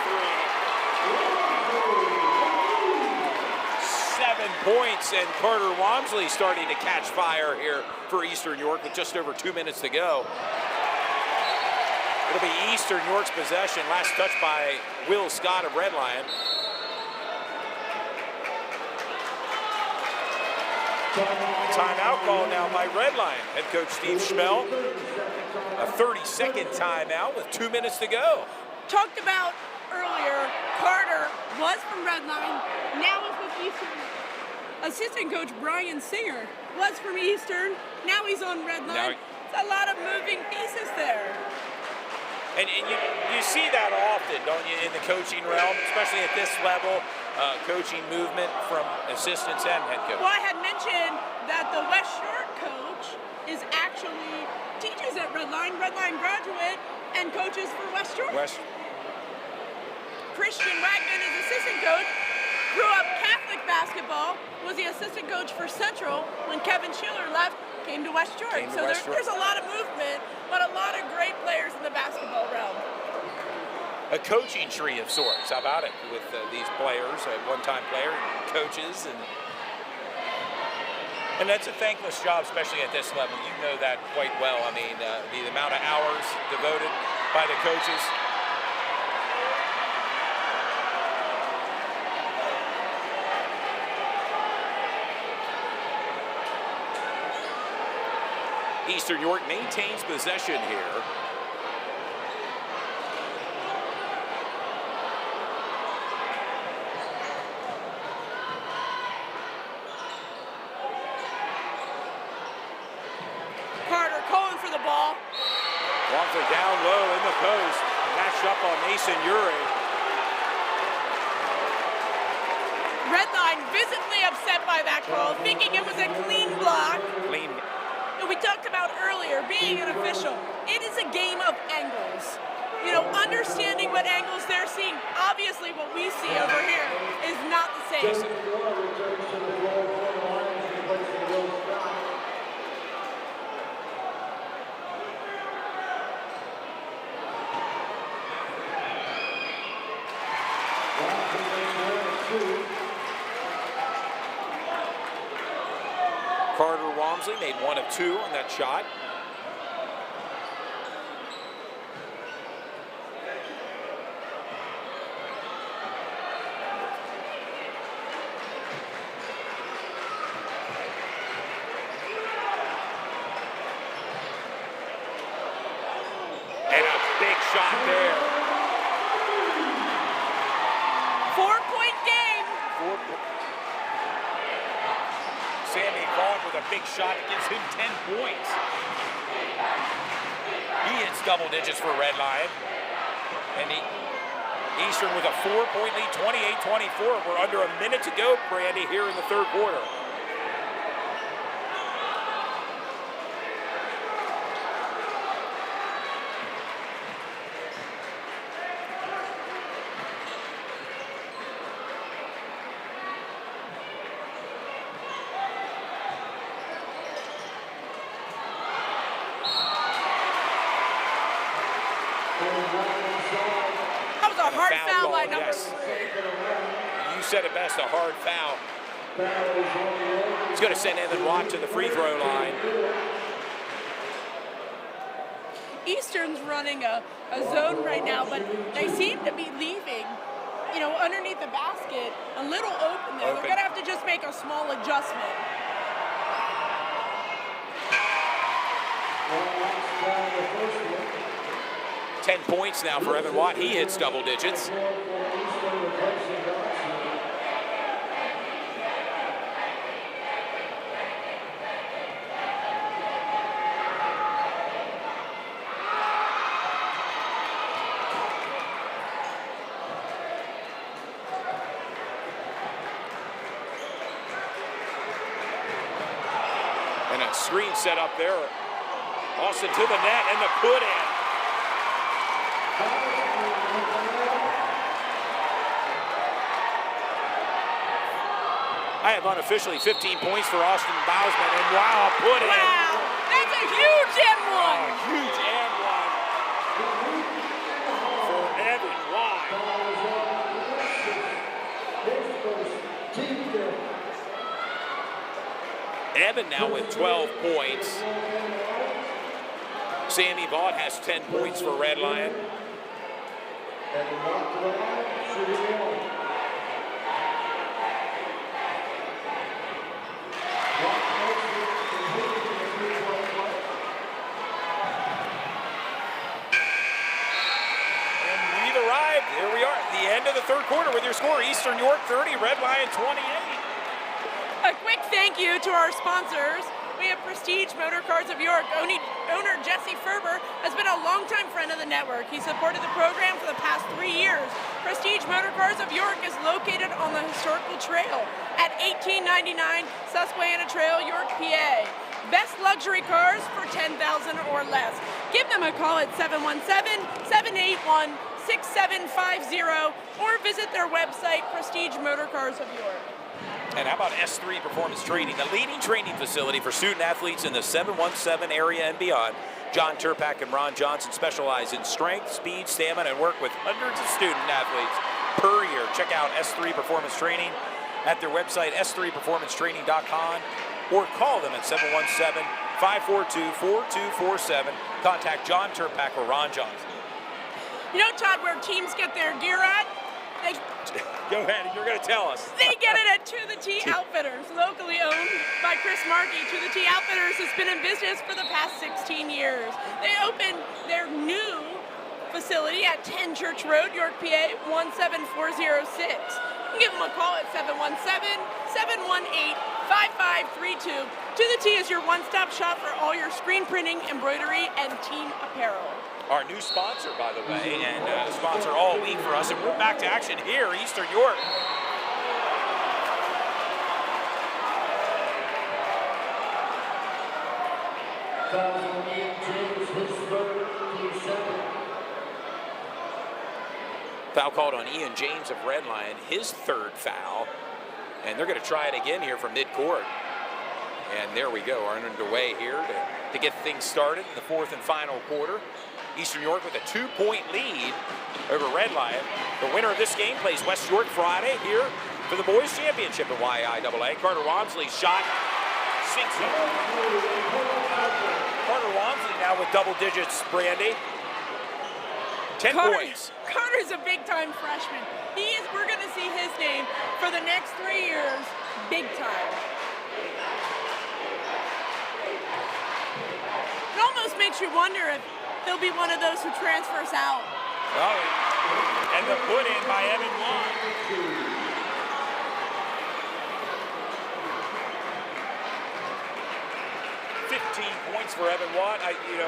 3. 7 points, and Carter Walmsley starting to catch fire here for Eastern York with just over 2 minutes to go. It'll be Eastern York's possession. Last touch by Will Scott of Red Lion. Timeout call now by Red Lion. Head coach Steve Schmel. A 30-second timeout with 2 minutes to go. Talked about earlier, Carter was from Red Lion, now is with Eastern. Assistant coach Brian Singer was from Eastern, now he's on Red Line. It's a lot of moving pieces there. And you see that often, don't you, in the coaching realm, especially at this level, coaching movement from assistants and head coach. Well, I had mentioned that the West Shore coach is actually teaches at Red Line graduate, and coaches for West Shore. Christian Wagman is assistant coach, grew up Catholic basketball, was the assistant coach for Central when Kevin Schiller left, came to West Shore. So there's a lot of movement, but a lot of great players in the basketball realm. A coaching tree of sorts. How about it with these players, one-time player, coaches, and that's a thankless job, especially at this level. You know that quite well. I mean, the amount of hours devoted by the coaches. Eastern York maintains possession here. Carter calling for the ball. Walmsley down low in the post. Matched up on Mason Urey. Red Line visibly upset by that call, thinking it was a clean block. Clean. And we talked about earlier, being an official, it is a game of angles. You know, understanding what angles they're seeing. Obviously, what we see over here is not the same. Carter Walmsley made 1 of 2 on that shot. a big shot that gives him 10 points. He hits double digits for Red Lion. And Eastern with a 4-point lead, 28-24. We're under a minute to go, Brandy, here in the third quarter. That was a hard foul by number yes. 3. You said it best, a hard foul. He's going to send Evan Watt to the free throw line. Eastern's running a zone right now, but they seem to be leaving, you know, underneath the basket, a little open there. They're going to have to just make a small adjustment. Well, 10 points now for Evan Watt. He hits double digits. And a screen set up there. Austin to the net and the put in. I have unofficially 15 points for Austin Bausman, and wow, put in. Wow, that's a huge M1. Huge M1 for Evan Watt. Evan now with 12 points. Sammy Vaught has 10 points for Red Lion. Here we are at the end of the third quarter with your score. Eastern York 30, Red Lion 28. A quick thank you to our sponsors. We have Prestige Motor Cars of York. Owner Jesse Ferber has been a longtime friend of the network. He supported the program for the past 3 years. Prestige Motor Cars of York is located on the historical trail at 1899 Susquehanna Trail, York, PA. Best luxury cars for $10,000 or less. Give them a call at 717-781-6750 or visit their website, Prestige Motor Cars of York. And how about S3 Performance Training, the leading training facility for student athletes in the 717 area and beyond. John Turpak and Ron Johnson specialize in strength, speed, stamina, and work with hundreds of student athletes per year. Check out S3 Performance Training at their website, s3performancetraining.com, or call them at 717-542-4247. Contact John Turpak or Ron Johnson. You know, Todd, where teams get their gear at? Go ahead, you're going to tell us. They get it at To The T Outfitters, locally owned by Chris Markey. To The T Outfitters has been in business for the past 16 years. They opened their new facility at 10 Church Road, York, PA, 17406. You can give them a call at 717-718-5532. To The T is your one-stop shop for all your screen printing, embroidery, and team apparel. Our new sponsor, by the way, and sponsor all week for us. And we're back to action here, Eastern York. Foul called on Ian James of Red Lion, his third foul. And they're going to try it again here from midcourt. And there we go, we're underway here to get things started in the fourth and final quarter. Eastern York with a 2-point lead over Red Lion. The winner of this game plays West York Friday here for the boys championship at YAIAA. Carter Walmsley's shot sinks in. Carter Walmsley now with double digits, Brandy. 10 points. Carter's a big-time freshman. We're going to see his name for the next 3 years, big time. It almost makes you wonder if he'll be one of those who transfers out. Oh, and the put in by Evan Watt. points for Evan Watt.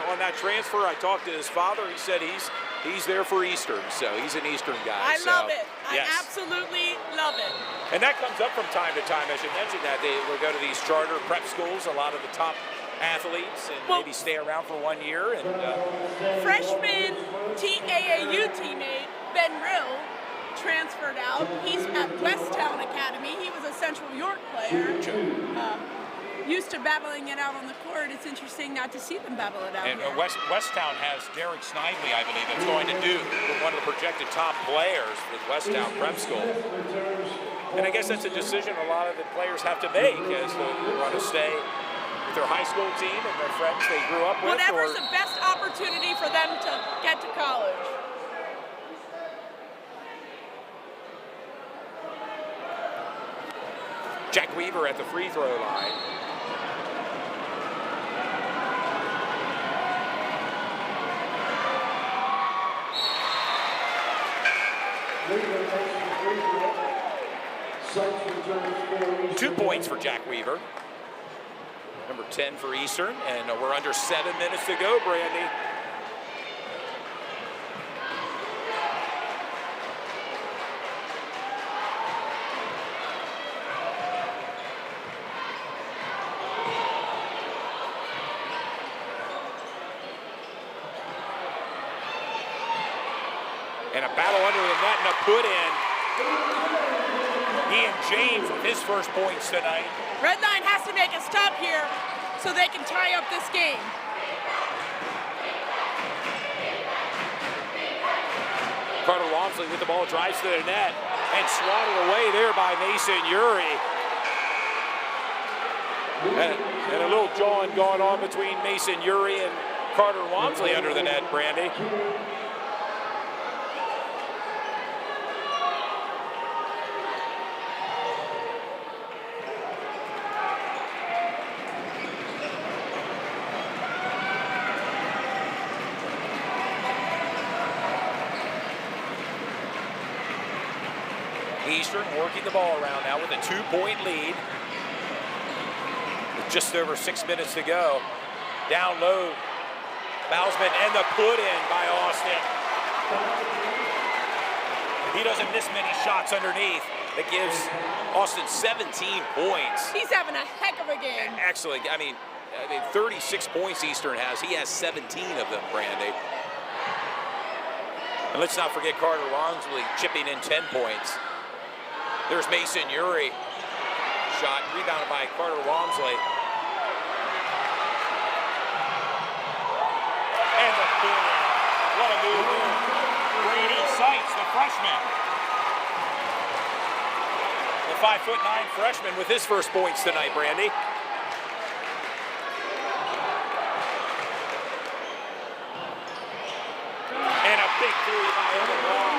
On that transfer, I talked to his father. He said he's there for Eastern, so he's an Eastern guy. I love it. Yes. I absolutely love it. And that comes up from time to time, as you mentioned, that they will go to these charter prep schools, a lot of the top athletes, and maybe stay around for 1 year. And freshman YAIAA teammate Ben Rill transferred out. He's at Westtown Academy. He was a Central York player. Used to battling it out on the court. It's interesting not to see them battle it out. And here. Westtown has Derek Snively, I believe, that's going to do one of the projected top players with Westtown Prep School. And I guess that's a decision a lot of the players have to make as they want to stay with their high school team and their friends they grew up with. Whatever's the best opportunity for them to get to college. Jack Weaver at the free throw line. Weaver takes the free throw. Sykes returns for Eastern. 2 points for Jack Weaver. Number 10 for Eastern, and we're under 7 minutes to go, Brandy. And a battle under the net and a put in. Ian James with his first points tonight. Redline has to make a stop here so they can tie up this game. Carter Walmsley with the ball, drives to the net and swatted away there by Mason Uri. And a little jawing going on between Mason Uri and Carter Walmsley under the net, Brandy. Eastern working the ball around now with a 2-point lead. With just over 6 minutes to go. Down low, Bousman, and the put in by Austin. He doesn't miss many shots underneath. That gives Austin 17 points. He's having a heck of a game. Excellent. I mean 36 points Eastern has. He has 17 of them, Brandy. And let's not forget Carter Walmsley chipping in 10 points. There's Mason Uri. Shot rebounded by Carter Walmsley. And the corner. What a move there. Brady Sykes, the freshman. The 5'9" freshman with his first points tonight, Brandy. And a big three by Evan Watt.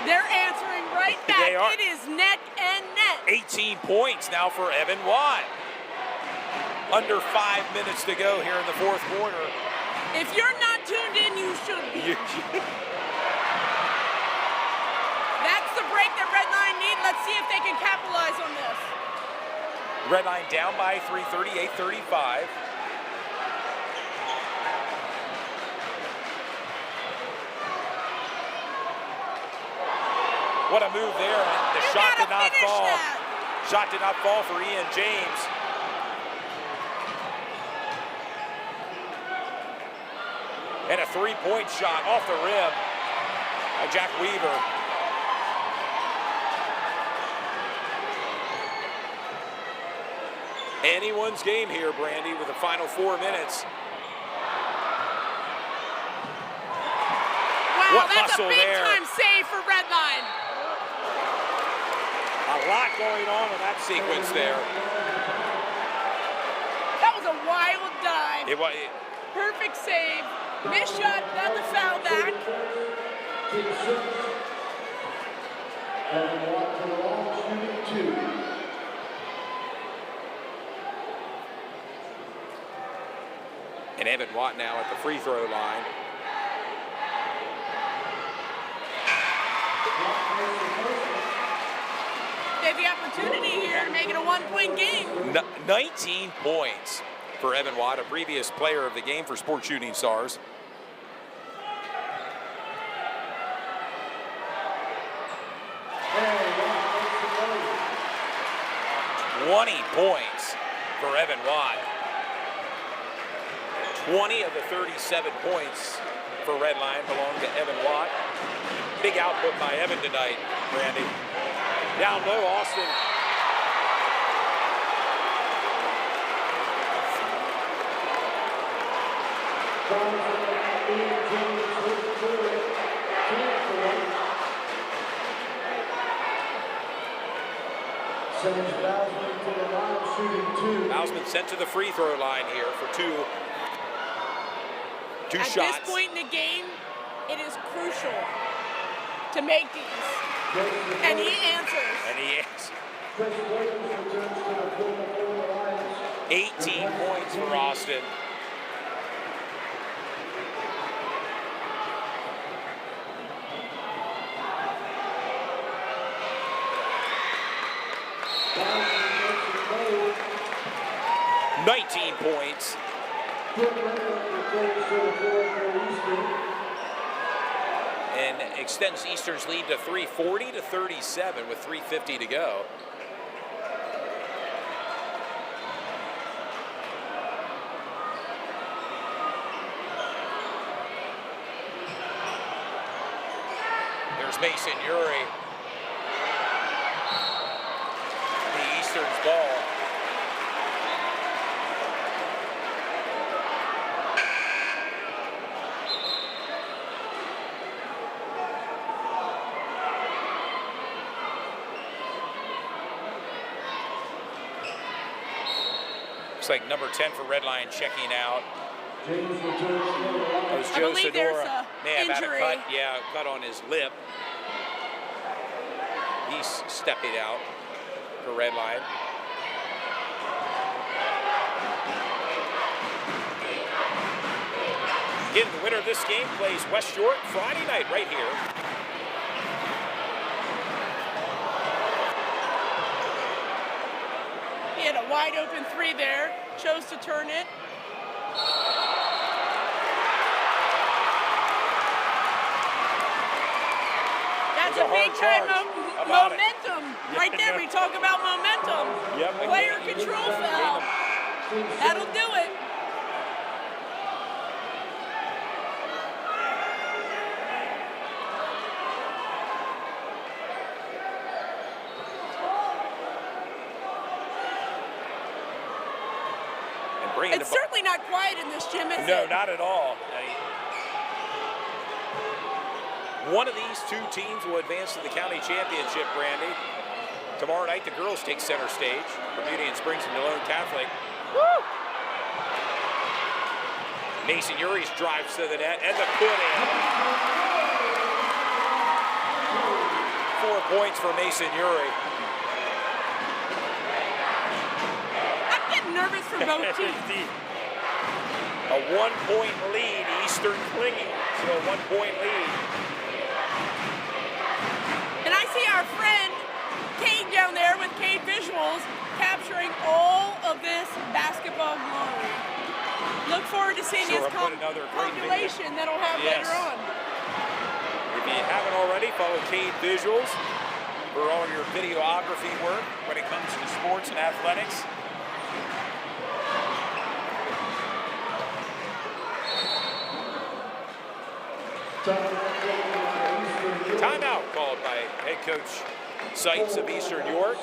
They're answering right back. They are. It is neck and neck. 18 points now for Evan Watt. Under 5 minutes to go here in the fourth quarter. If you're not tuned in, you should be. That's the break that Redline need. Let's see if they can capitalize on this. Redline down by 3, 38-35. What a move there. The shot did not fall. Shot did not fall for Ian James. And a three-point shot off the rim by Jack Weaver. Anyone's game here, Brandy, with the final 4 minutes. Wow, what that's hustle a there. big-time save for Redline. A lot going on in that sequence there. That was a wild dive. It was. Perfect save. Missed shot, got the foul back. And Watt for the long shooting 2. And Evan Watt now at the free throw line. They have the opportunity here to make it a 1-point one-point game. 19 points for Evan Watt, a previous player of the game for Sports Shooting Stars. And 20 points for Evan Watt. 20 of the 37 points for Redline belong to Evan Watt. Big output by Evan tonight, Randy. Down low, Austin. Sends Bowsman to the line, shooting 2. Bowsman sent to the free throw line here for two At shots. this point in the game, it is crucial to make these. And he answers. And he is. Chris Williams returns to the former Lions. 18 points for Austin. Bowsman makes it low. 19 points. Quick returns to the floor for Eastern. And extends Eastern's lead to 340 to 37 with 3:50 to go. There's Mason Uri. The Eastern's ball. Looks like number 10 for Redline checking out. James returns to the line. That was I Joe believe there's Sedora. a May have had a injury. cut, cut on his lip. He's stepping out for Redline. Again, the winner of this game plays West York Friday night right here. He had a wide open three there, chose to turn it. That's It a was a big hard time charge. About it. momentum. Right there, we talk about momentum. Yep. Player control foul. That'll do it. And bringing It's the certainly not quiet in this gym, is No, it? not at all. One of these two teams will advance to the county championship, Brandy. Tomorrow night, the girls take center stage for Beauty and Springs and Malone Catholic. Woo! Mason Uri's drives to the net and the put in. 4 points for Mason Uri. I'm getting nervous for both teams. A 1-point lead, Eastern clinging to a 1-point lead. And I see our friend Cade down there with Cade Visuals capturing all of this basketball glory. Look forward to seeing his Sure, put another great compilation that he'll have Yes. later on. If you haven't already, follow Cade Visuals for all your videography work when it comes to sports and athletics. Timeout called by head coach Seitz of Eastern York.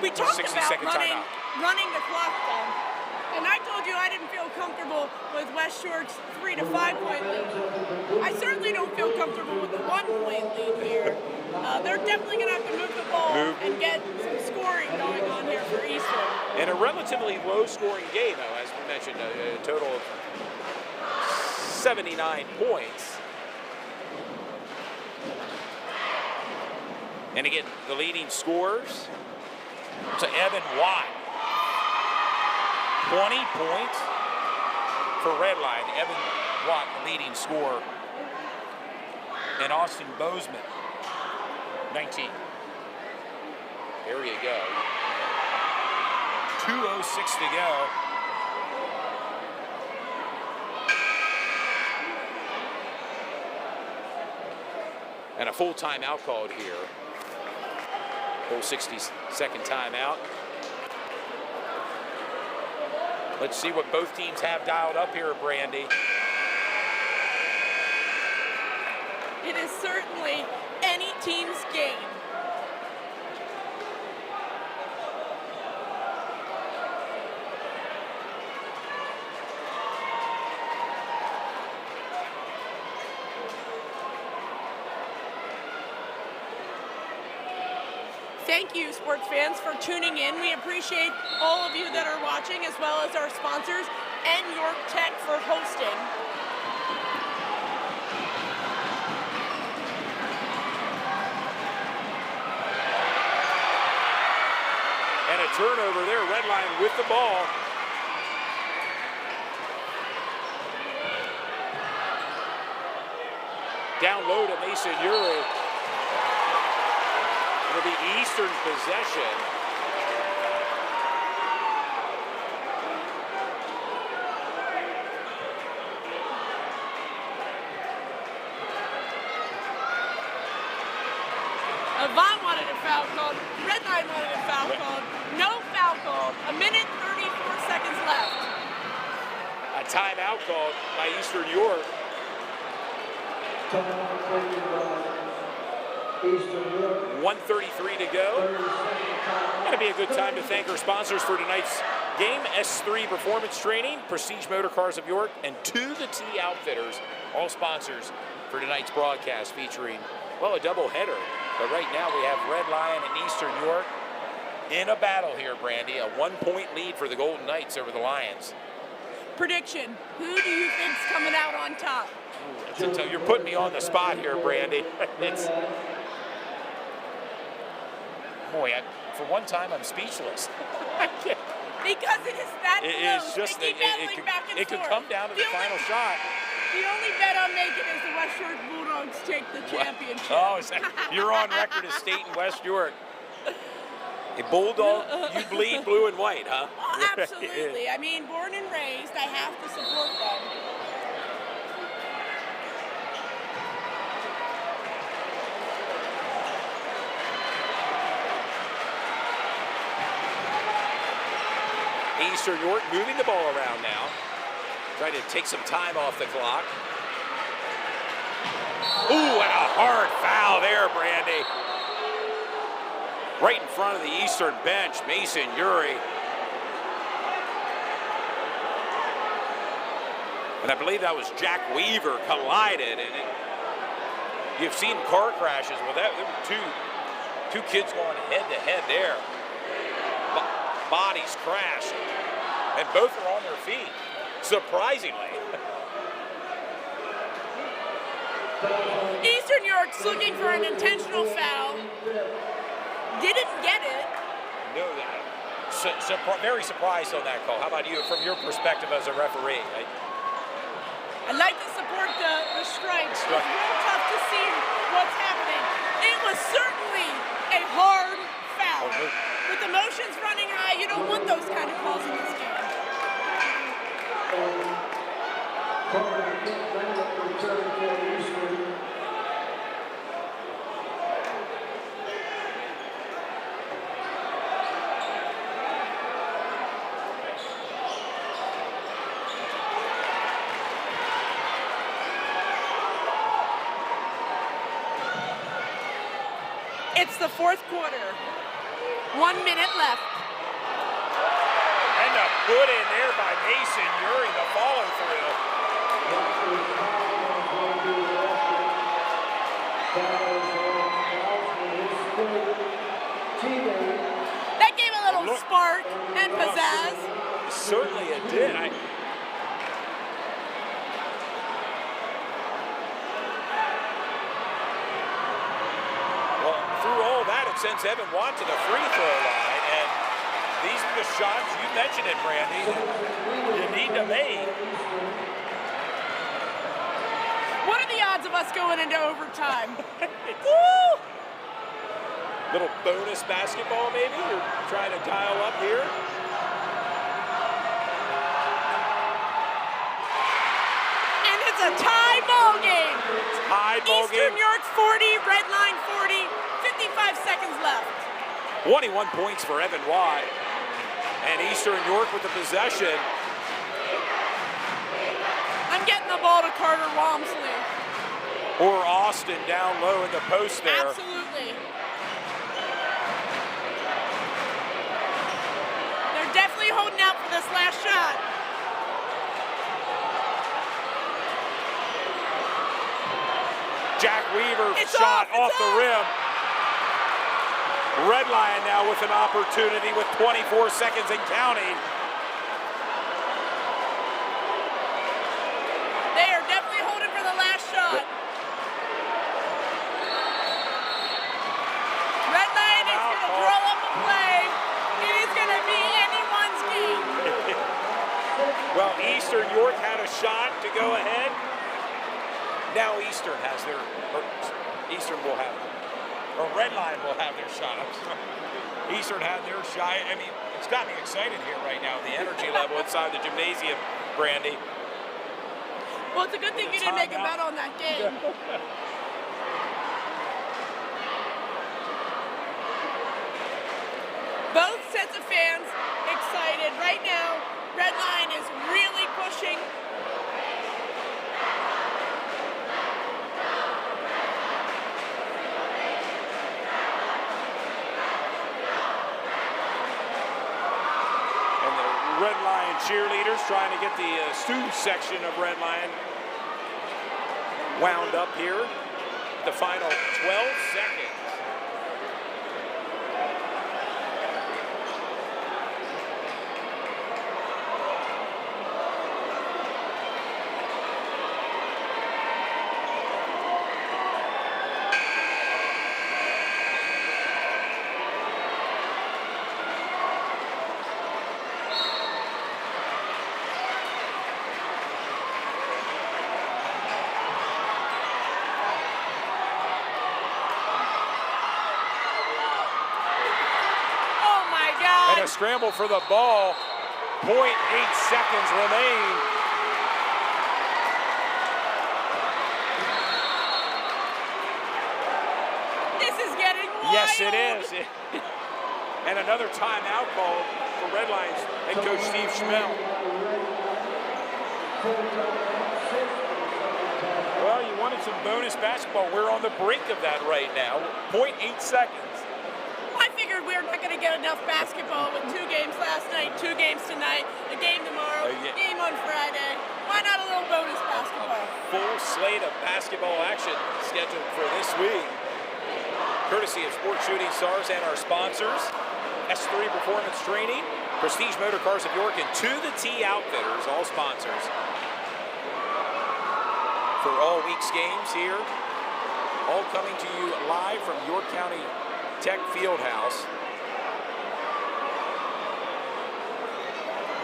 We talked 60-second about timeout. running the clock down. And I told you I didn't feel comfortable with West York's 3 to 5 point lead. I certainly don't feel comfortable with the 1 point lead here. They're definitely going to have to move the ball and get some scoring going on here for Eastern. And a relatively low-scoring game, though, as we mentioned, a total of 79 points. And again, the leading scorers to Evan Watt. 20 points for Redline. Evan Watt, the leading scorer. And Austin Bozeman, 19. There you go. 2:06 to go. And a full timeout called here. Full 60-second timeout. Let's see what both teams have dialed up here, Brandy. It is certainly any team's game. Thank you, sports fans, for tuning in. We appreciate all of you that are watching, as well as our sponsors and York Tech for hosting. And a turnover there, Red Lion with the ball. Down low to Mason Uri. It'll be Eastern possession. Avant wanted a foul called. Red Line wanted a foul called. No foul called. 1:34 seconds left. A timeout called by Eastern York. Eastern York. 1:33 to go. Gonna be a good time to thank our sponsors for tonight's game. S3 Performance Training, Prestige Motor Cars of York, and To the T Outfitters, all sponsors for tonight's broadcast featuring, well, a double header. But right now we have Red Lion and Eastern York in a battle here, Brandy. A 1-point lead for the Golden Knights over the Lions. Prediction, who do you think's coming out on top? You're putting me on the spot here, Brandy. Boy, for one time, I'm speechless. Because it is that close. It's just they keep battling back and it could forth. come down to the final shot. The only bet I'm making is the West York Bulldogs take the championship. Oh, you're on record as State and West York. A Bulldog, you bleed blue and white, huh? Well, absolutely. I mean, born and raised, I have to support them. Eastern York moving the ball around now. Trying to take some time off the clock. Ooh, and a hard foul there, Brandy. Right in front of the Eastern bench, Mason Uri. And I believe that was Jack Weaver collided. And you've seen car crashes. Well, there were two kids going head to head there. Bodies crashed. And both are on their feet, surprisingly. Eastern York's looking for an intentional foul. Didn't get it. No, very surprised on that call. How about you, from your perspective as a referee? I'd like to support the strikes. It's real tough to see what's happening. It was certainly a hard foul. With emotions running high, you don't want those kind of calls in this game. It's the fourth quarter. 1 minute left. And a put in there by Mason Uri, the follow through. That gave a little spark and pizzazz. Certainly it did. Well, through all that, it sends Evan Watt to the free throw line. And these are the shots, you mentioned it, Brandy, you need to make. What are the odds of us going into overtime? Woo! Little bonus basketball, maybe? You're trying to dial up here? a tie ball game. Tie ball Eastern game. York 40, Red Line 40, 55 seconds left. 21 points for Evan Watt. And Eastern York with the possession. I'm getting the ball to Carter Walmsley. Or Austin down low in the post there. Absolutely. They're definitely holding out for this last shot. Jack Weaver It's shot off, off the rim. Red Lion now with an opportunity with 24 seconds and counting. They are definitely holding for the last shot. Red Lion is going to draw up a play. It is going to be anyone's game. Well, Eastern York had a shot to go ahead. Now Eastern has their, Eastern will have, or Red Line will have their shot. I'm sorry. Eastern had their shot. I mean, it's got me excited here right now, the energy level inside the gymnasium, Brandy. Well, it's a good thing you didn't make a bet on that game. Both sets of fans excited. Right now, Red Line is really pushing. Red Lion cheerleaders trying to get the student section of Red Lion wound up here. The final 12 seconds. And a scramble for the ball. 0.8 seconds remain. This is getting wild. Yes, it is. And another timeout called for Red Lions head coach Steve Schmel. Well, you wanted some bonus basketball. We're on the brink of that right now. 0.8 seconds. I figured we were not going to get enough basketball with 2 games last night, 2 games tonight, a game tomorrow, game on Friday. Why not a little bonus basketball? Full slate of basketball action scheduled for this week. Courtesy of Sport Shooting Stars and our sponsors, S3 Performance Training, Prestige Motor Cars of York, and To the T Outfitters, all sponsors. For all week's games here, all coming to you live from York County Tech Fieldhouse.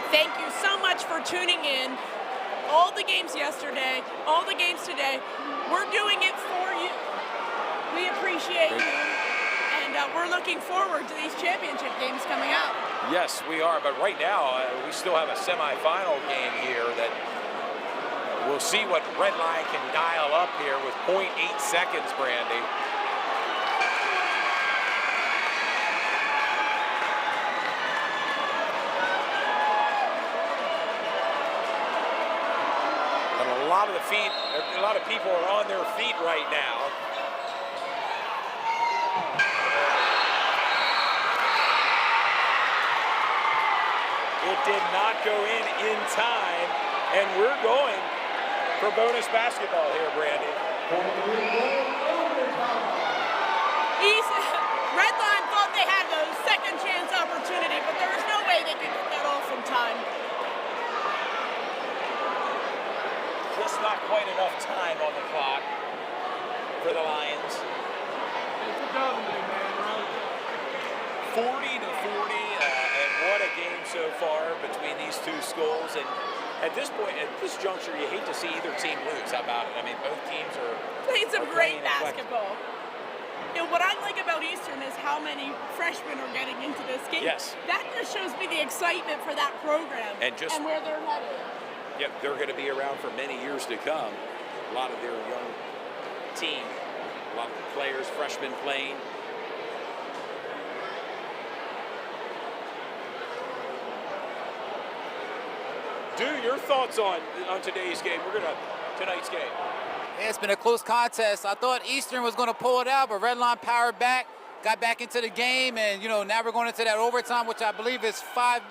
Thank you so much for tuning in. All the games yesterday, all the games today, we're doing it for you. We appreciate you, and we're looking forward to these championship games coming up. Yes, we are, but right now we still have a semifinal game here that we'll see what Red Lion can dial up here with 0.8 seconds, Brandy. A lot of people are on their feet right now. It did not go in time, and we're going for bonus basketball here, Brandy. Red Line thought they had the second chance opportunity, but there was no way they could get that off in time. Just not quite enough time on the clock for the Lions. 40 to 40, and what a game so far between these two schools. And at this point, at this juncture, you hate to see either team lose. How about it? I mean, both teams are playing some great playing basketball. You know, what I like about Eastern is how many freshmen are getting into this game. Yes. That just shows me the excitement for that program and where they're headed. Yep, they're going to be around for many years to come. lot of their young team, a lot of players, freshmen playing. Do your thoughts on today's game? Tonight's game. Yeah, it's been a close contest. I thought Eastern was going to pull it out, but Redline powered back, got back into the game, and now we're going into that overtime, which I believe is 5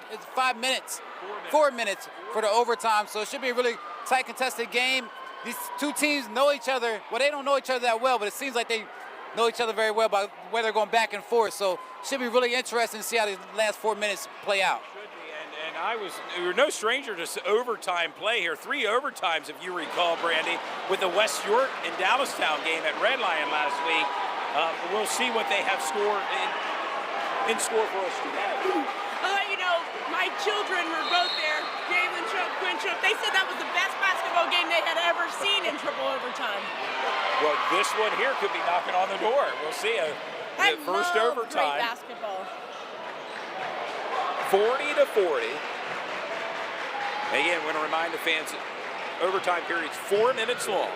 minutes. 4 minutes for the overtime. So it should be a really tight, contested game. These two teams know each other. Well, they don't know each other that well, but it seems like they know each other very well by where they're going back and forth. So it should be really interesting to see how these last 4 minutes play out. And we were no stranger to overtime play here. 3 overtimes, if you recall, Brandy, with the West York and Dallastown game at Red Lion last week. We'll see what they have scored in store for us today. My children were both there. Jalen Shook, Quinn Shook. They said that was the best basketball game they had ever seen in triple overtime. Well, this one here could be knocking on the door. We'll see. The first overtime. Great basketball. 40-40. Again, we're going to remind the fans that overtime period's 4 minutes long.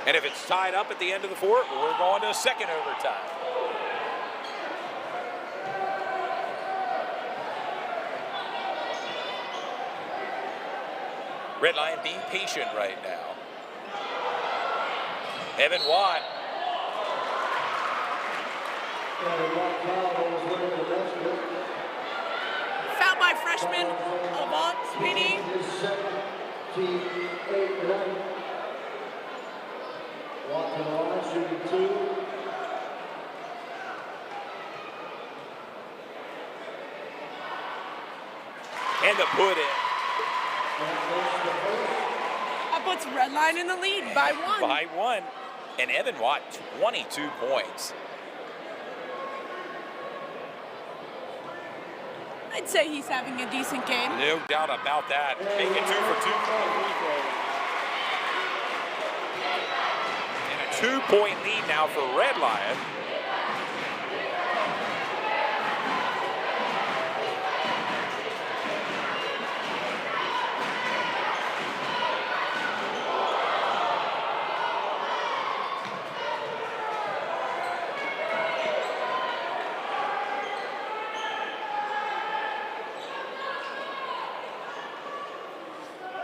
And if it's tied up at the end of the fourth, we're going to a second overtime. Red Lion being patient right now. Evan Watt. Foul by freshman Avant Speedy. And the put in. That puts Red Line in the lead by 1. By 1. And Evan Watt, 22 points. I'd say he's having a decent game. No doubt about that. Making 2 for 2 from the free throw. And a 2-point lead now for Red Lion.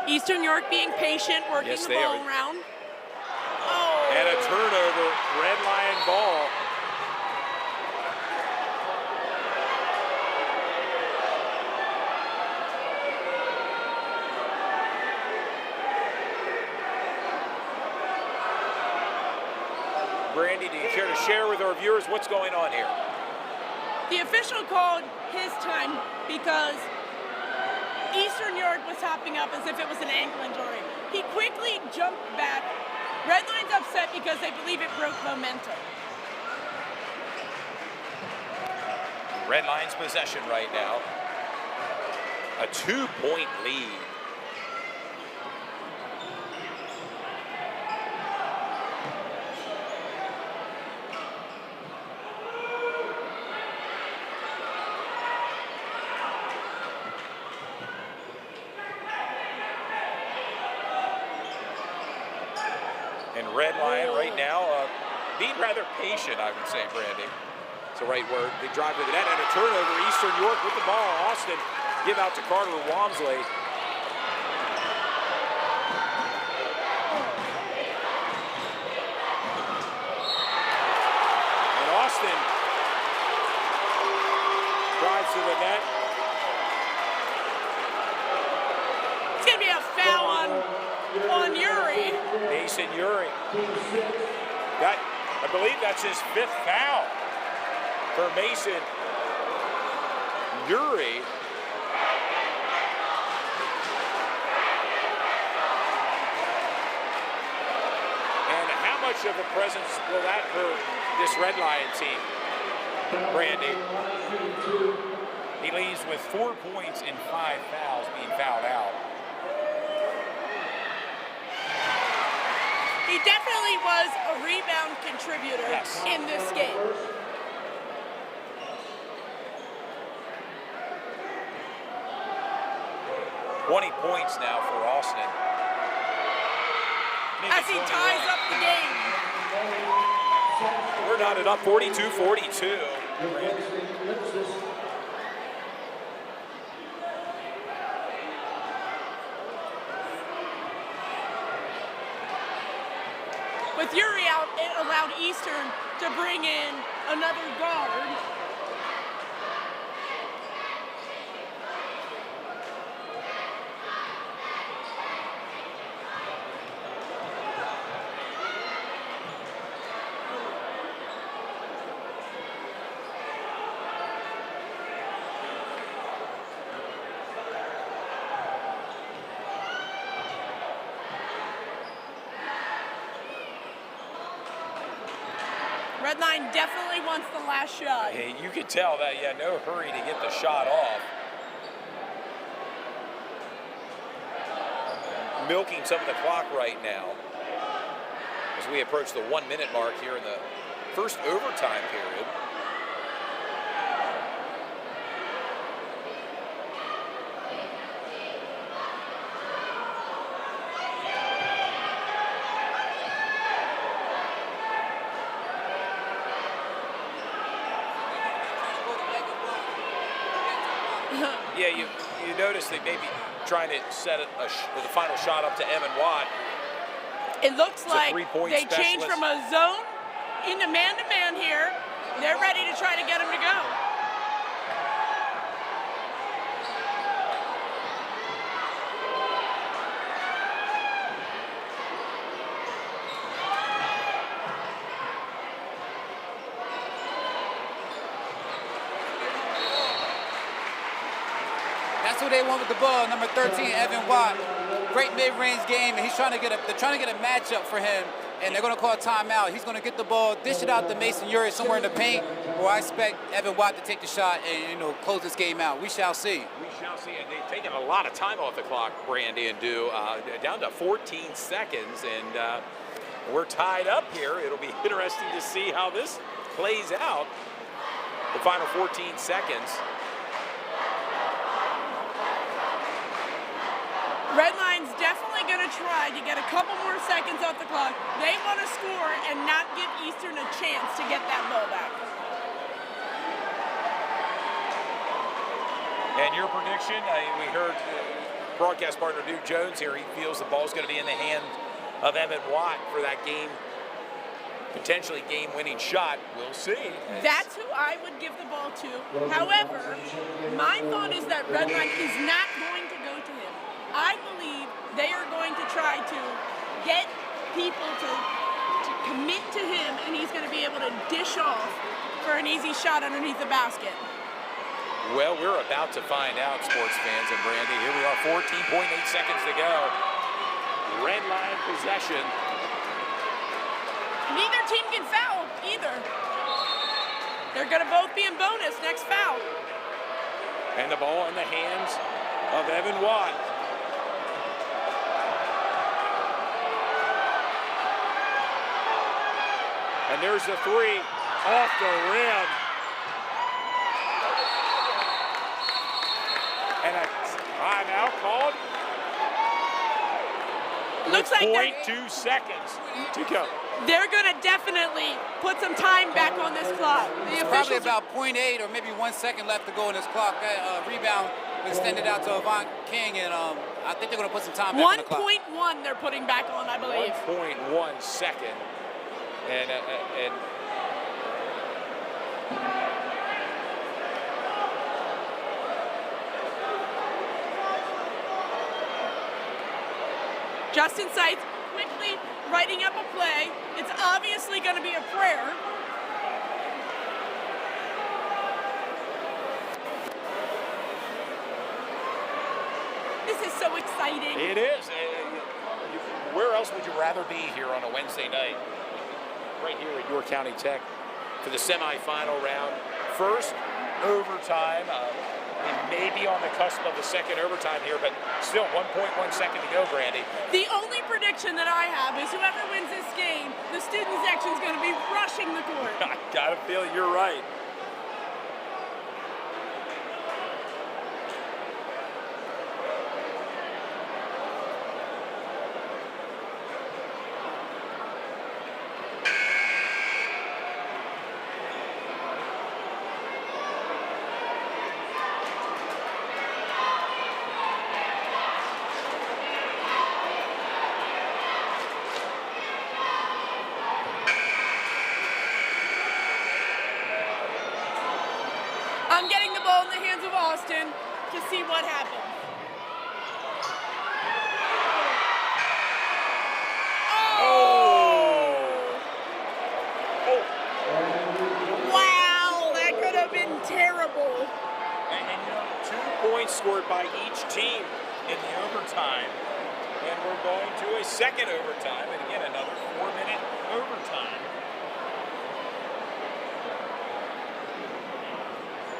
Eastern York being patient, working Yes, the they ball are. around. Oh. And a turnover, Red Lion ball. Brandy, do you care to share with our viewers what's going on here? The official called his time because Eastern York was hopping up as if it was an ankle injury. He quickly jumped back. Red Line's upset because they believe it broke momentum. Red Lions possession right now. A 2-point lead. And Red Lion right now being rather patient, I would say, Brandy. It's the right word. They drive to the net and a turnover. Eastern York with the ball. Austin give out to Carter Walmsley. And Austin drives to the net. It's going to be a foul on Uri. Mason Uri. I believe that's his 5th foul for Mason Uri. And how much of a presence will that hurt this Red Lion team, Brandy? He leaves with 4 points and 5 fouls being fouled out. He definitely was a rebound contributor in this game. .20 points now for Austin. as he ties up the game. We're knotted up 42-42. With Yuri out, it allowed Eastern to bring in another guard. Redline definitely wants the last shot. Hey, you could tell that, yeah, no hurry to get the shot off. Milking some of the clock right now as we approach the 1 minute mark here in the first overtime period. Yeah, you notice they may be trying to set the final shot up to Evan Watt. It looks like they specialist. changed from a zone into man-to-man here. They're ready to try to get him to go. That's who they want with the ball, number 13, Evan Watt. Great mid-range game, and they're trying to get a matchup for him, and they're going to call a timeout. He's going to get the ball, dish it out to Mason Uri somewhere in the paint, or I expect Evan Watt to take the shot and close this game out. We shall see. We shall see, and they've taken a lot of time off the clock, Brandy and Dew, down to 14 seconds, and we're tied up here. It'll be interesting to see how this plays out. The final 14 seconds. Redline's definitely going to try to get a couple more seconds off the clock. They want to score and not give Eastern a chance to get that ball back. And your prediction, we heard broadcast partner Duke Jones here. He feels the ball's going to be in the hand of Evan Watt for that game, potentially game-winning shot. We'll see. That's who I would give the ball to. However, my thought is that Redline is not going to go to him. I believe they are going to try to get people to commit to him, and he's going to be able to dish off for an easy shot underneath the basket. Well, we're about to find out, sports fans and Brandy. Here we are, 14.8 seconds to go. Red line possession. Neither team can foul either. They're going to both be in bonus next foul. And the ball in the hands of Evan Watt. And there's the three off the rim. And a timeout called. Looks like 0.2 seconds to go. They're going to definitely put some time back on this clock. It's probably about 0.8 or maybe 1 second left to go in this clock. Rebound extended out to Avant King, and I think they're going to put some time back on the clock. 1.1 they're putting back on, I believe. 1.1 second. And Justin Seitz quickly writing up a play. It's obviously going to be a prayer. This is so exciting. it is. Where else would you rather be here on a Wednesday night? Right here at York County Tech for the semifinal round. First overtime. We may be on the cusp of the second overtime here, but still 1.1 second to go, Brandy. The only prediction that I have is whoever wins this game, the student section is going to be rushing the court. I got a feeling you're right. Austin to see what happens. Wow, that could have been terrible. And 2 points scored by each team in the overtime. And we're going to a second overtime. And again, another 4-minute overtime.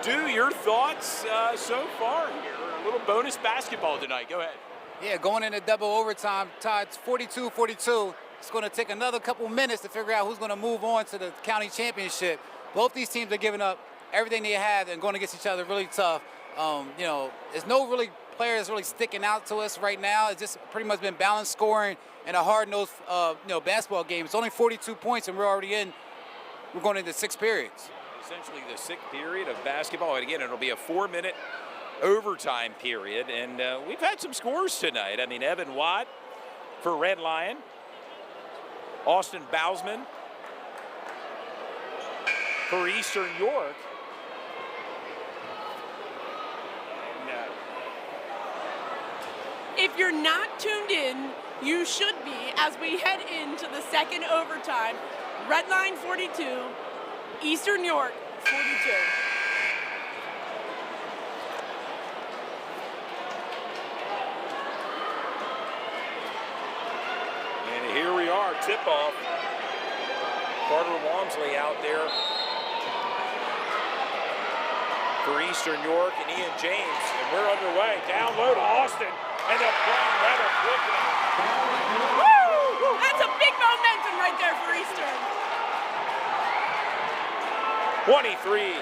Do your thoughts so far here? A little bonus basketball tonight. Go ahead. Yeah, going into double overtime, Todd's 42-42. It's going to take another couple minutes to figure out who's going to move on to the county championship. Both these teams are giving up everything they have and going against each other really tough. There's no really players really sticking out to us right now. It's just pretty much been balanced scoring and a hard-nosed, basketball game. It's only 42 points, and we're going into 6 periods. Essentially the 6th period of basketball. And again, it'll be a 4-minute overtime period. And we've had some scores tonight. I mean, Evan Watt for Red Lion. Austin Bausman for Eastern York. And, if you're not tuned in, you should be as we head into the second overtime. Red Line 42, Eastern York 42. and here we are, tip-off. Carter Walmsley out there for Eastern York and Ian James. And we're underway. Down low to Austin. And they're playing rather quickly. Woo! That's a big momentum right there for Eastern. 23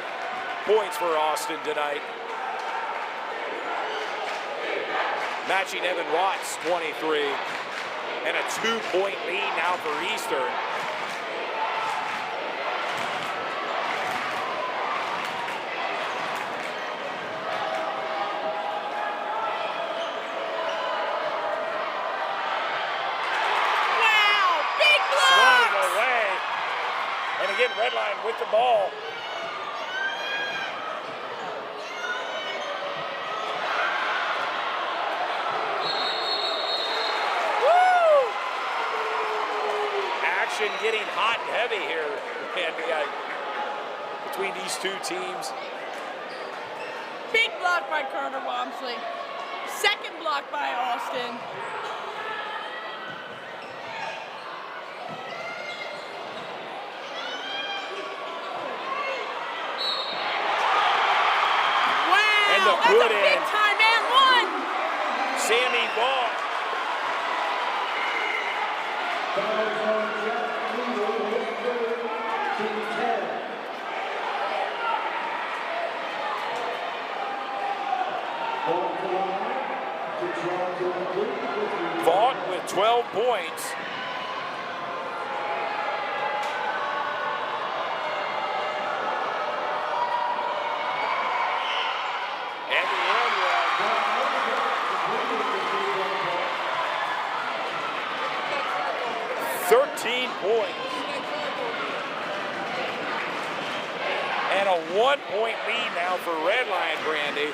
points for Austin tonight. Matching Evan Watts, 23. And a 2-point lead now for Eastern. Wow, big Swatted blocks! away. And again, Redline with the ball. Getting hot and heavy here, and between these two teams. Big block by Carter Walmsley. Second block by Austin. Wow, And the that's put a in. big time and one. Sammy Vaughn. Vaughn with 12 points. And the end one. 13 points. And a 1-point lead now for Red Lion, Brandy.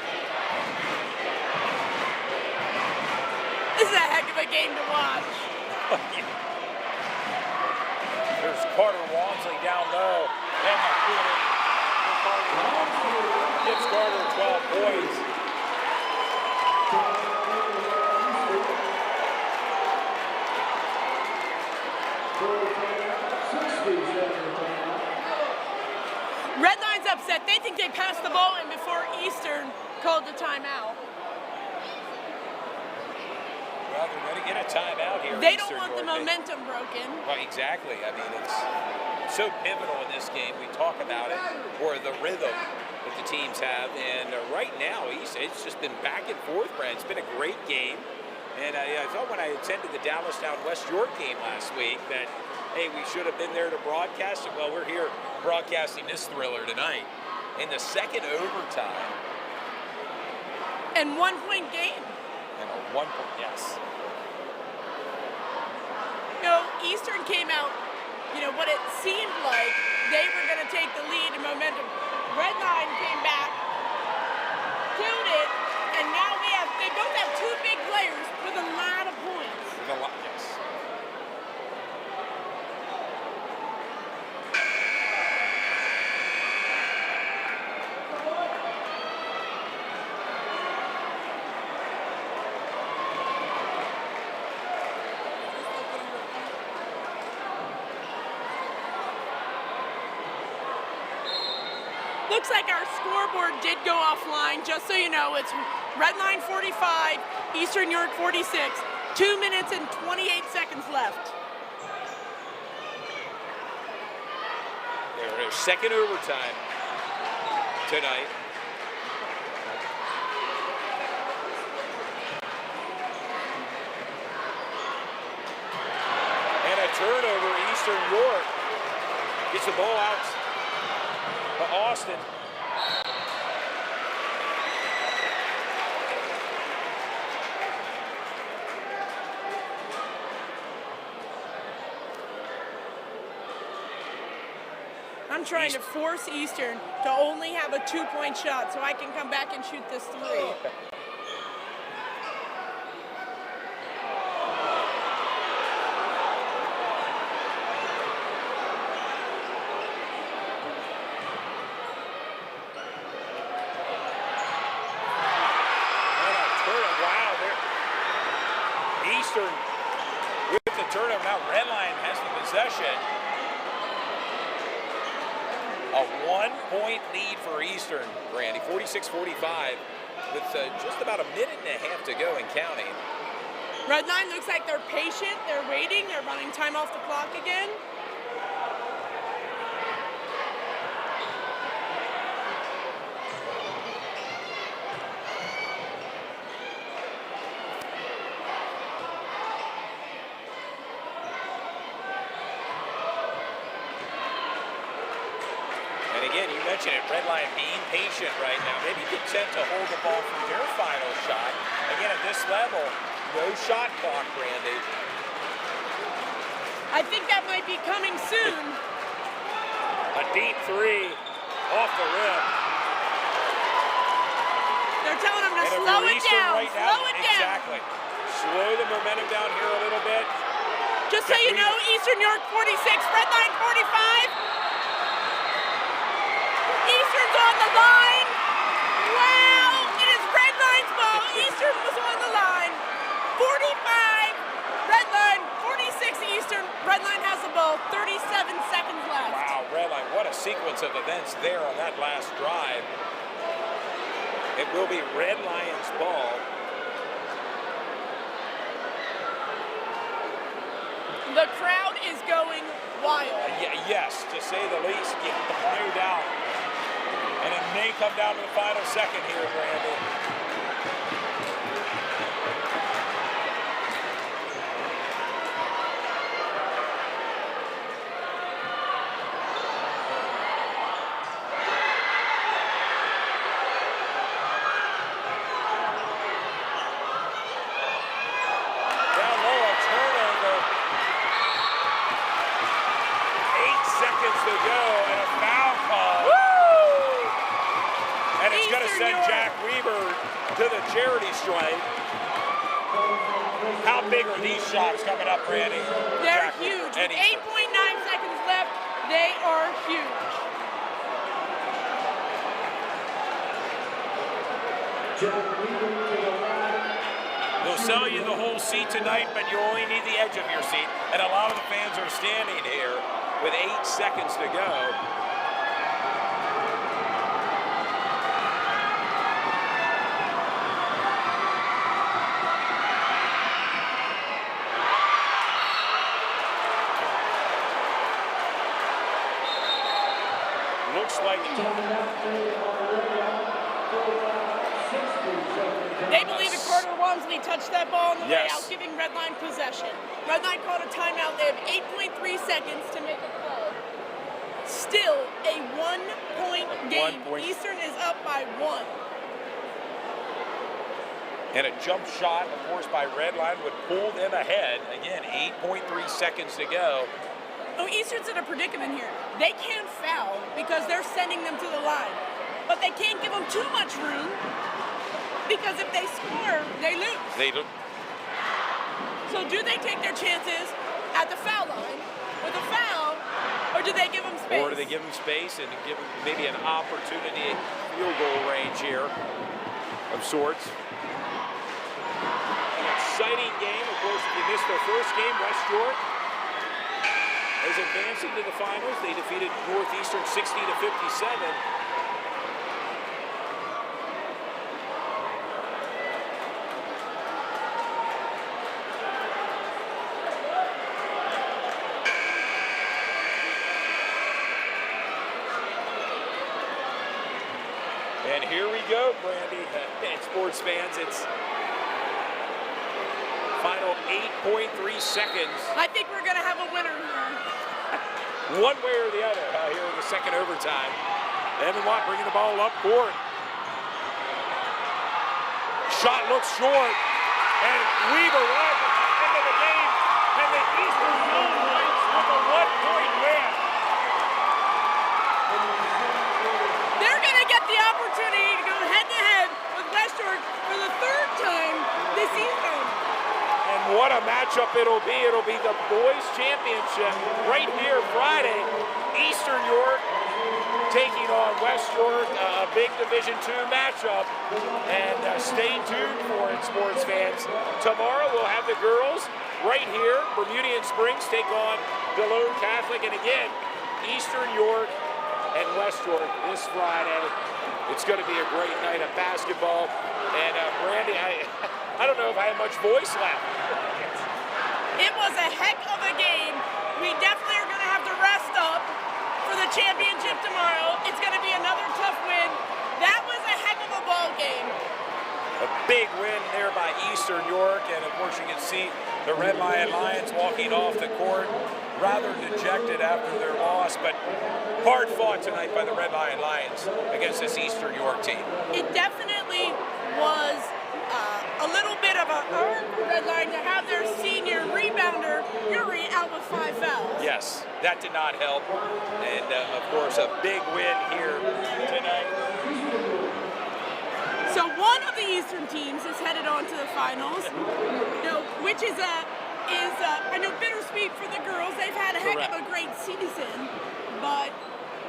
This is a heck of a game to watch. There's Carter Walmsley down low. And the footing. Gives Carter 12 points. Red Line's upset. They think they passed the ball in before Eastern called the timeout. Well, they're going to get a timeout here. They don't Eastern want the York. momentum broken. Right, exactly. I mean, it's so pivotal in this game. We talk about it, or the rhythm that the teams have. And right now, it's just been back and forth, Brad. It's been a great game. And I thought when I attended the Dallastown West York game last week that, hey, we should have been there to broadcast it. Well, we're here broadcasting this thriller tonight in the second overtime. And 1-point game. And a 1-point, yes. Eastern came out, what it seemed like they were going to take the lead in momentum. Red Line came back 2 And now they both have two big players with a lot of points. With a lot, yes. Looks like our scoreboard did go offline, just so you know. It's Red Line 45, Eastern York 46, 2 minutes and 28 seconds left. Their second overtime tonight. And a turnover, Eastern York gets the ball out to Austin. I'm trying to force Eastern to only have a 2-point shot so I can come back and shoot this three. Eastern with the turnover. Now Redline has the possession. A 1-point lead for Eastern, Brandy, 46-45, with just about a minute and a half to go and counting. Redline looks like they're patient, they're waiting, they're running time off the clock again. And again, you mentioned it, Redline being patient right now. Maybe content to hold the ball for their final shot. Again, at this level, no shot clock, Brandy. I think that might be coming soon. A deep three off the rim. They're telling them to And slow it down, right now, slow it down. Exactly. Slow the momentum down here a little bit. Just so you know, Eastern York 46, Redline 45. Eastern's on the line. Wow, it is Redline's ball. Eastern was on the line. 45, Redline, 46 Eastern. Redline has the ball, 37 seconds left. Wow, Redline, what a sequence of events there on that last drive. It will be Redline's ball. The crowd is going wild. Yes, to say the least, no doubt. And it may come down to the final second here, Brandy. Down low, a turnover. 8 seconds to go and a foul call. And it's going to send Jack Weaver to the charity stripe. How big are these shots coming up, Brandy? They're huge. With 8.9 seconds left, they are huge. They'll sell you the whole seat tonight, but you only need the edge of your seat. And a lot of the fans are standing here with 8 seconds to go. Looks like They believe that Carter Walmsley touched that ball on the way out, giving Redline possession. Redline called a timeout. They have 8.3 seconds to make a play. Still a 1-point game. Eastern is up by 1. And a jump shot, of course, by Redline would pull them ahead. Again, 8.3 seconds to go. Oh, Eastern's in a predicament here. They can't foul because they're sending them to the line. But they can't give them too much room Because if they score, they lose. They don't. So do they take their chances at the foul line with a foul, or do they give them space? Or do they give them space and give them maybe an opportunity field goal range here of sorts? An exciting game. Of course, if you missed their first game, West York is advancing to the finals. They defeated Northeastern 60-57. And here we go, Brandy, and sports fans. It's final 8.3 seconds. I think we're going to have a winner here. One way or the other here in the second overtime. Evan Watt bringing the ball up court. Shot looks short, and Weaver runs into the game, and the Eastern Gold Knights with a 1-point win. They're going to get the opportunity to go head-to-head with West York for the third time this season. And what a matchup it'll be. It'll be the boys' championship right here Friday. Eastern York taking on West York, a big Division II matchup. And stay tuned for it, sports fans. Tomorrow we'll have the girls right here. Bermudian Springs take on Delone Catholic. And again, Eastern York and West York this Friday. It's going to be a great night of basketball. And Brandy, I don't know if I have much voice left. It was a heck of a game. We definitely are going to have to rest up for the championship tomorrow. It's going to be another tough win. That was a heck of a ball game. A big win there by Eastern York, and of course you can see the Red Lion Lions walking off the court rather dejected after their loss, but hard fought tonight by the Red Lion Lions against this Eastern York team. It definitely was a little bit of a hard Red Line to have their senior rebounder, Yuri, out with 5 fouls. Yes, that did not help, and of course a big win here tonight. So one of the Eastern teams is headed on to the finals, which is I know bittersweet for the girls. They've had a heck of a great season, but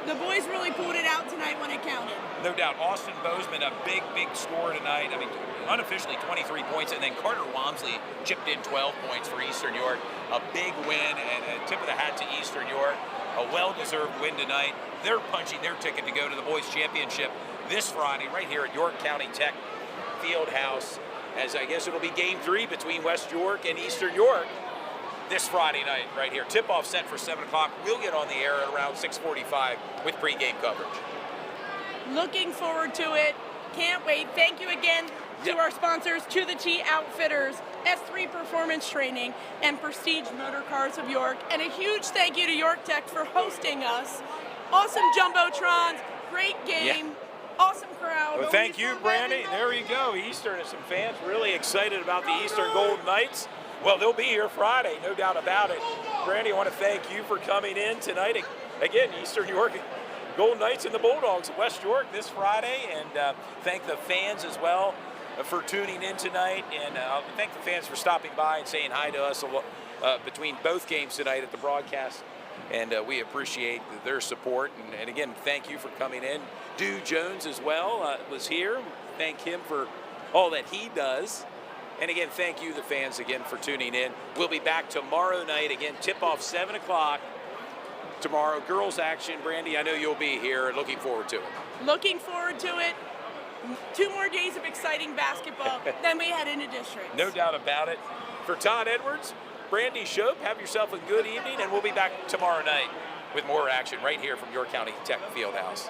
the boys really pulled it out tonight when it counted. No doubt. Austin Bozeman, a big score tonight. I mean, unofficially 23 points, and then Carter Walmsley chipped in 12 points for Eastern York. A big win, and a tip of the hat to Eastern York. A well-deserved win tonight. They're punching their ticket to go to the boys' championship this Friday right here at York County Tech Fieldhouse, as I guess it'll be game 3 between West York and Eastern York this Friday night right here. Tip-off set for 7 o'clock. We'll get on the air at around 6:45 with pregame coverage. Looking forward to it. Can't wait. Thank you again to our sponsors, To the T Outfitters, S3 Performance Training, and Prestige Motor Cars of York. And a huge thank you to York Tech for hosting us. Awesome Jumbotrons, great game, awesome crowd. Well, thank you, Brandy. There you go. Eastern and some fans really excited about the Eastern Golden Knights. Well, they'll be here Friday, no doubt about it. Brandy, I want to thank you for coming in tonight. Again, Eastern York Golden Knights and the Bulldogs of West York this Friday, and thank the fans as well for tuning in tonight, and thank the fans for stopping by and saying hi to us between both games tonight at the broadcast, and we appreciate their support, and again, thank you for coming in. Dew Jones as well was here. Thank him for all that he does. And again, thank you, the fans, again, for tuning in. We'll be back tomorrow night. Again, tip-off 7 o'clock tomorrow. Girls action. Brandy, I know you'll be here. Looking forward to it. Looking forward to it. 2 more days of exciting basketball. Then we head into districts. No doubt about it. For Todd Edwards, Brandy Shope, have yourself a good evening, and we'll be back tomorrow night with more action right here from York County Tech Fieldhouse.